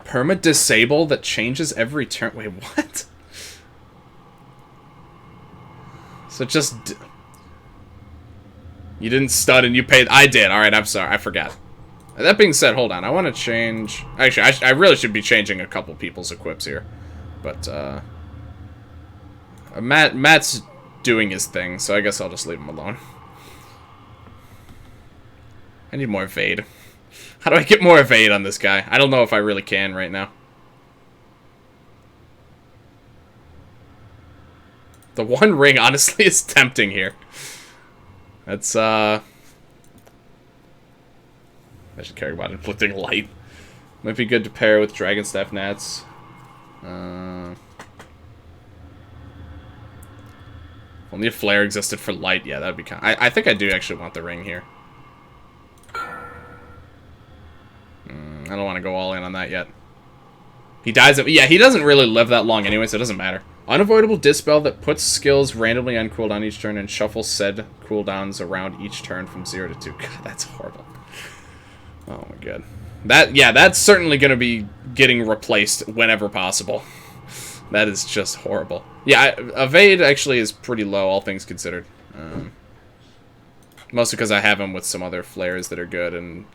Perma disable that changes every turn. Wait, what? So just... You didn't stun and you paid... I did. Alright, I'm sorry. I forgot. That being said, hold on. I want to change... Actually, I really should be changing a couple people's equips here. But, Matt's doing his thing, so I guess I'll just leave him alone. I need more evade. How do I get more evade on this guy? I don't know if I really can right now. The one ring, honestly, is tempting here. That's, I should carry about inflicting light. Might be good to pair with Dragon Staff Nats. Only if Flare existed for light. Yeah, that would be kind of... I think I do actually want the ring here. I don't want to go all in on that yet. He dies of... Yeah, he doesn't really live that long anyway, so it doesn't matter. Unavoidable Dispel that puts skills randomly on cooldown each turn and shuffles said cooldowns around each turn from 0 to 2. God, that's horrible. Oh my god. That's certainly going to be getting replaced whenever possible. That is just horrible. Yeah, Evade actually is pretty low, all things considered. Mostly because I have him with some other flares that are good, and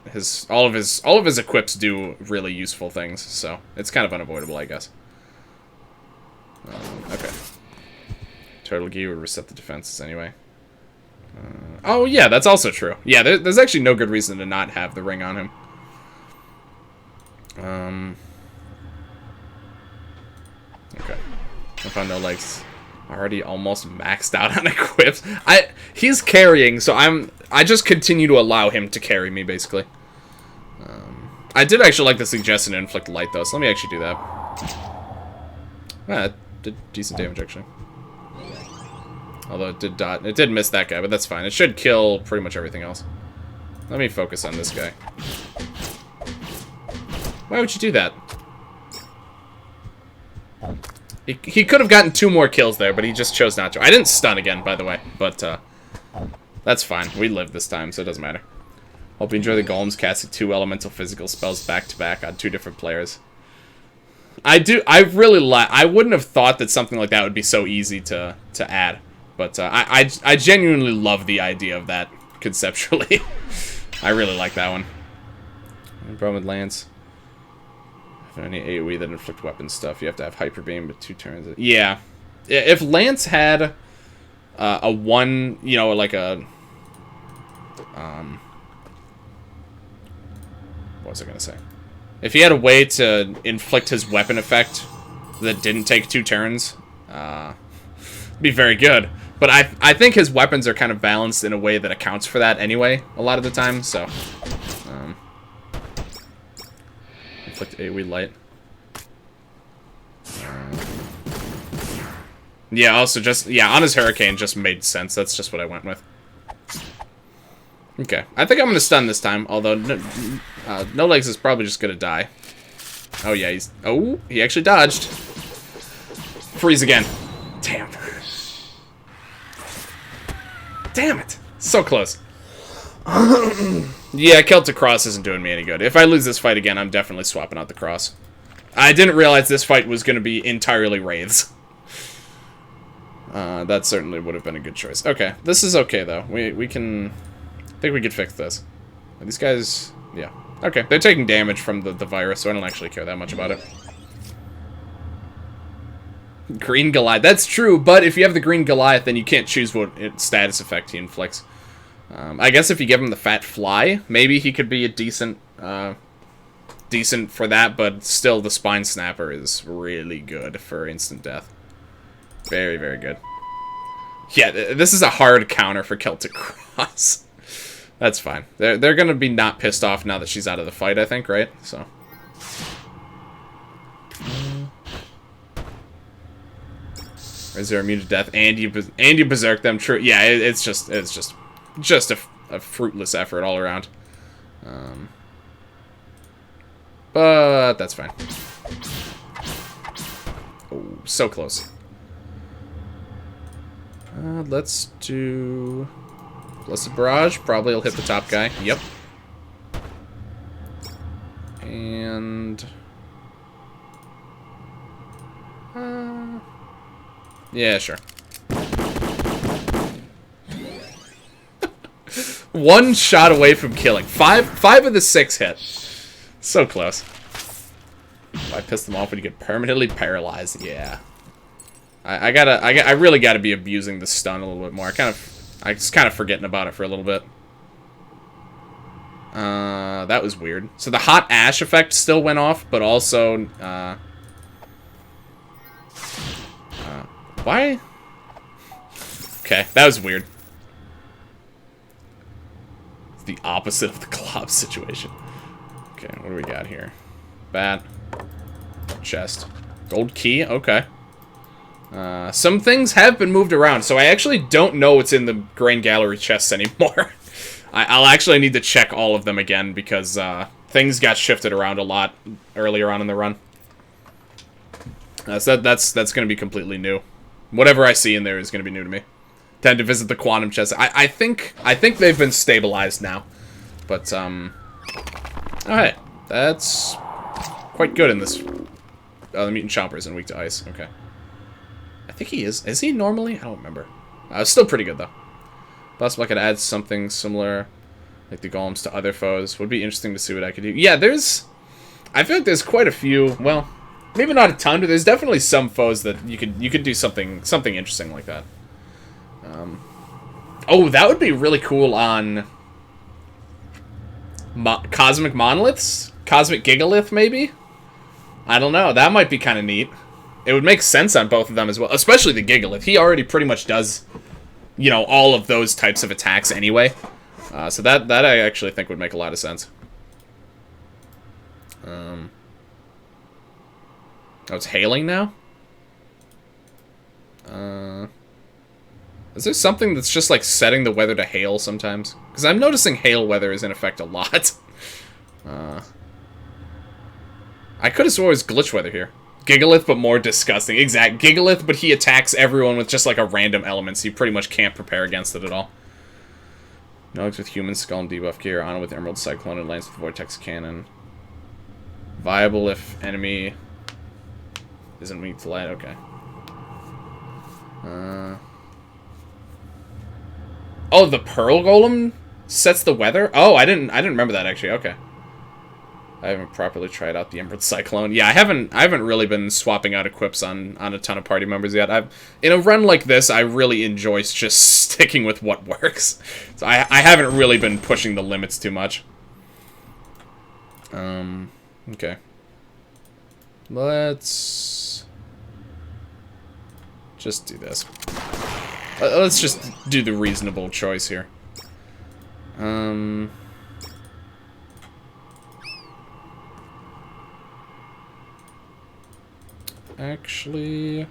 all of his equips do really useful things, so it's kind of unavoidable, I guess. Okay. Turtle Gi would reset the defenses anyway. Oh yeah, that's also true. Yeah, there's actually no good reason to not have the ring on him. Okay. I found no legs. Already almost maxed out on equips. He's carrying, so I just continue to allow him to carry me, basically. I did actually like the suggestion to inflict light, though, so let me actually do that. Ah, it did decent damage, actually. Although it did miss that guy, but that's fine. It should kill pretty much everything else. Let me focus on this guy. Why would you do that? He could have gotten 2 more kills there, but he just chose not to. I didn't stun again, by the way, but that's fine. We lived this time, so it doesn't matter. Hope you enjoy the golems casting 2 elemental physical spells back-to-back on 2 different players. I wouldn't have thought that something like that would be so easy to add, but I genuinely love the idea of that conceptually. I really like that one. Problem with Lance. Any AoE that inflict weapon stuff, you have to have Hyper Beam with 2 turns. Yeah. If Lance had a 1, you know, like a... what was I gonna say? If he had a way to inflict his weapon effect that didn't take 2 turns, it'd be very good. But I think his weapons are kind of balanced in a way that accounts for that anyway, a lot of the time, so... inflict AoE light. Yeah, also just... Yeah, on his Hurricane just made sense. That's just what I went with. Okay. I think I'm going to stun this time, although No Legs is probably just going to die. Oh, yeah, he's... Oh, he actually dodged. Freeze again. Damn. Damn it. So close. Yeah, Celtic Cross isn't doing me any good. If I lose this fight again, I'm definitely swapping out the Cross. I didn't realize this fight was going to be entirely Wraiths. That certainly would have been a good choice. Okay, this is okay, though. We can... I think we could fix this. These guys... Yeah. Okay, they're taking damage from the virus, so I don't actually care that much about it. Green Goliath. That's true, but if you have the Green Goliath, then you can't choose what status effect he inflicts. I guess if you give him the Fat Fly, maybe he could be a decent for that, but still the Spine Snapper is really good for instant death. Very, very good. Yeah, this is a hard counter for Celtic Cross. That's fine. They're gonna be not pissed off now that she's out of the fight, I think, right? So. Is there immune to death and you berserk them? True. Yeah, it's just a fruitless effort all around. But that's fine. Oh, so close. Let's do Blessed Barrage. Probably will hit the top guy. Yep. And yeah, sure. One shot away from killing. Five of the 6 hit. So close. I pissed them off when you get permanently paralyzed. Yeah. I really gotta be abusing the stun a little bit more. I was kind of forgetting about it for a little bit. That was weird. So the hot ash effect still went off, but also, why Okay, that was weird. It's the opposite of the glob situation. Okay, what do we got here? Bat. Chest. Gold key, okay. Some things have been moved around, so I actually don't know what's in the Grain Gallery chests anymore. I'll actually need to check all of them again, because things got shifted around a lot earlier on in the run. So that's going to be completely new. Whatever I see in there is going to be new to me. Tend to visit the quantum chest. I think they've been stabilized now. But, alright. That's quite good in this. The Mutant Chomper isn't weak to ice. Okay. I think he is. Is he normally? I don't remember. Still pretty good, though. Possible I could add something similar, like the golems, to other foes. Would be interesting to see what I could do. Yeah, I feel like there's quite a few. Well, maybe not a ton, but there's definitely some foes that you could do something interesting like that. Oh, that would be really cool on Cosmic Monoliths? Cosmic Gigalith, maybe? I don't know. That might be kind of neat. It would make sense on both of them as well, especially the Gigalith. He already pretty much does, you know, all of those types of attacks anyway. So that I actually think would make a lot of sense. Oh, it's hailing now? Is there something that's just, like, setting the weather to hail sometimes? Because I'm noticing hail weather is in effect a lot. I could have swore it was glitch weather here. Gigalith, but more disgusting. Exact. Gigalith, but he attacks everyone with just, like, a random element, so you pretty much can't prepare against it at all. Nugs with human skull and debuff gear. Honor with Emerald Cyclone and Lance with Vortex Cannon. Viable if enemy isn't weak to light. Okay. Oh, the Pearl Golem sets the weather? Oh, I didn't remember that, actually. Okay. I haven't properly tried out the Emerald Cyclone. Yeah, I haven't really been swapping out equips on a ton of party members yet. In a run like this, I really enjoy just sticking with what works. So I haven't really been pushing the limits too much. Okay. Let's just do this. Let's just do the reasonable choice here. Actually,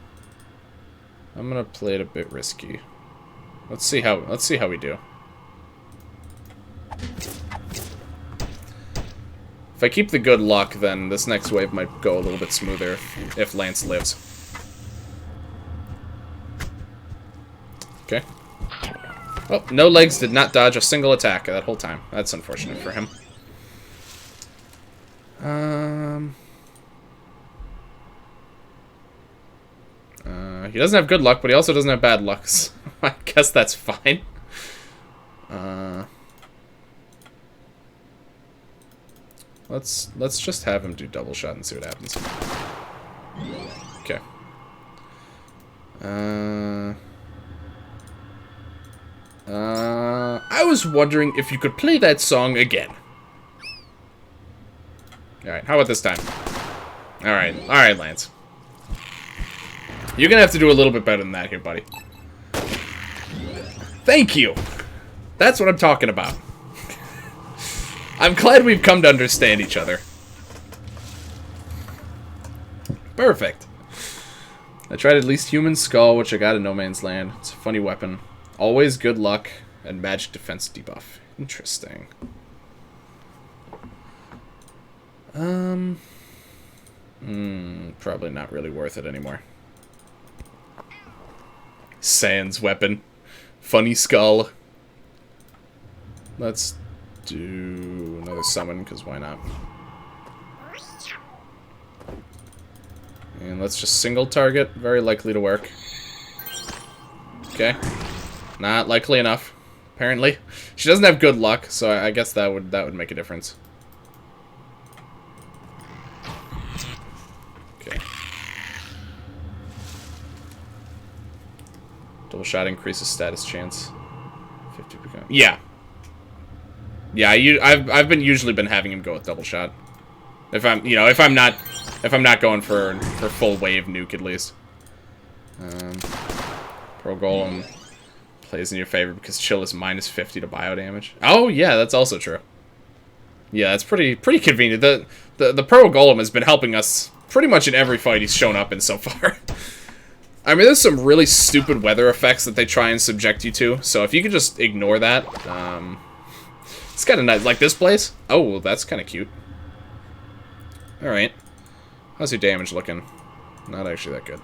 I'm gonna play it a bit risky. Let's see how we do. If I keep the good luck, then this next wave might go a little bit smoother if Lance lives. Okay. Oh, No Legs did not dodge a single attack that whole time. That's unfortunate for him. He doesn't have good luck, but he also doesn't have bad luck, so I guess that's fine. Let's just have him do double shot and see what happens. Okay. I was wondering if you could play that song again. Alright, how about this time? Alright, Lance. You're gonna have to do a little bit better than that here, buddy. Thank you! That's what I'm talking about. I'm glad we've come to understand each other. Perfect. I tried at least Human Skull, which I got in No Man's Land. It's a funny weapon. Always good luck, and magic defense debuff. Interesting. Probably not really worth it anymore. Sans weapon. Funny skull. Let's do another summon, because why not? And let's just single target. Very likely to work. Okay. Not likely enough, apparently. She doesn't have good luck, so I guess that would make a difference. Okay. Double shot increases status chance. 50%. Yeah. Yeah, I've usually been having him go with double shot. If I'm not going for full wave nuke at least. Pro Golem. Plays in your favor because chill is -50 to bio damage. Oh yeah, that's also true. Yeah, that's pretty convenient. The Pearl Golem has been helping us pretty much in every fight he's shown up in so far. I mean, there's some really stupid weather effects that they try and subject you to, so if you could just ignore that, it's kind of nice. Like this place? Oh, that's kind of cute. Alright. How's your damage looking? Not actually that good.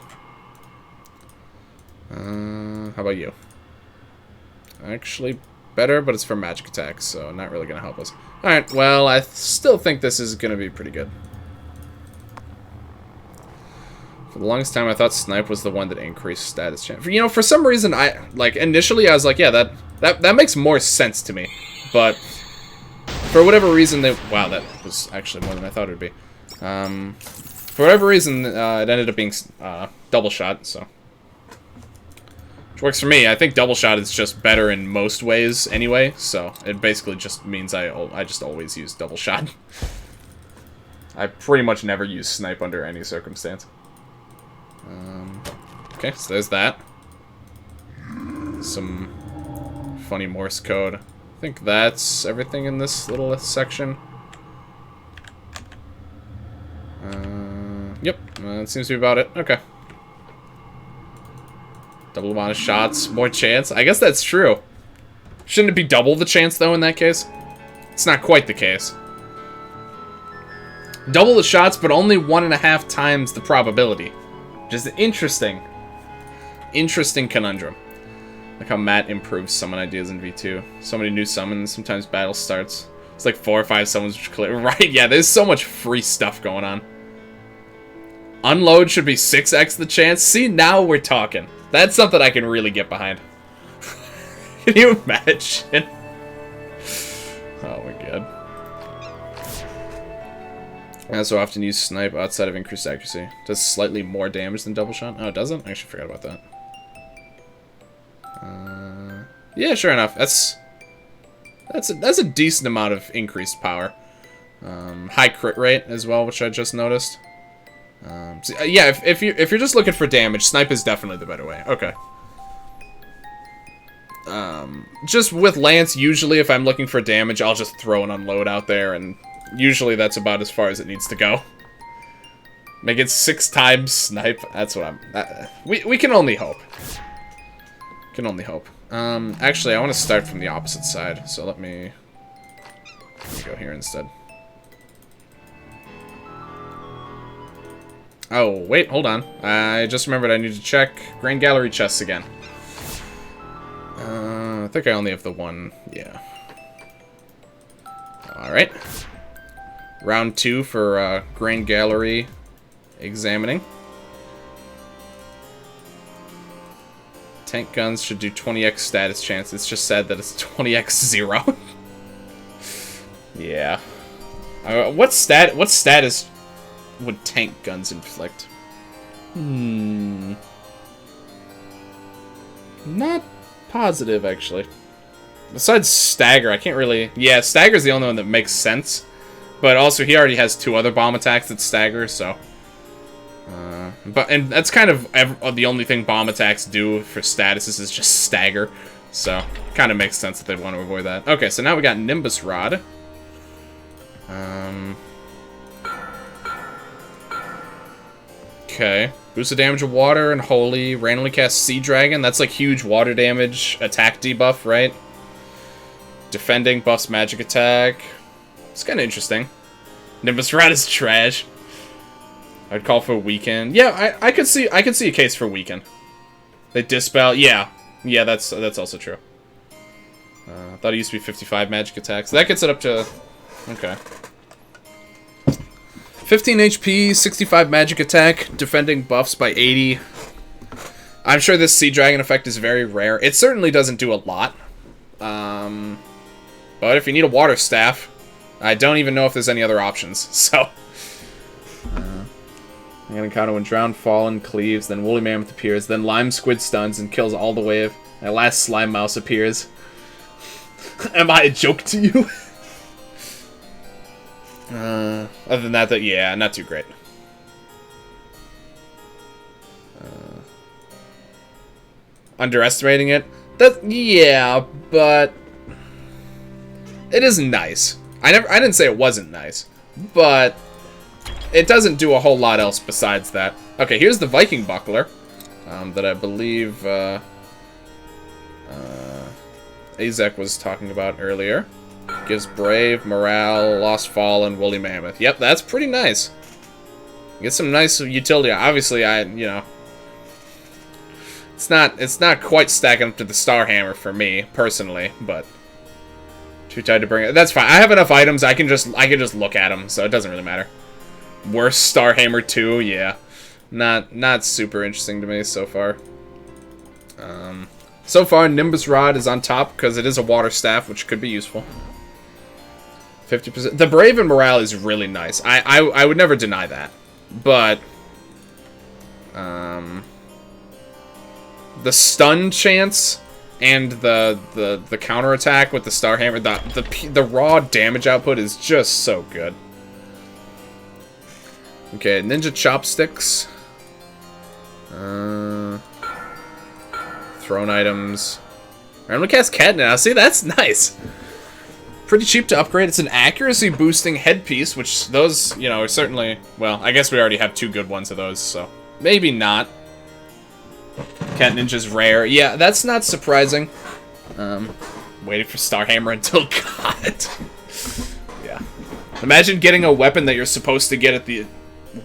How about you? Actually better, but it's for magic attacks, so not really going to help us. Alright, well, I still think this is going to be pretty good. For the longest time, I thought Snipe was the one that increased status chance. You know, for some reason, initially I was like, yeah, that makes more sense to me. But, for whatever reason, wow, that was actually more than I thought it would be. For whatever reason, it ended up being double shot, so. Which works for me. I think double shot is just better in most ways anyway, so it basically just means I just always use double shot. I pretty much never use Snipe under any circumstance. Okay, so there's that. Some funny Morse code. I think that's everything in this little section. Yep, that seems to be about it. Okay. Double amount of shots, more chance. I guess that's true. Shouldn't it be double the chance, though, in that case? It's not quite the case. Double the shots, but only 1.5 times the probability. Which is interesting. Interesting conundrum. Like how Matt improves summon ideas in V2. So many new summons, sometimes battle starts. It's like 4 or 5 summons which clear. Right, yeah, there's so much free stuff going on. Unload should be 6x the chance. See, now we're talking. That's something I can really get behind. Can you imagine? Oh my god. I also often use Snipe outside of increased accuracy. Does slightly more damage than double shot? Oh, it doesn't? I actually forgot about that. Yeah, sure enough. That's a decent amount of increased power. High crit rate as well, which I just noticed. So, yeah, if you're just looking for damage, Snipe is definitely the better way. Okay. Just with Lance, usually if I'm looking for damage, I'll just throw an unload out there, and usually that's about as far as it needs to go. Make it 6 times Snipe. That's what I'm. We can only hope. Can only hope. Actually, I want to start from the opposite side, so let me go here instead. Oh, wait, hold on. I just remembered I need to check Grand Gallery chests again. I think I only have the one. Yeah. Alright. Round 2 for Grand Gallery examining. Tank guns should do 20x status chance. It's just said that it's 20x 0. Yeah. What status would tank guns inflict? Not positive, actually. Besides Stagger, I can't really... Yeah, Stagger's the only one that makes sense. But also, he already has 2 other bomb attacks that Stagger, so... and that's kind of the only thing bomb attacks do for statuses is just Stagger. So, kind of makes sense that they'd want to avoid that. Okay, so now we got Nimbus Rod. Okay. Boost the damage of water and holy. Randomly cast Sea Dragon. That's like huge water damage attack debuff, right? Defending buffs magic attack. It's kind of interesting. Nimbus Rod is trash. I'd call for Weaken. Yeah, I could see a case for Weaken. They dispel. Yeah, that's also true. I thought it used to be 55 magic attacks. That gets it up to okay. 15 HP, 65 magic attack, defending buffs by 80. I'm sure this Sea Dragon effect is very rare. It certainly doesn't do a lot. But if you need a water staff, I don't even know if there's any other options. So, you can encounter when Drowned Fallen cleaves, then Woolly Mammoth appears, then Lime Squid stuns and kills all the wave. And last Slime Mouse appears. Am I a joke to you? Other than that, yeah, not too great. Underestimating it? Yeah, but it is nice. I didn't say it wasn't nice, but it doesn't do a whole lot else besides that. Okay, here's the Viking buckler that I believe Azek was talking about earlier. Gives brave, morale, lost fallen, woolly mammoth. Yep, that's pretty nice. Get some nice utility. Obviously, you know, it's not quite stacking up to the Starhammer for me personally, but too tight to bring it. That's fine. I have enough items. I can just look at them, so it doesn't really matter. Worst Starhammer 2, yeah, not super interesting to me so far. So far, Nimbus Rod is on top because it is a water staff, which could be useful. 50%. The Brave and Morale is really nice. I would never deny that. But the stun chance and the counterattack with the Starhammer, the raw damage output is just so good. Okay, Ninja Chopsticks. Thrown items. I'm gonna cast Cat now. See, that's nice. Pretty cheap to upgrade. It's an accuracy boosting headpiece, which those, you know, are certainly, well, I guess we already have 2 good ones of those, so maybe not. Cat Ninja's rare. Yeah, that's not surprising. Waiting for Starhammer until God. Yeah. Imagine getting a weapon that you're supposed to get at the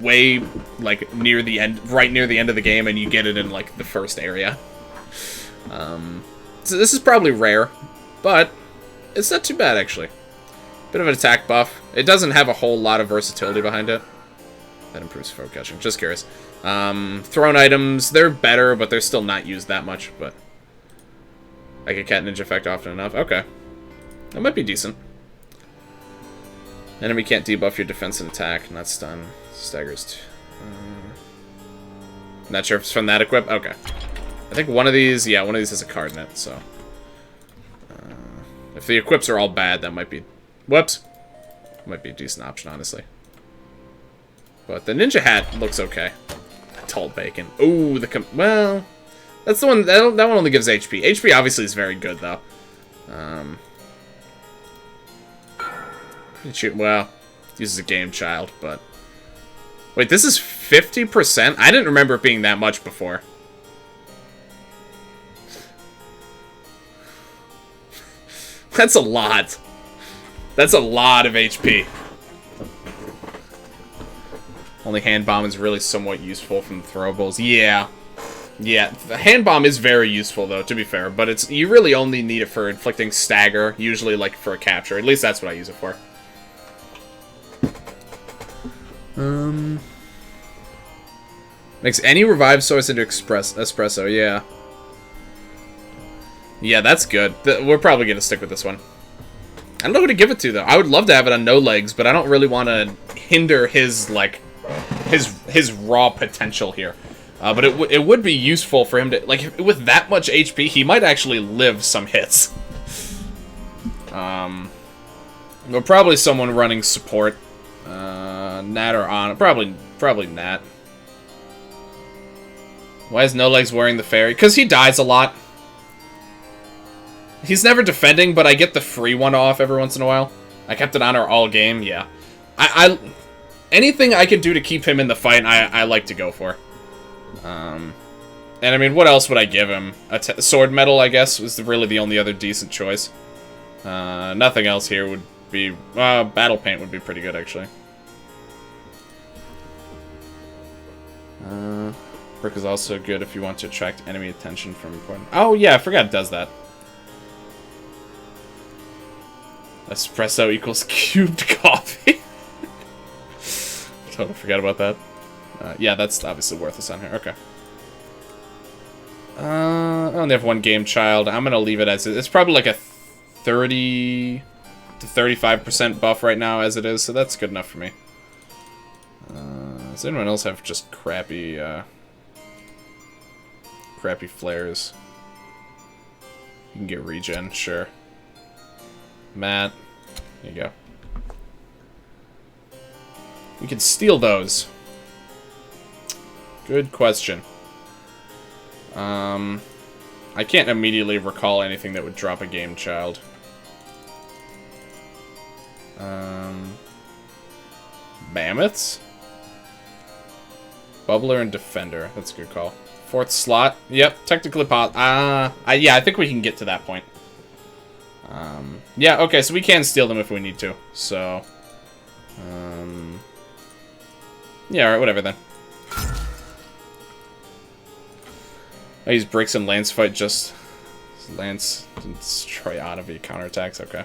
way, like, near the end, right near the end of the game, and you get it in, like, the first area. So this is probably rare, but it's not too bad, actually. Bit of an attack buff. It doesn't have a whole lot of versatility behind it. That improves throw catching. Just curious. Thrown items, they're better, but they're still not used that much, but I get Cat Ninja effect often enough. Okay. That might be decent. Enemy can't debuff your defense and attack, not stun. Staggers. Not sure if it's from that equip. Okay. I think one of these, yeah, one of these has a card in it, so. If the equips are all bad, that might be, whoops. Might be a decent option, honestly. But the ninja hat looks okay. Tall bacon. Ooh, well, that's the one, that one only gives HP. HP obviously is very good, though. Well, uses a game child, but. Wait, this is 50%? I didn't remember it being that much before. That's a lot. That's a lot of HP. Only hand bomb is really somewhat useful from the throwables. Yeah. Yeah, the hand bomb is very useful though, to be fair, but it's you really only need it for inflicting stagger, usually like for a capture. At least that's what I use it for. Makes any revived source into espresso, yeah. Yeah, that's good. We're probably gonna stick with this one. I don't know who to give it to though. I would love to have it on no legs, but I don't really want to hinder his like his raw potential here. But it would be useful for him to like with that much HP, he might actually live some hits. But probably someone running support, Nat or on probably Nat. Why is No Legs wearing the fairy? Because he dies a lot. He's never defending, but I get the free one off every once in a while. I kept it on her all game, yeah. Anything I can do to keep him in the fight, I like to go for. And I mean, what else would I give him? Sword Metal, I guess, was really the only other decent choice. Nothing else here would be... Battle Paint would be pretty good, actually. Brick is also good if you want to attract enemy attention from important... Oh, yeah, I forgot it does that. Espresso equals cubed coffee. Totally forgot about that. Yeah, that's obviously worthless on here. Okay. I only have one game child. I'm going to leave it as it is. It's probably like a 30 to 35% buff right now as it is, so that's good enough for me. Does anyone else have just crappy flares? You can get regen, sure. Matt, there you go. We can steal those. Good question. I'm I can't immediately recall anything that would drop a game child. Mammoths? Bubbler and Defender. That's a good call. 4th slot. Yep, technically yeah, I think we can get to that point. Yeah, okay, so we can steal them if we need to. So, yeah, alright, whatever then. I use Bricks and Lance fight just... Lance destroy out of the counterattacks, okay.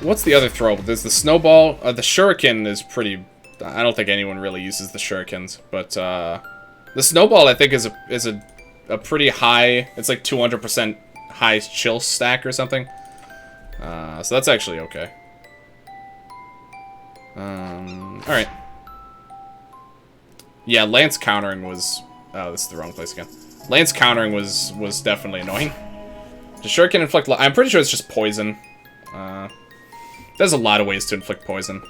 What's the other throw? There's the snowball. The shuriken is pretty... I don't think anyone really uses the shurikens, but the snowball I think is a pretty high. It's like 200% high chill stack or something. So that's actually okay. All right. Yeah, Lance countering was... Oh, this is the wrong place again. Lance countering was definitely annoying. Does Shuriken inflict... I'm pretty sure it's just poison. There's a lot of ways to inflict poison.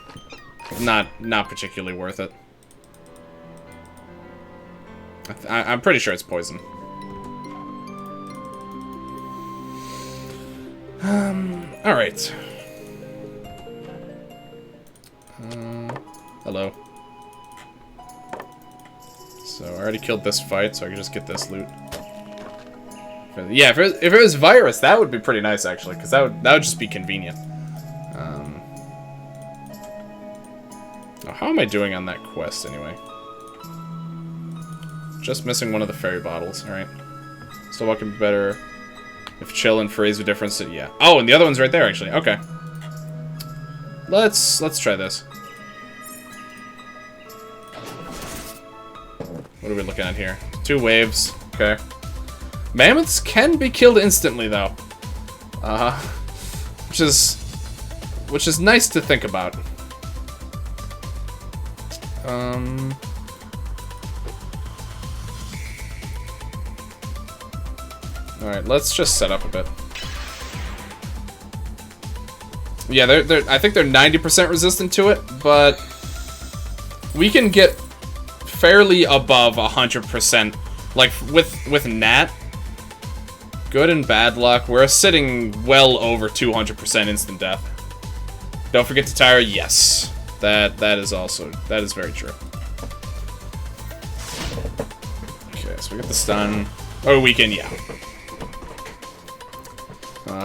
Not particularly worth it. I'm pretty sure it's poison. Alright. Hello. So, I already killed this fight, so I can just get this loot. Yeah, if it was virus, that would be pretty nice, actually, because that would just be convenient. Oh, how am I doing on that quest, anyway? Just missing one of the fairy bottles, alright. So what can be better if chill and freeze a difference? Yeah. Oh, and the other one's right there, actually. Okay. Let's try this. What are we looking at here? 2 waves. Okay. Mammoths can be killed instantly, though. Which is nice to think about. Alright, let's just set up a bit. Yeah, I think they're 90% resistant to it, but we can get fairly above 100%. Like, with Nat, good and bad luck, we're sitting well over 200% instant death. Don't forget to tire, yes. That is very true. Okay, so we get the stun. Or weaken, yeah.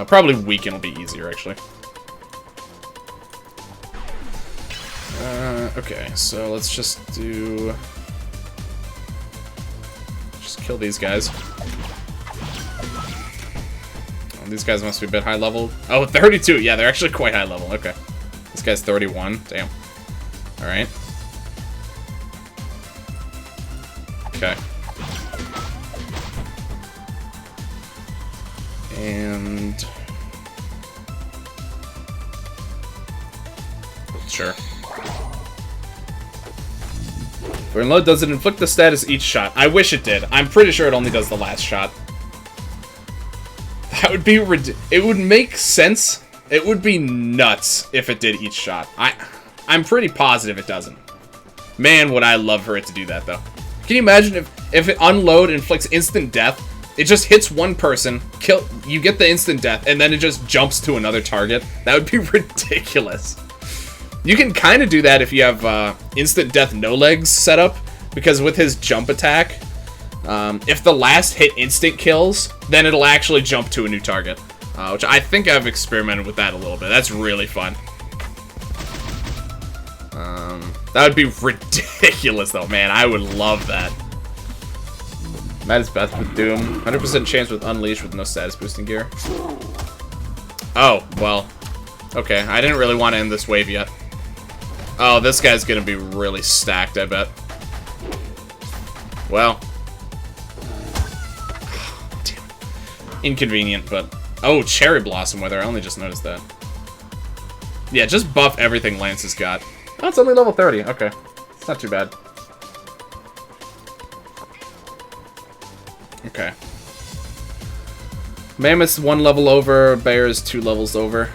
Probably weaken will be easier, actually. Okay, so let's just do... Just kill these guys. Oh, these guys must be a bit high level. Oh, 32! Yeah, they're actually quite high level. Okay. This guy's 31. Damn. Alright. Okay. And... Sure. For load, does it inflict the status each shot? I wish it did. I'm pretty sure it only does the last shot. That would be it would make sense. It would be nuts if it did each shot. I'm pretty positive it doesn't. Man, would I love for it to do that, though. Can you imagine if it unload inflicts instant death, it just hits one person, you get the instant death, and then it just jumps to another target? That would be ridiculous. You can kind of do that if you have instant death no legs set up, because with his jump attack, if the last hit instant kills, then it'll actually jump to a new target. Which I think I've experimented with that a little bit. That's really fun. That would be ridiculous, though, man. I would love that. That is best with Doom. 100% chance with Unleash with no status boosting gear. Oh, well. Okay, I didn't really want to end this wave yet. Oh, this guy's gonna be really stacked, I bet. Well. Damn. Inconvenient, but... Oh, Cherry Blossom Weather. I only just noticed that. Yeah, just buff everything Lance has got. Oh, it's only level 30. Okay. It's not too bad. Okay. Mammoth's 1 level over. Bear's 2 levels over.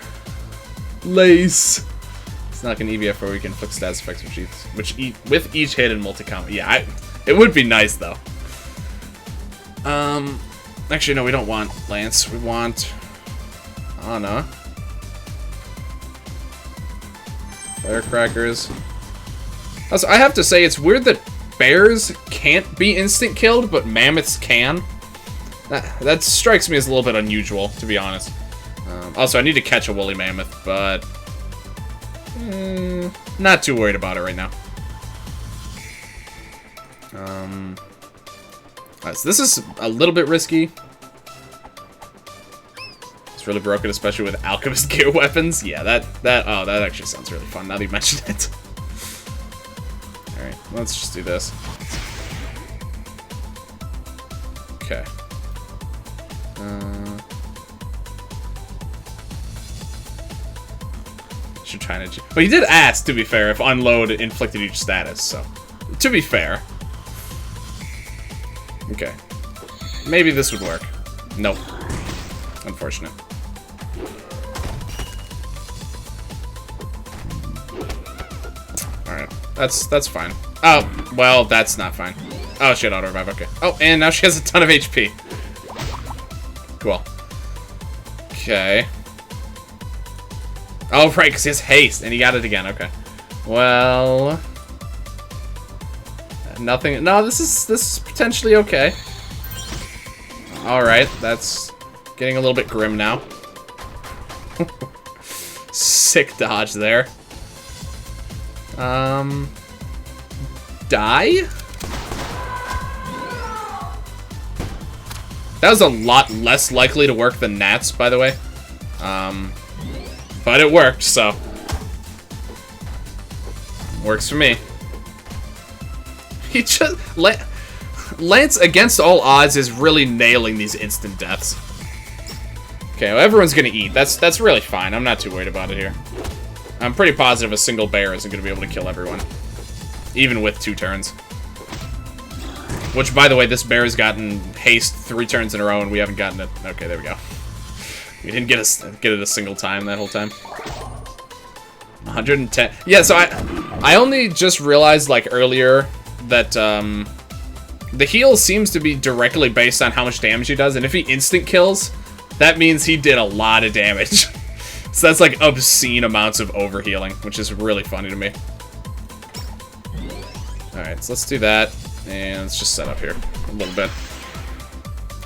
Lace. It's not like an EBF where we can inflict status effects with each hit in multi-combat. Yeah, it would be nice, though. Actually, no, we don't want Lance. We want Anna. Firecrackers. Also, I have to say, it's weird that bears can't be instant killed, but mammoths can. That strikes me as a little bit unusual, to be honest. Also, I need to catch a woolly mammoth, but not too worried about it right now. So this is a little bit risky. It's really broken, especially with alchemist gear weapons. Yeah, that actually sounds really fun now that you mentioned it. All right, let's just do this. Okay. Should try to. But he did ask, to be fair, if unload inflicted each status. So, to be fair. Okay. Maybe this would work. Nope. Unfortunate. Alright. That's fine. Oh, well, that's not fine. Oh, she had auto revive, okay. Oh, and now she has a ton of HP. Cool. Okay. Oh, right, because he has haste, and he got it again, okay. Well... Nothing. No, this is potentially okay. Alright, that's getting a little bit grim now. Sick dodge there. Die? That was a lot less likely to work than Nats, by the way. But it worked, so. Works for me. He just... Lance, against all odds, is really nailing these instant deaths. Okay, well, everyone's gonna eat. That's really fine. I'm not too worried about it here. I'm pretty positive a single bear isn't gonna be able to kill everyone. Even with 2 turns. Which, by the way, this bear has gotten haste 3 turns in a row, and we haven't gotten it. Okay, there we go. We didn't get it a single time that whole time. 110. Yeah, so I only just realized, like, earlier that, the heal seems to be directly based on how much damage he does, and if he instant kills, that means he did a lot of damage. So that's, like, obscene amounts of overhealing, which is really funny to me. Alright, so let's do that, and let's just set up here a little bit.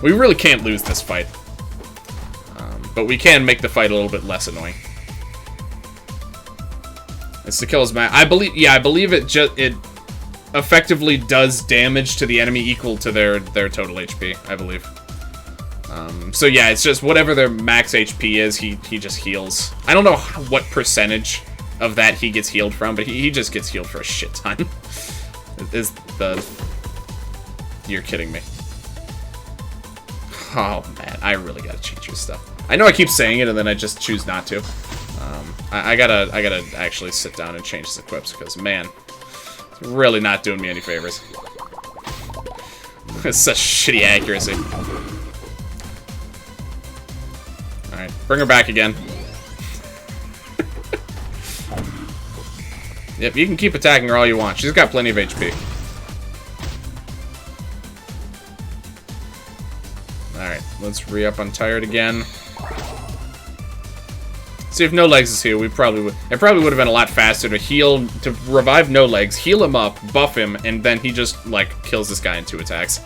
We really can't lose this fight. But we can make the fight a little bit less annoying. It's to kill his man. I believe it effectively does damage to the enemy equal to their total HP, I believe. So yeah, it's just whatever their max HP is, he just heals. I don't know what percentage of that he gets healed from, but he just gets healed for a shit ton. You're kidding me. Oh man, I really gotta change your stuff. I know I keep saying it and then I just choose not to. I gotta actually sit down and change his equips because man, it's really not doing me any favors. It's such shitty accuracy. Alright, bring her back again. Yep, you can keep attacking her all you want. She's got plenty of HP. Alright, let's re-up on Tired again. See, if No Legs is here, it probably would have been a lot faster to revive No Legs, heal him up, buff him, and then he just, like, kills this guy in 2 attacks.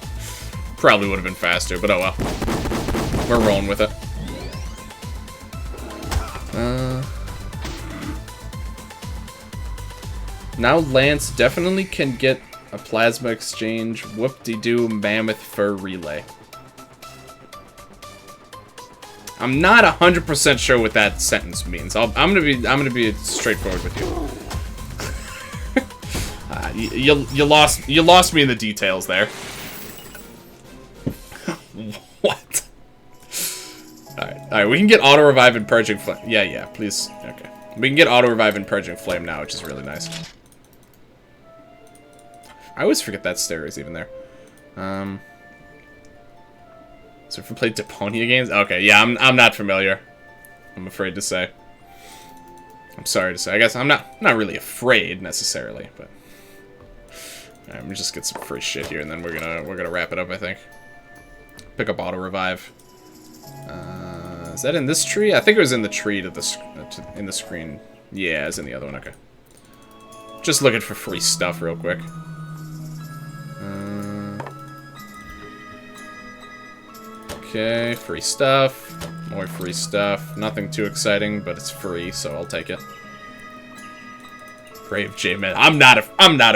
Probably would have been faster, but oh well. We're rolling with it. Now Lance definitely can get a plasma exchange, whoop-de-doo, mammoth fur relay. I'm not 100% sure what that sentence means. I'm gonna be straightforward with you. You lost me in the details there. What? All right. We can get auto revive and purging flame. Yeah. Please. Okay. We can get auto revive and purging flame now, which is really nice. I always forget that stair is even there. So if we played Deponia games? Okay, yeah, I'm not familiar. I'm afraid to say. I'm sorry to say. I guess I'm not really afraid necessarily, but alright, let me just get some free shit here, and then we're gonna wrap it up. I think. Pick up auto revive. Is that in this tree? I think it was in the tree in the screen. Yeah, it's in the other one. Okay. Just looking for free stuff real quick. Okay, free stuff. More free stuff. Nothing too exciting, but it's free, so I'll take it. Brave J-Man. I'm not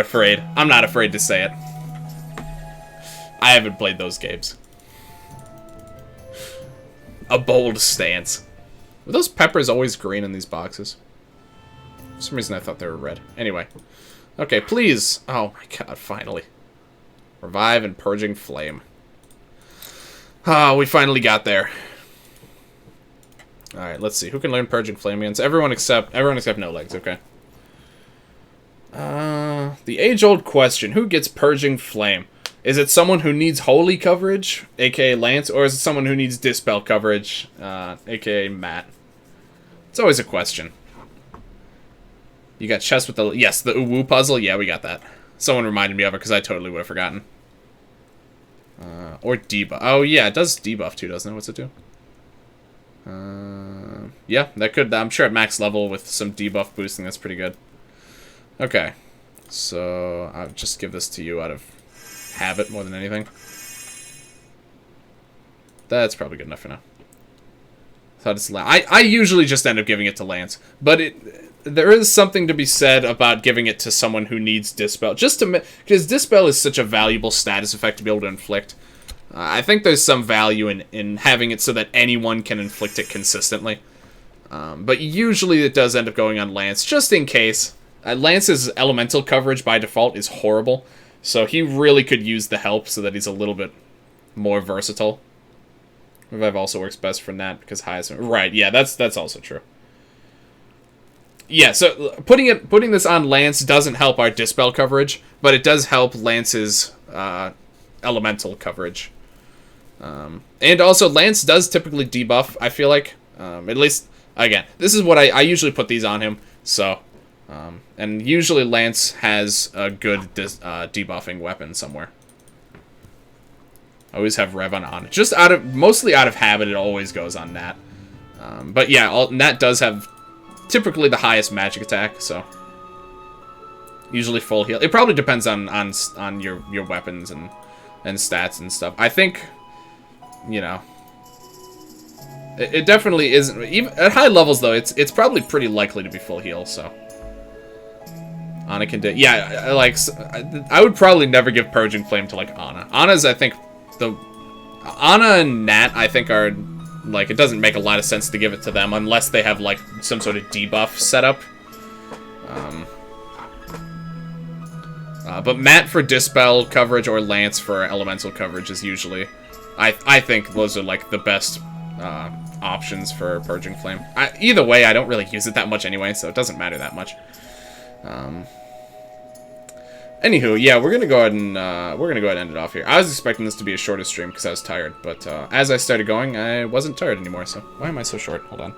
afraid. I'm not afraid to say it. I haven't played those games. A bold stance. Were those peppers always green in these boxes? For some reason I thought they were red. Anyway. Okay, please. Oh my god, finally. Revive and Purging Flame. Ah, we finally got there. Alright, let's see. Who can learn Purging Flame against? Everyone except No Legs, okay. The age-old question. Who gets Purging Flame? Is it someone who needs Holy coverage, aka Lance, or is it someone who needs Dispel coverage, aka Matt? It's always a question. You got chess with the... Yes, the Uwu puzzle. Yeah, we got that. Someone reminded me of it because I totally would have forgotten. Or debuff. Oh, yeah, it does debuff too, doesn't it? What's it do? Yeah, that could... I'm sure at max level with some debuff boosting, that's pretty good. Okay. So, I'll just give this to you out of habit more than anything. That's probably good enough for now. I usually just end up giving it to Lance, but there is something to be said about giving it to someone who needs Dispel. Because Dispel is such a valuable status effect to be able to inflict. I think there's some value in having it so that anyone can inflict it consistently. But usually it does end up going on Lance, just in case. Lance's elemental coverage by default is horrible, so he really could use the help so that he's a little bit more versatile. Revive also works best for Nat because highest... Right, yeah, that's also true. Yeah, so putting this on Lance doesn't help our Dispel coverage, but it does help Lance's elemental coverage. And also, Lance does typically debuff, I feel like. At least, again, this is what I usually put these on him, so... and usually Lance has a good debuffing weapon somewhere. I always have Rev on. Just mostly out of habit, it always goes on Nat. But yeah, Nat does have typically the highest magic attack, so usually full heal. It probably depends on your weapons and stats and stuff. I think, you know, it definitely isn't. Even at high levels though, it's probably pretty likely to be full heal. So Ana can do. Yeah, I would probably never give Purging Flame to like Ana. Ana's, I think, Ana and Nat, I think, are like, it doesn't make a lot of sense to give it to them unless they have like some sort of debuff setup. But Matt for Dispel coverage or Lance for Elemental coverage is usually, I think those are like the best options for Purging Flame. Either way, I don't really use it that much anyway, so it doesn't matter that much. Anywho, yeah, we're gonna go ahead and end it off here. I was expecting this to be a shorter stream because I was tired, but as I started going, I wasn't tired anymore. So why am I so short? Hold on.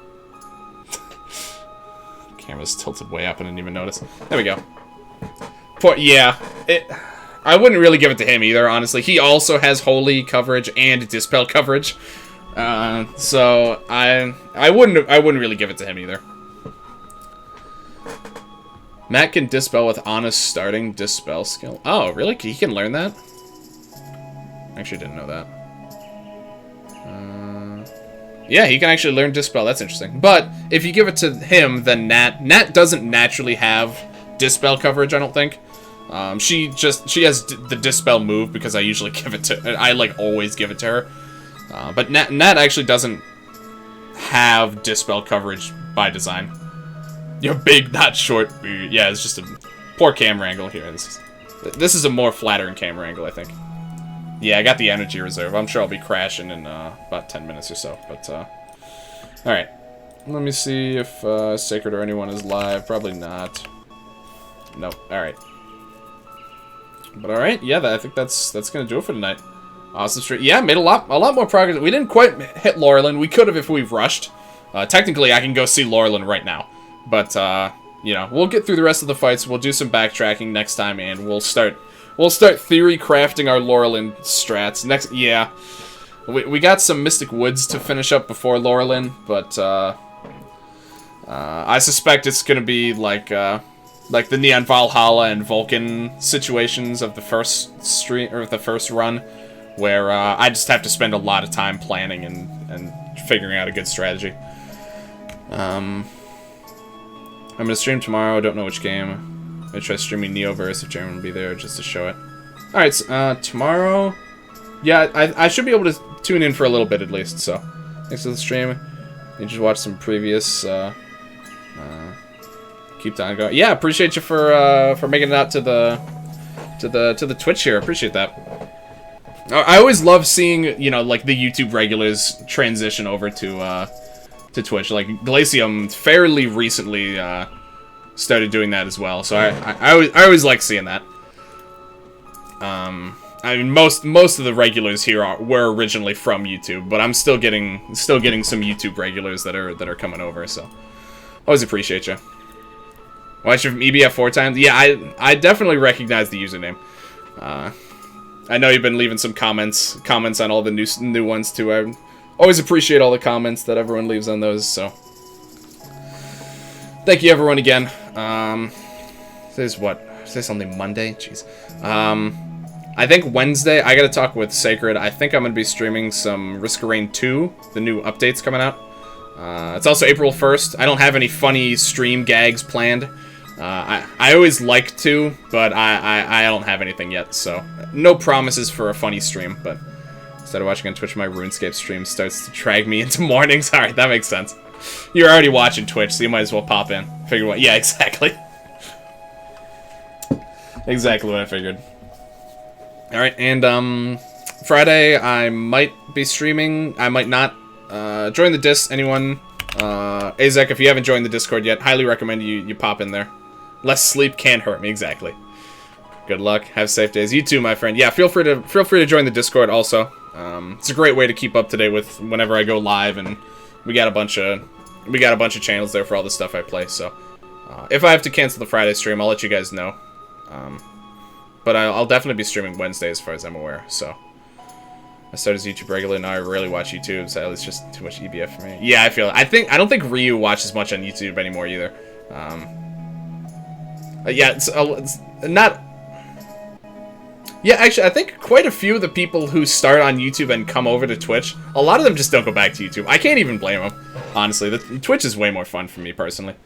Camera's tilted way up. I didn't even notice. There we go. Yeah, I wouldn't really give it to him either. Honestly, he also has Holy coverage and Dispel coverage, so I wouldn't really give it to him either. Matt can Dispel with Ana's starting Dispel skill. Oh, really? He can learn that? Actually, didn't know that. Yeah, he can actually learn Dispel. That's interesting. But if you give it to him, then Nat doesn't naturally have Dispel coverage, I don't think. She has the Dispel move because I usually give it to... I, like, always give it to her. But Nat actually doesn't have Dispel coverage by design. You're big, not short. Yeah, it's just a poor camera angle here. This is a more flattering camera angle, I think. Yeah, I got the energy reserve. I'm sure I'll be crashing in about 10 minutes or so. But, alright. Let me see if Sacred or anyone is live. Probably not. Nope. Alright. But alright, yeah, I think that's gonna do it for tonight. Awesome stream. Yeah, made a lot more progress. We didn't quite hit Laurelin. We could have if we rushed. Technically, I can go see Laurelin right now. But, you know, we'll get through the rest of the fights. We'll do some backtracking next time, and we'll start theory crafting our Laurelin strats. Yeah. We got some Mystic Woods to finish up before Laurelin, but, I suspect it's gonna be like the Neon Valhalla and Vulcan situations of the first stream, or the first run, where, I just have to spend a lot of time planning and figuring out a good strategy. I'm gonna stream tomorrow, don't know which game. I'm gonna try streaming Neoverse if Jeremy will be there just to show it. Alright, so, tomorrow... Yeah, I should be able to tune in for a little bit at least, so... Thanks for the stream. You just watched some previous, keep on going. Yeah, appreciate you for making it out to the Twitch here. Appreciate that. I always love seeing, you know, like, the YouTube regulars transition over to Twitch. Like, Glacium fairly recently started doing that as well, so I always like seeing that. I mean, most of the regulars here were originally from YouTube, but I'm still getting some YouTube regulars that are coming over, so always appreciate you. Watch you from EBF 4 times. Yeah, I definitely recognize the username. I know you've been leaving some comments on all the new ones too. I always appreciate all the comments that everyone leaves on those, so thank you everyone again. Today's what? Today's only Monday? Jeez. I think Wednesday, I gotta talk with Sacred. I think I'm gonna be streaming some Risk of Rain 2, the new updates coming out. It's also April 1st. I don't have any funny stream gags planned. I always like to, but I don't have anything yet, so no promises for a funny stream, but instead of watching on Twitch, my RuneScape stream starts to drag me into mornings. Alright, that makes sense. You're already watching Twitch, so you might as well pop in. Figure what? Yeah, exactly. Exactly what I figured. Alright, and, Friday, I might be streaming. I might not. Join the Dis, anyone. Azek, if you haven't joined the Discord yet, highly recommend you pop in there. Less sleep can't hurt me, exactly. Good luck. Have safe days. You too, my friend. Yeah, feel free to join the Discord also. It's a great way to keep up to date with whenever I go live, and we got a bunch of channels there for all the stuff I play, so if I have to cancel the Friday stream, I'll let you guys know. But I'll definitely be streaming Wednesday as far as I'm aware, so. I started as YouTube regularly, now I rarely watch YouTube, so it's just too much EBF for me. Yeah, I feel it. I don't think Ryu watches much on YouTube anymore either. Yeah, it's not... Yeah, actually, I think quite a few of the people who start on YouTube and come over to Twitch, a lot of them just don't go back to YouTube. I can't even blame them, honestly. The Twitch is way more fun for me, personally.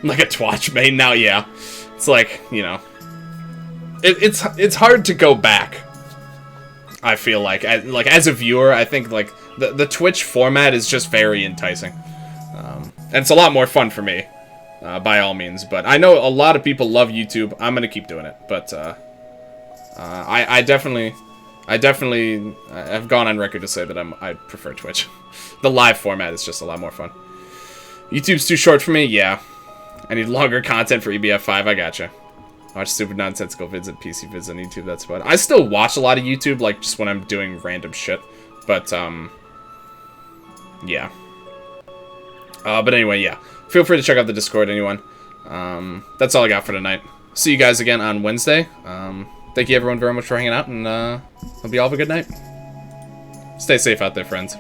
I'm like a Twitch main now, yeah. It's like, you know... It's hard to go back. I feel like as a viewer, I think like the Twitch format is just very enticing, and it's a lot more fun for me, by all means. But I know a lot of people love YouTube. I'm gonna keep doing it, but I definitely have gone on record to say that I prefer Twitch. The live format is just a lot more fun. YouTube's too short for me. Yeah, I need longer content for EBF5. I gotcha. Watch super nonsensical vids and PC vids on YouTube, that's about it. I still watch a lot of YouTube, like, just when I'm doing random shit. But, yeah. But anyway, yeah. Feel free to check out the Discord, anyone. That's all I got for tonight. See you guys again on Wednesday. Thank you everyone very much for hanging out, and, hope you all have a good night. Stay safe out there, friends.